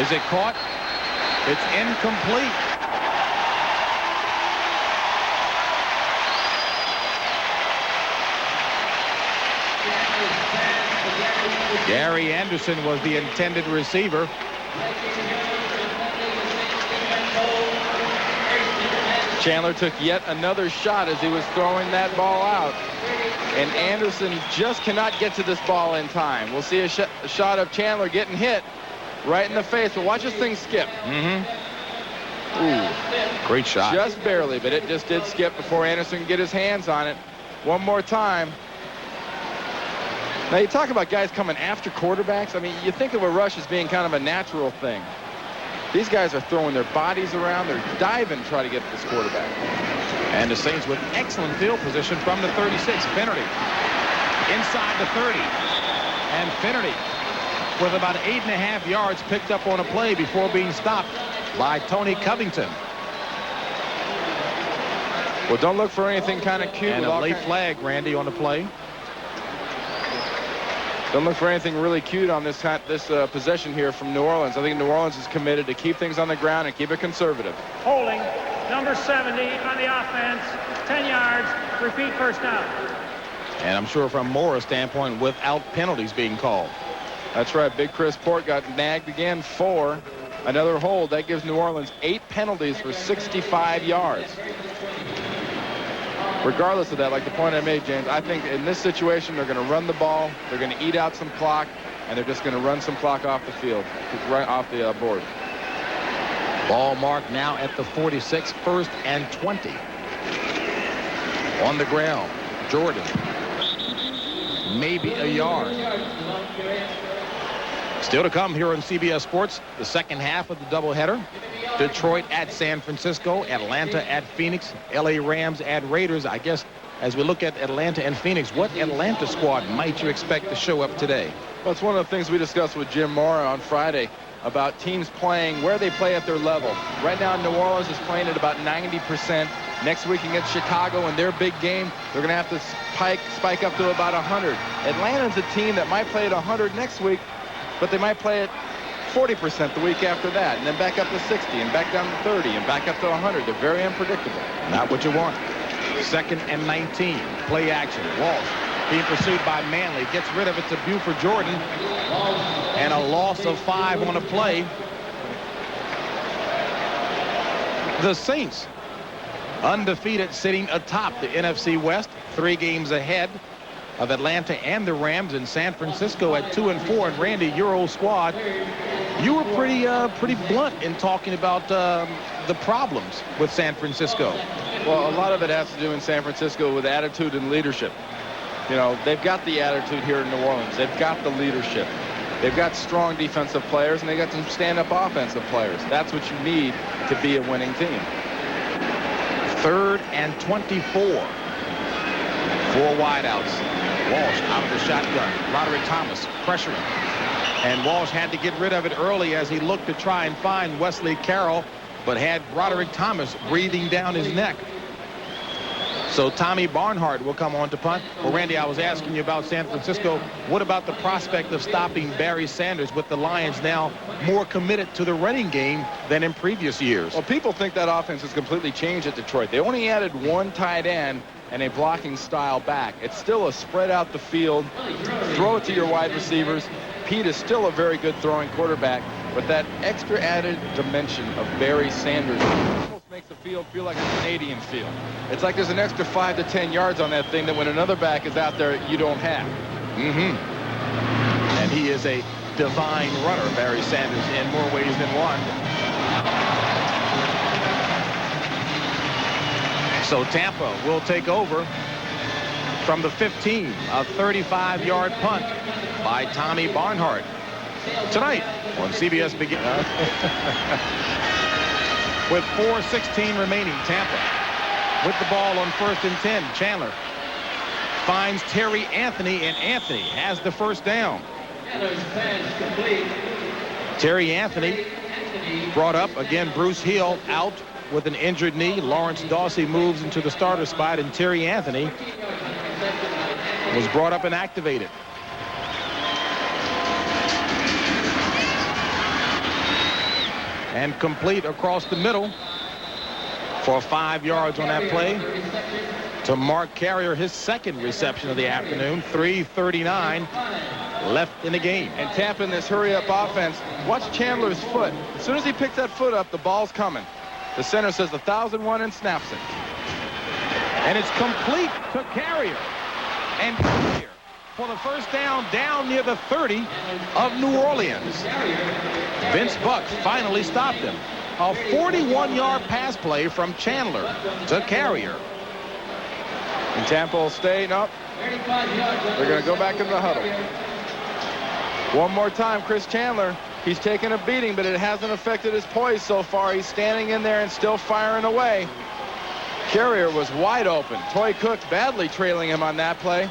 Is it caught? It's incomplete. Gary Anderson was the intended receiver.
Chandler took yet another shot as he was throwing that ball out. And Anderson just cannot get to this ball in time. We'll see a shot of Chandler getting hit right in the face. But watch this thing skip.
Ooh, great shot.
Just barely, but it just did skip before Anderson could get his hands on it. One more time. Now, you talk about guys coming after quarterbacks. I mean, you think of a rush as being kind of a natural thing. These guys are throwing their bodies around. They're diving to try to get to this quarterback.
And the Saints with excellent field position from the 36. Finnerty inside the 30. And Finnerty with about 8.5 yards picked up on a play before being stopped by Tony Covington.
Well, don't look for anything kind of cute.
And a late flag, Randy, on the play.
Don't look for anything really cute on this possession here from New Orleans. I think New Orleans is committed to keep things on the ground and keep it conservative.
Holding, number 70 on the offense, 10 yards, repeat first down.
And I'm sure from Mora's standpoint, without penalties being called.
That's right. Big Chris Port got nagged again for another hold. That gives New Orleans 8 penalties for 65 yards. Regardless of that, like the point I made, James, I think in this situation they're going to run the ball, they're going to eat out some clock, and they're just going to run some clock off the field, right off the board.
Ball marked now at the 46, 1st and 20. On the ground, Jordan. Maybe a yard. Still to come here on CBS Sports, the second half of the doubleheader. Detroit at San Francisco, Atlanta at Phoenix, LA Rams at Raiders. I guess as we look at Atlanta and Phoenix, what Atlanta squad might you expect to show up today?
Well, it's one of the things we discussed with Jim Mora on Friday about teams playing where they play at their level. Right now, New Orleans is playing at about 90%. Next week against Chicago in their big game, they're going to have to spike up to about 100. Atlanta's a team that might play at 100 next week, but they might play at 40% the week after that, and then back up to 60, and back down to 30, and back up to 100. They're very unpredictable.
Not what you want. 2nd and 19. Play action. Walsh being pursued by Manley. Gets rid of it to Buford Jordan. And a loss of 5 on a play. The Saints, undefeated, sitting atop the NFC West, 3 games ahead of Atlanta and the Rams, and San Francisco at 2-4. And Randy, your old squad, you were pretty blunt in talking about the problems with San Francisco.
Well, a lot of it has to do in San Francisco with attitude and leadership. You know, they've got the attitude here in New Orleans. They've got the leadership. They've got strong defensive players, and they got some stand-up offensive players. That's what you need to be a winning team.
3rd and 24. 4 wideouts. Walsh out of the shotgun. Roderick Thomas pressuring. And Walsh had to get rid of it early as he looked to try and find Wesley Carroll, but had Roderick Thomas breathing down his neck. So Tommy Barnhart will come on to punt. Well, Randy, I was asking you about San Francisco. What about the prospect of stopping Barry Sanders with the Lions now more committed to the running game than in previous years?
Well, people think that offense has completely changed at Detroit. They only added one tight end and a blocking style back. It's still a spread out the field, throw it to your wide receivers. Pete is still a very good throwing quarterback, but that extra added dimension of Barry Sanders almost makes the field feel like a Canadian field. It's like there's an extra 5 to 10 yards on that thing that when another back is out there, you don't have.
And he is a divine runner, Barry Sanders, in more ways than one. So Tampa will take over from the 15, a 35-yard punt by Tommy Barnhart. Tonight on CBS begin with 4:16 remaining. Tampa with the ball on 1st and 10. Chandler finds Terry Anthony, and Anthony has the first down. Terry Anthony brought up again. Bruce Hill out with an injured knee. Lawrence Dawsey moves into the starter spot, and Terry Anthony was brought up and activated. And complete across the middle for 5 yards on that play to Mark Carrier, his second reception of the afternoon. 3:39 left in the game.
And Tampa in this hurry-up offense, watch Chandler's foot. As soon as he picks that foot up, the ball's coming. The center says 1,001 and snaps it.
And it's complete to Carrier. And Carrier for the first down near the 30 of New Orleans. Vince Buck finally stopped him. A 41-yard pass play from Chandler to Carrier.
And Tampa will stay. Nope. They're going to go back in the huddle. One more time, Chris Chandler. He's taken a beating, but it hasn't affected his poise so far. He's standing in there and still firing away. Carrier was wide open. Toy Cook badly trailing him on that play.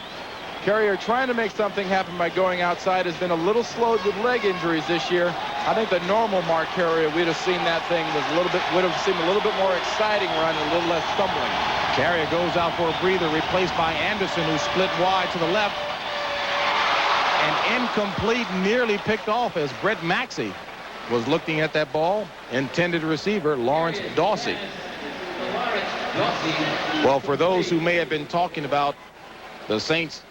Carrier trying to make something happen by going outside has been a little slowed with leg injuries this year. I think the normal Mark Carrier, we'd have seen that thing would have seemed a little bit more exciting run and a little less stumbling.
Carrier goes out for a breather, replaced by Anderson, who split wide to the left. And incomplete, nearly picked off as Brett Maxey was looking at that ball. Intended receiver, Lawrence Dawsey. Well, for those who may have been talking about the Saints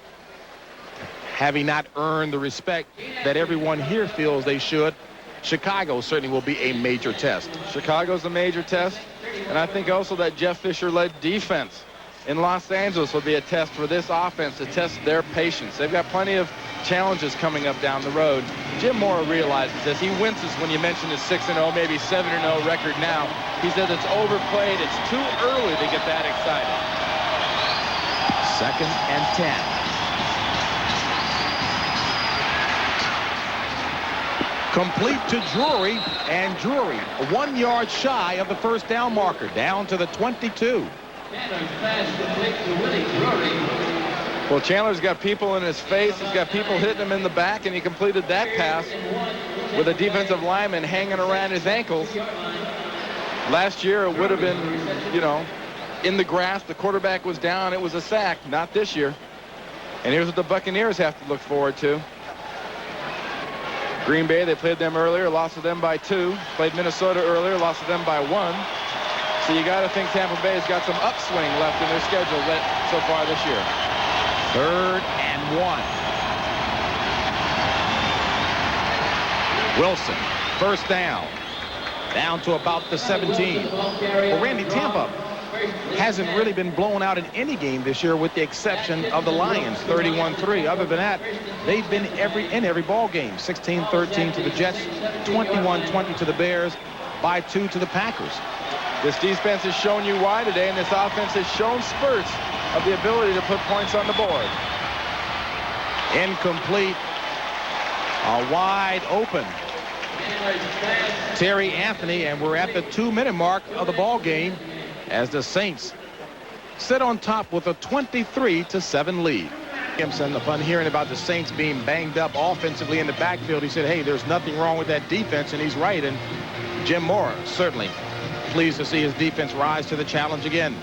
having not earned the respect that everyone here feels they should, Chicago certainly will be a major test.
Chicago's a major test, and I think also that Jeff Fisher-led defense in Los Angeles will be a test for this offense to test their patience. They've got plenty of challenges coming up down the road. Jim Mora realizes this. He winces when you mention his 6-0, maybe 7-0 record now. He says it's overplayed. It's too early to get that excited.
2nd and 10. Complete to Drury, and Drury 1 yard shy of the first down marker, down to the 22.
Well, Chandler's got people in his face. He's got people hitting him in the back, and he completed that pass with a defensive lineman hanging around his ankles. Last year, it would have been, in the grass. The quarterback was down. It was a sack. Not this year. And here's what the Buccaneers have to look forward to. Green Bay, they played them earlier, lost to them by 2. Played Minnesota earlier, lost to them by 1. So you got to think Tampa Bay has got some upswing left in their schedule so far this year.
3rd and 1. Wilson, first down to about the 17. Well, Randy, Tampa hasn't really been blown out in any game this year with the exception of the Lions, 31-3. Other than that, they've been in every ball game. 16-13 to the Jets, 21-20 to the Bears, by 2 to the Packers.
This defense has shown you why today, and this offense has shown spurts of the ability to put points on the board.
Incomplete. A wide open Terry Anthony, and we're at the 2-minute mark of the ball game as the Saints sit on top with a 23-7 lead. Gibson, upon hearing about the Saints being banged up offensively in the backfield, he said, hey, there's nothing wrong with that defense, and he's right. And Jim Mora certainly pleased to see his defense rise to the challenge again.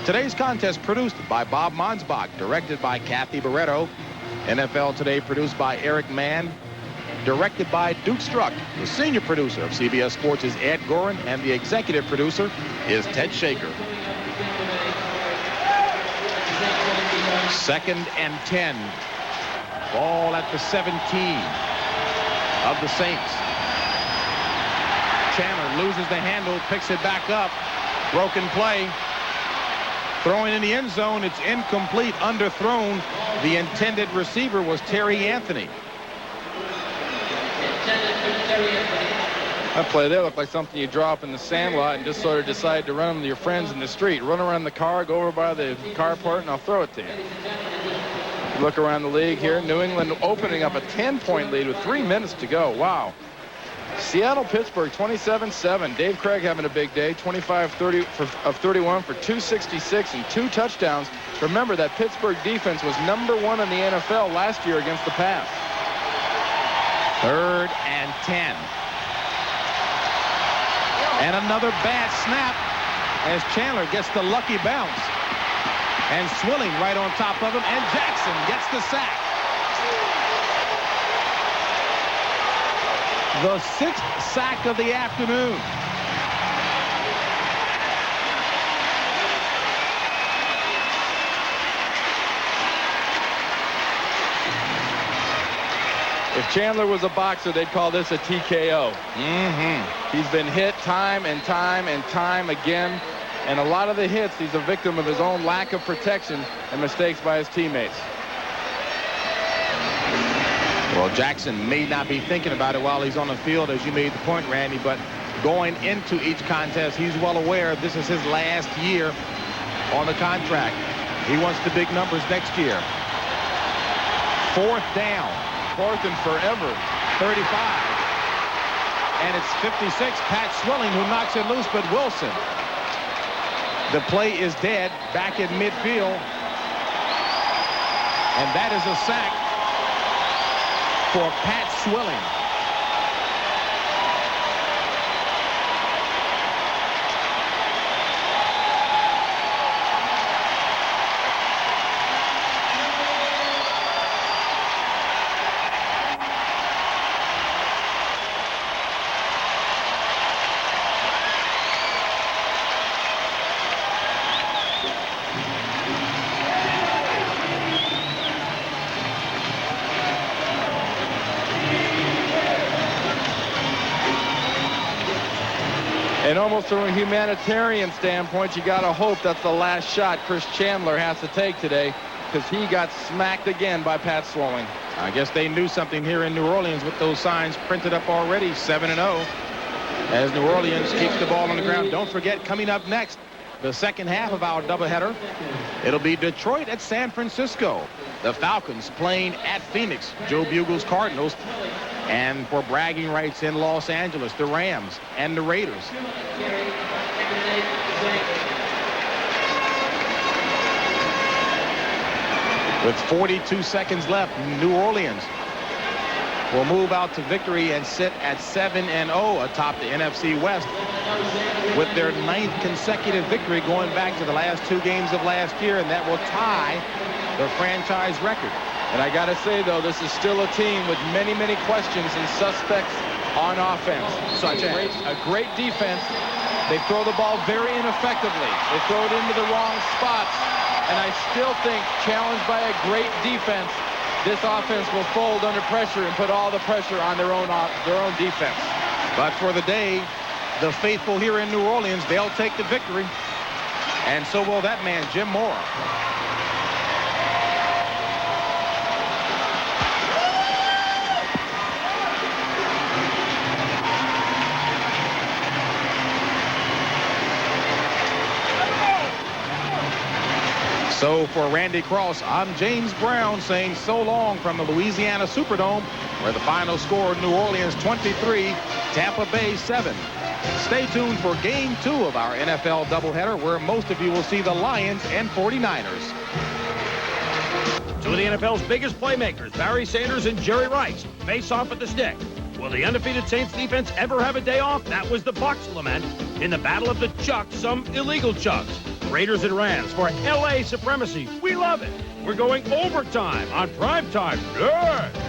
Today's contest produced by Bob Monsbach, directed by Kathy Barreto. NFL Today produced by Eric Mann, directed by Duke Struck. The senior producer of CBS Sports is Ed Gorin, and the executive producer is Ted Shaker. 2nd and 10. Ball at the 17 of the Saints. Chandler loses the handle, picks it back up. Broken play. Throwing in the end zone, it's incomplete, underthrown. The intended receiver was Terry Anthony.
That play there looked like something you draw up in the sandlot and just sort of decide to run them to your friends in the street. Run around the car, go over by the carport, and I'll throw it to you. Look around the league here. New England opening up a 10-point lead with 3 minutes to go. Wow. Seattle-Pittsburgh 27-7. Dave Craig having a big day. 25-30 of 31 for 266 and 2 touchdowns. Remember that Pittsburgh defense was #1 in the NFL last year against the pass.
3rd and 10. And another bad snap as Chandler gets the lucky bounce. And Swilling right on top of him, and Jackson gets the sack. The 6th sack of the afternoon.
If Chandler was a boxer, they'd call this a TKO. He's been hit time and time and time again. And a lot of the hits, he's a victim of his own lack of protection and mistakes by his teammates.
Well, Jackson may not be thinking about it while he's on the field, as you made the point, Randy, but going into each contest, he's well aware this is his last year on the contract. He wants the big numbers next year. 4th down.
4th and forever.
35. And it's 56. Pat Swilling who knocks it loose, but Wilson. The play is dead back in midfield. And that is a sack for Pat Swilling.
And almost from a humanitarian standpoint, you got to hope that's the last shot Chris Chandler has to take today, because he got smacked again by Pat Swilling.
I guess they knew something here in New Orleans with those signs printed up already, 7-0. As New Orleans keeps the ball on the ground. Don't forget, coming up next, the second half of our doubleheader, it'll be Detroit at San Francisco. The Falcons playing at Phoenix. Joe Bugle's Cardinals. And for bragging rights in Los Angeles, the Rams and the Raiders. With 42 seconds left, New Orleans will move out to victory and sit at 7-0 atop the NFC West with their 9th consecutive victory going back to the last 2 games of last year, and that will tie the franchise record.
And I got to say, though, this is still a team with many, many questions and suspects on offense.
Such as
a great defense. They throw the ball very ineffectively. They throw it into the wrong spots. And I still think, challenged by a great defense, this offense will fold under pressure and put all the pressure on their own defense.
But for the day, the faithful here in New Orleans, they'll take the victory. And so will that man, Jim Mora. So for Randy Cross, I'm James Brown saying so long from the Louisiana Superdome, where the final score, New Orleans 23, Tampa Bay 7. Stay tuned for Game 2 of our NFL doubleheader, where most of you will see the Lions and 49ers.
Two of the NFL's biggest playmakers, Barry Sanders and Jerry Rice, face off at the stick. Will the undefeated Saints defense ever have a day off? That was the Bucs' lament in the Battle of the Chucks, some illegal chucks. Raiders and Rams for LA supremacy. We love it. We're going overtime on primetime. Yeah.